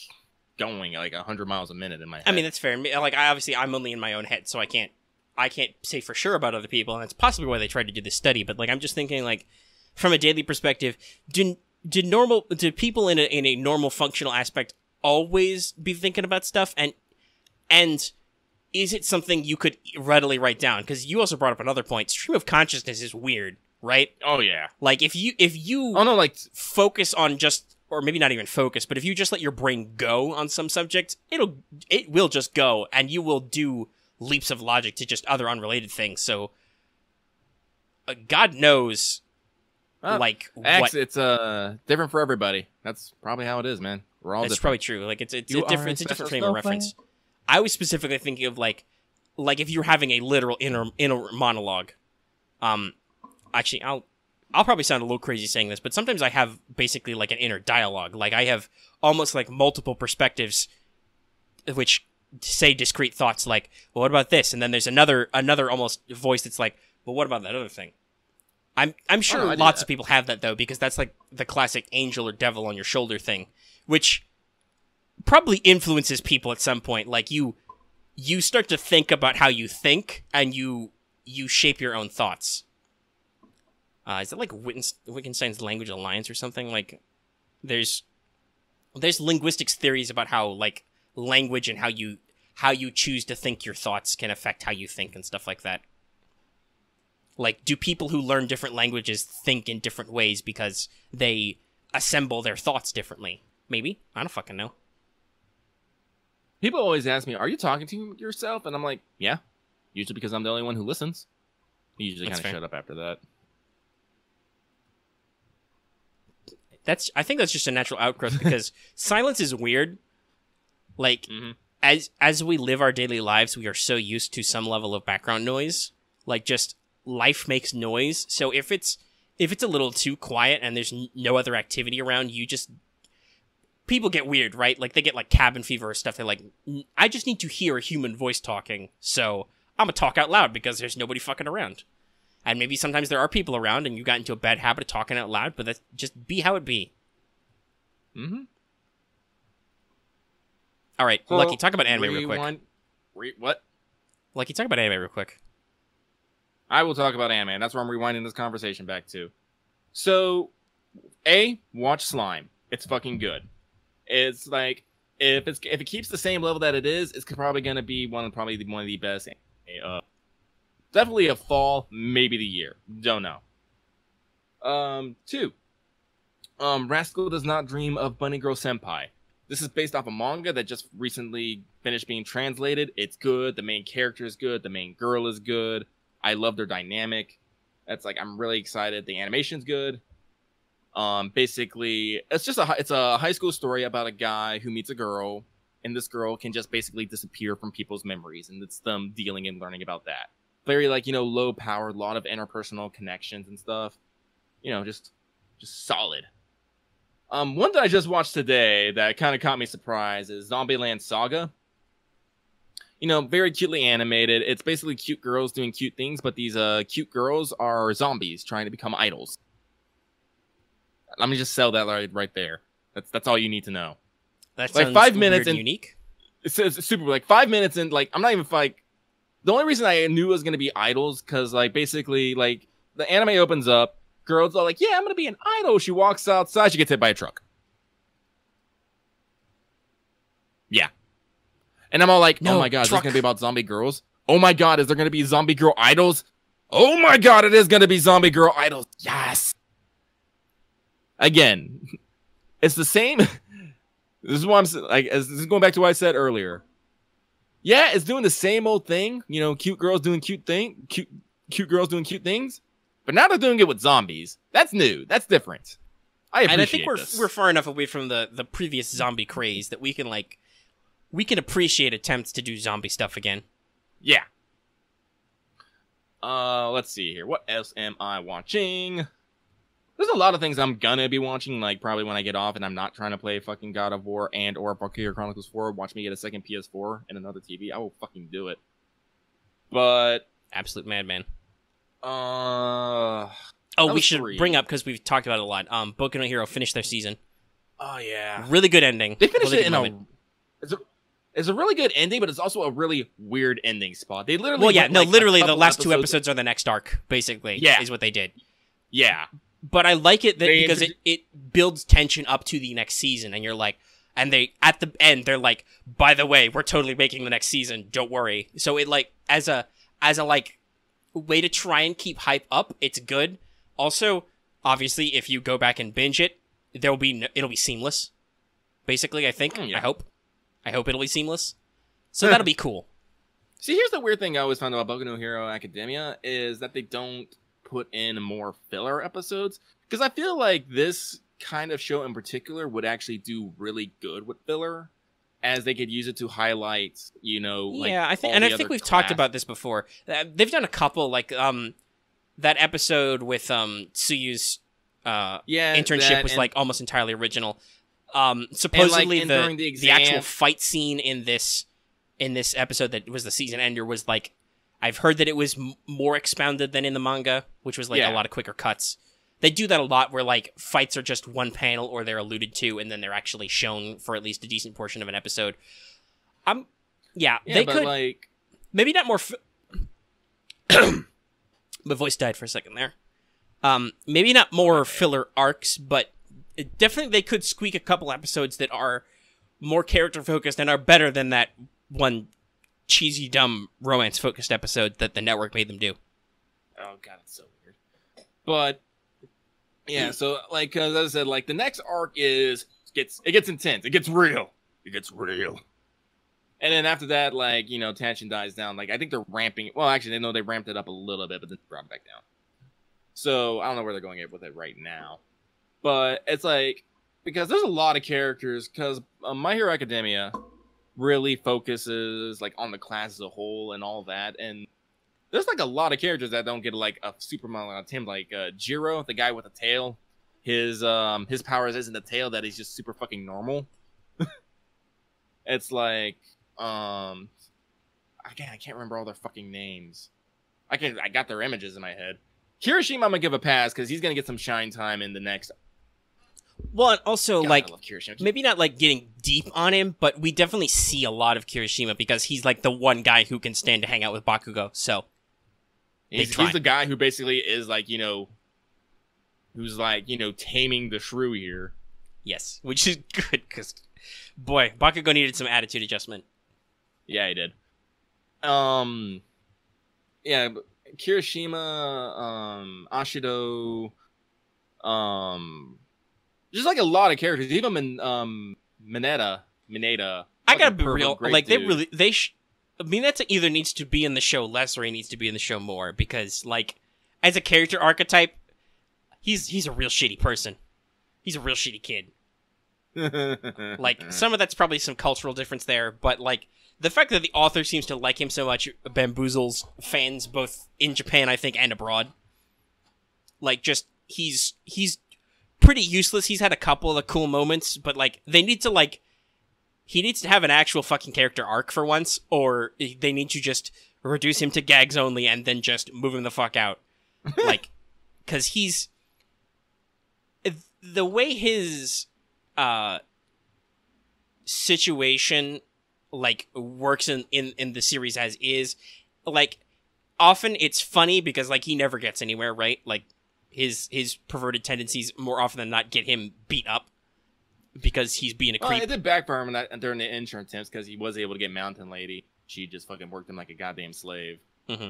going, like, 100 miles a minute in my head. I mean, that's fair. Like, I'm only in my own head, so I can't say for sure about other people, and that's possibly why they tried to do this study. But, like, I'm just thinking, like, from a daily perspective, do people in a normal functional aspect always be thinking about stuff, and is it something you could readily write down? Because you also brought up another point. Stream of consciousness is weird, right? Oh yeah. Like, if you oh no, like, focus on just, or maybe not even focus, but if you just let your brain go on some subject, it will just go, and you will do leaps of logic to just other unrelated things. So God knows, like, what it's different for everybody. That's probably how it is, man. We're all. That's probably true. Like, it's a different frame of reference. I was specifically thinking of like if you're having a literal inner monologue. Actually, I'll probably sound a little crazy saying this, but sometimes I have basically like an inner dialogue. Like, I have almost like multiple perspectives, which say discrete thoughts. Like, well, what about this? And then there's another almost voice that's like, well, what about that other thing? I'm sure lots of people have that, though, because that's like the classic angel or devil on your shoulder thing, which probably influences people at some point. Like, you start to think about how you think, and you shape your own thoughts. Is that like Wittgenstein's language alliance or something? Like, there's linguistics theories about how, like, language and how you choose to think your thoughts can affect how you think and stuff like that. Like, do people who learn different languages think in different ways because they assemble their thoughts differently? Maybe. I don't fucking know. People always ask me, are you talking to yourself? And I'm like, yeah. Usually because I'm the only one who listens. I usually kind of shut up after that. I think that's just a natural outgrowth, because silence is weird. Like, as we live our daily lives, we are so used to some level of background noise. Like, just life makes noise. So if it's a little too quiet and there's no other activity around, people get weird, right? Like, they get like cabin fever or stuff. They're like, I just need to hear a human voice talking, so I'm gonna talk out loud because there's nobody fucking around. And maybe sometimes there are people around and you got into a bad habit of talking out loud, but that's just be how it be. All right, so, Lucky, talk about anime real quick. What? Lucky, talk about anime real quick. I will talk about anime. That's where I'm rewinding this conversation back to. So, watch Slime. It's fucking good. It's like if it keeps the same level that it is, it's probably gonna be one of the best. Definitely a fall, maybe the year. Don't know. 2. Rascal Does Not Dream of Bunny Girl Senpai. This is based off a manga that just recently finished being translated. It's good. The main character is good. The main girl is good. I love their dynamic. That's like, I'm really excited. The animation's good. Basically, it's a high school story about a guy who meets a girl, and this girl can just basically disappear from people's memories, and it's them dealing and learning about that. Very like, low power, a lot of interpersonal connections and stuff. Just solid. One that I just watched today that kind of caught me surprised is Zombieland Saga. Very cutely animated. It's basically cute girls doing cute things, but these cute girls are zombies trying to become idols. Let me just sell that right there. That's all you need to know. That's like 5 minutes and unique. It's super like 5 minutes and like I'm not even like the only reason I knew it was gonna be idols because like basically like the anime opens up, girls are like, yeah, I'm gonna be an idol. She walks outside, she gets hit by a truck. Yeah. And I'm all like, oh my god, is this gonna be about zombie girls? Oh my god, is there gonna be zombie girl idols? Oh my god, it is gonna be zombie girl idols. Yes. Again, it's the same. This is what I'm like. This is going back to what I said earlier. Yeah, it's doing the same old thing. Cute girls doing cute girls doing cute things. But now they're doing it with zombies. That's new. That's different. I appreciate this. we're far enough away from the previous zombie craze that we can appreciate attempts to do zombie stuff again. Yeah. Let's see here. What else am I watching? There's a lot of things I'm gonna be watching, like probably when I get off and I'm not trying to play fucking God of War and or Valkyria Chronicles 4. Watch me get a second PS4 and another TV. I will fucking do it. But absolute madman. We should bring up because we've talked about it a lot. Boku no Hero finished their season. Oh yeah, really good ending. They finished it in it's a really good ending, but it's also a really weird ending spot. They literally literally the last 2 episodes are the next arc. Basically, is what they did. Yeah. But I like it because it builds tension up to the next season, and you're like, and they at the end they're like, by the way, we're totally making the next season. Don't worry. So it like as a like way to try and keep hype up. It's good. Also, obviously, if you go back and binge it, it'll be seamless. Basically, I think. I hope it'll be seamless. So that'll be cool. See, here's the weird thing I always found about Boku no Hero Academia is that they don't put in more filler episodes, because I feel like this kind of show in particular would actually do really good with filler, as they could use it to highlight, I think we've talked about this before. They've done a couple, like that episode with Tsuyu's internship was like almost entirely original. Supposedly the actual fight scene in this episode that was the season ender was like, I've heard that it was more expounded than in the manga, which was like a lot of quicker cuts. They do that a lot where like fights are just one panel or they're alluded to and then they're actually shown for at least a decent portion of an episode. They could like maybe not more my voice died for a second there. Maybe not more filler arcs, but definitely they could squeak a couple episodes that are more character focused and are better than that one cheesy, dumb, romance-focused episode that the network made them do. Oh god, it's so weird. But yeah, so like as I said, like the next arc gets intense. It gets real. And then after that, like tension dies down. Like I think they're ramping. Well, actually, they ramped it up a little bit, but then brought it back down. So I don't know where they're going with it right now. But it's like because there's a lot of characters. Because My Hero Academia really focuses like on the class as a whole and all that, and there's like a lot of characters that don't get like a super amount of time, like Jiro, the guy with the tail. His powers isn't the tail, that he's just super fucking normal. It's like again, I can't remember all their fucking names. I got their images in my head. Kirishima, I'm gonna give a pass because he's gonna get some shine time in the next. Well, and also, like, maybe not, like, getting deep on him, but we definitely see a lot of Kirishima because he's, like, the one guy who can stand to hang out with Bakugo, so. He's the guy who basically is like, who's like, taming the shrew here. Yes, which is good because, boy, Bakugo needed some attitude adjustment. Yeah, he did. Yeah, Kirishima, Ashido, just like a lot of characters. Even Mineta. I gotta be real. Like dude. Mineta either needs to be in the show less or he needs to be in the show more because, like, as a character archetype, he's a real shitty person. He's a real shitty kid. Like, some of that's probably some cultural difference there, but, like, the fact that the author seems to like him so much bamboozles fans both in Japan, I think, and abroad. Like, just, he's pretty useless. He's had a couple of cool moments, but, like, they need to, like, he needs to have an actual fucking character arc for once, or they need to just reduce him to gags only and then just move him the fuck out. Like, because he's... The way his situation, like, works in the series as is, like, often it's funny because, like, he never gets anywhere, right? Like, his perverted tendencies more often than not get him beat up because he's being a creep. It did backfire him during the insurance attempts because he was able to get Mountain Lady. She just fucking worked him like a goddamn slave. Mm-hmm.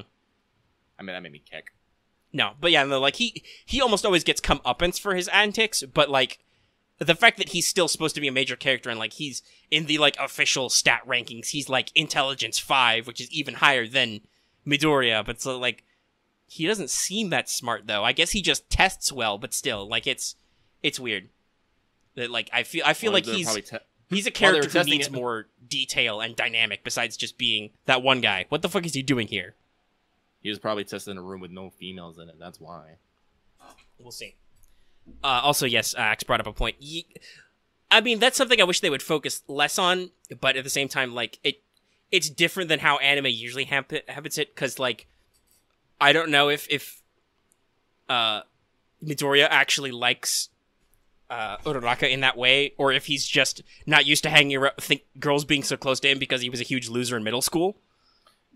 I mean, that made me kick. No, but yeah, no, like, he almost always gets comeuppance for his antics, but, like, the fact that he's still supposed to be a major character and, like, he's in the, like, official stat rankings, he's, like, intelligence 5, which is even higher than Midoriya, but so, like, he doesn't seem that smart, though. I guess he just tests well, but still, like, it's weird. That, like, I feel like he's a character who needs more detail and dynamic besides just being that one guy. What the fuck is he doing here? He was probably tested in a room with no females in it. That's why. We'll see. Also, yes, Axe brought up a point. I mean, that's something I wish they would focus less on, but at the same time, like, it's different than how anime usually habits it, because, like, I don't know if Midoriya actually likes Uraraka in that way, or if he's just not used to hanging around, girls being so close to him because he was a huge loser in middle school.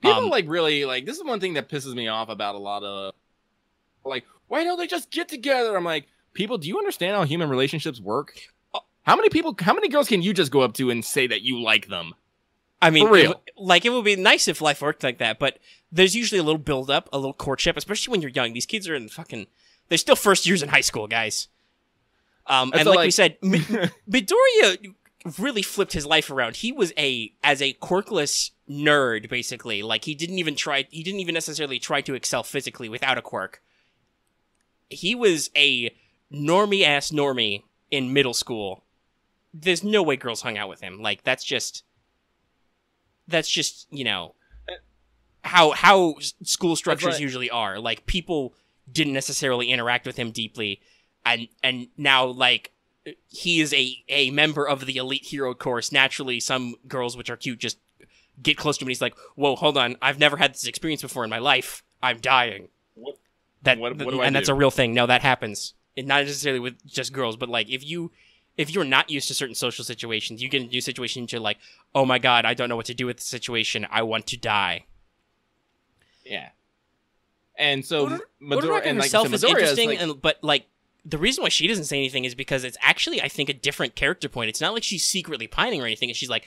People, like, really, like, this is one thing that pisses me off about a lot of, like, why don't they just get together? I'm like, people, do you understand how human relationships work? How many girls can you just go up to and say that you like them? I mean, for real. It would be nice if life worked like that, but there's usually a little build-up, a little courtship, especially when you're young. These kids are in they're still first years in high school, guys. And so, like we said, Midoriya really flipped his life around. He was as a quirkless nerd, basically. Like, he didn't even necessarily try to excel physically without a quirk. He was a normie-ass normie in middle school. There's no way girls hung out with him. Like, that's just, how school structures usually are. Like, people didn't necessarily interact with him deeply. And now, like, he is a member of the elite hero course. Naturally, some girls, which are cute, just get close to him and he's like, whoa, hold on. I've never had this experience before in my life. I'm dying. What do I do? That's a real thing. No, that happens. And not necessarily with just girls, but, like, if you're not used to certain social situations, you get into a situation and you're like, oh my god, I don't know what to do with the situation. I want to die. Yeah. And so Midoriya herself is interesting, but, like, the reason why she doesn't say anything is because it's actually, I think, a different character point. It's not like she's secretly pining or anything. And she's like,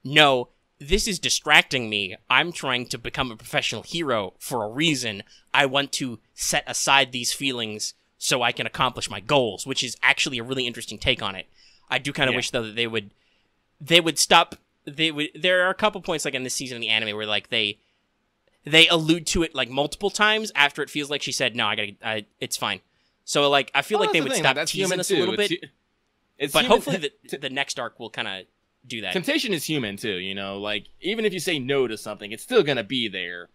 no, this is distracting me. I'm trying to become a professional hero for a reason. I want to set aside these feelings so I can accomplish my goals, which is actually a really interesting take on it. I do kind of wish, though, that they would stop. There are a couple points, like, in this season of the anime where, like, they allude to it, like, multiple times after it feels like she said, no, it's fine. So, like, I feel like they would stop teasing us a little bit. But hopefully the next arc will kind of do that. Temptation is human, too, Like, even if you say no to something, it's still going to be there.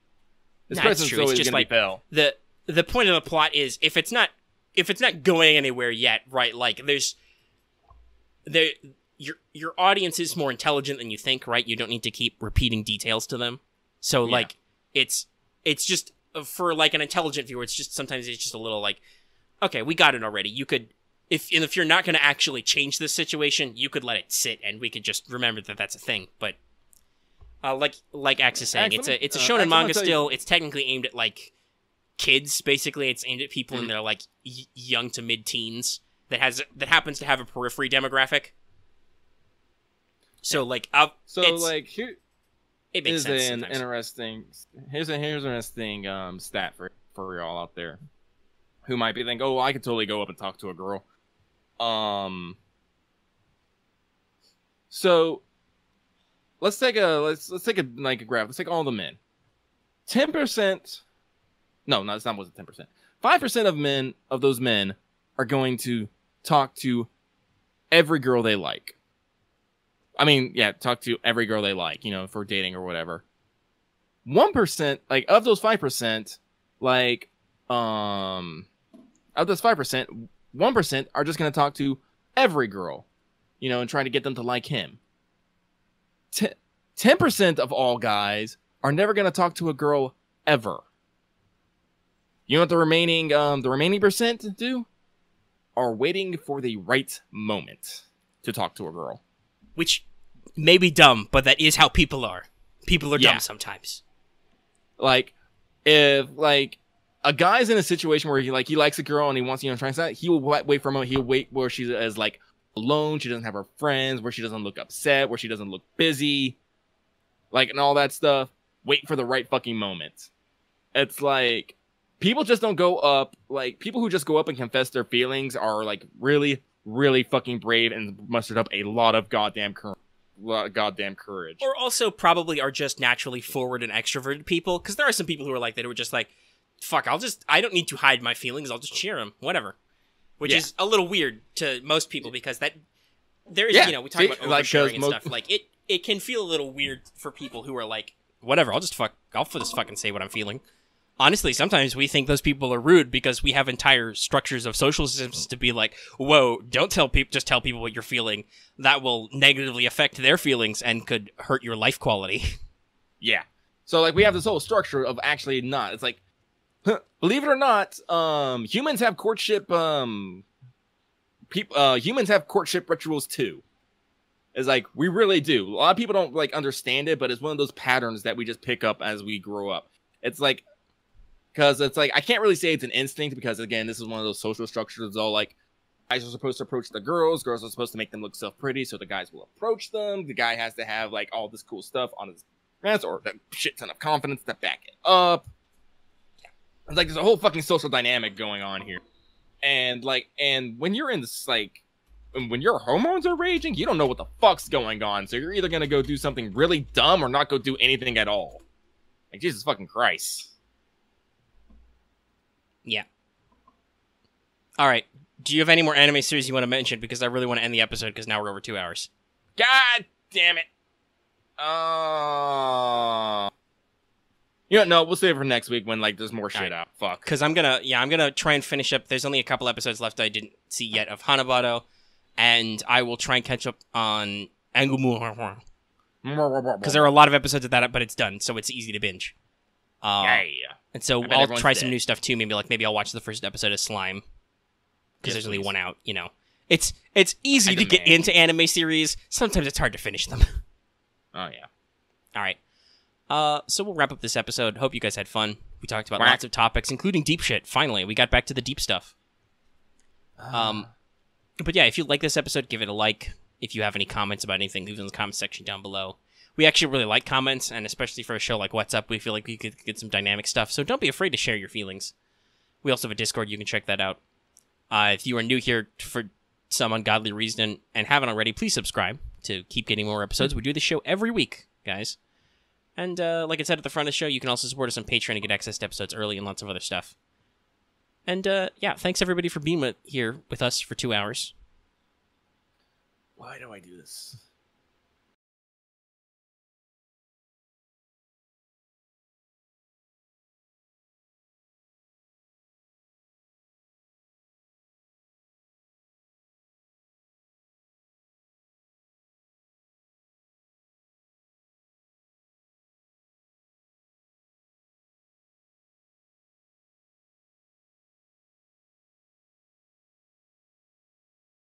This person's always going to be fell. The point of the plot is, if it's not going anywhere yet, right, like, your audience is more intelligent than you think, right? You don't need to keep repeating details to them. So, like, it's just, for, like, an intelligent viewer, sometimes it's just a little, like, okay, we got it already. You could, if you're not going to actually change this situation, you could let it sit, and we could just remember that that's a thing. But like Axe is saying, it's a shonen manga still. It's technically aimed at, like, kids. Basically, it's aimed at people in their like young to mid-teens that happens to have a periphery demographic. So like, here it makes is sense. an Sometimes. interesting. Here's an interesting stat for y'all out there who might be thinking, oh, I could totally go up and talk to a girl. So let's take a graph. Let's take all the men. 10%. No, that's not. Was it 10%? 5% of those men are going to talk to every girl they like. I mean, yeah, talk to every girl they like, for dating or whatever. 1%, like, of those 5%, like, of those 5%, 1% are just going to talk to every girl, and try to get them to like him. 10% of all guys are never going to talk to a girl ever. You know what the remaining percent do? Are waiting for the right moment to talk to a girl. Which may be dumb, but that is how people are. People are dumb sometimes. Like, if, like, a guy's in a situation where he likes a girl and he wants, try something, he will wait for a moment. He'll wait where she is, like, alone, she doesn't have her friends, where she doesn't look upset, where she doesn't look busy, like, and all that stuff. Wait for the right fucking moment. It's like, people just don't go up, like, people who just go up and confess their feelings are, like, really, really fucking brave and mustered up a lot of goddamn courage. Or also probably are just naturally forward and extroverted people, because there are some people who are like that, who are just like, fuck, I don't need to hide my feelings, I'll just cheer them, whatever. Which is a little weird to most people, because there is, we talk about oversharing and stuff, like, it can feel a little weird for people who are like, whatever, I'll just fucking say what I'm feeling. Honestly, sometimes we think those people are rude because we have entire structures of social systems to be like, whoa, don't tell people, just tell people what you're feeling. That will negatively affect their feelings and could hurt your life quality. Yeah. So, like, we have this whole structure of actually not. It's like, believe it or not, humans have courtship, humans have courtship rituals too. It's like, we really do. A lot of people don't, like, understand it, but it's one of those patterns that we just pick up as we grow up. It's like, because it's like, I can't really say it's an instinct, because, again, this is one of those social structures. It's all like, guys are supposed to approach the girls are supposed to make them look self-pretty, so the guys will approach them. The guy has to have, like, all this cool stuff on his hands, or a shit ton of confidence to back it up. It's like, there's a whole fucking social dynamic going on here. And, like, and when you're in this, like, when your hormones are raging, you don't know what the fuck's going on, so you're either gonna go do something really dumb or not go do anything at all. Like, Jesus fucking Christ. Yeah. Alright. Do you have any more anime series you want to mention? Because I really want to end the episode, because now we're over 2 hours. God damn it. No, we'll save it for next week when, like, there's more shit out. Fuck. Because I'm gonna try and finish up. There's only a couple episodes left I didn't see yet of Hanabado, and I will try and catch up on Angumu. Because there are a lot of episodes of that, but it's done, so it's easy to binge. And so I'll try some new stuff too. Maybe I'll watch the first episode of Slime, because there's only one out. It's easy to get into anime series. Sometimes it's hard to finish them. Oh yeah. All right. So we'll wrap up this episode. Hope you guys had fun. We talked about lots of topics, including deep shit. Finally, we got back to the deep stuff. But yeah, if you like this episode, give it a like. If you have any comments about anything, leave them in the comment section down below. We actually really like comments, and especially for a show like What's Up, we feel like we could get some dynamic stuff, so don't be afraid to share your feelings. We also have a Discord, you can check that out. If you are new here for some ungodly reason and haven't already, please subscribe to keep getting more episodes. We do this show every week, guys. And like I said at the front of the show, you can also support us on Patreon and get access to episodes early and lots of other stuff. And yeah, thanks everybody for being here with us for 2 hours. Why do I do this?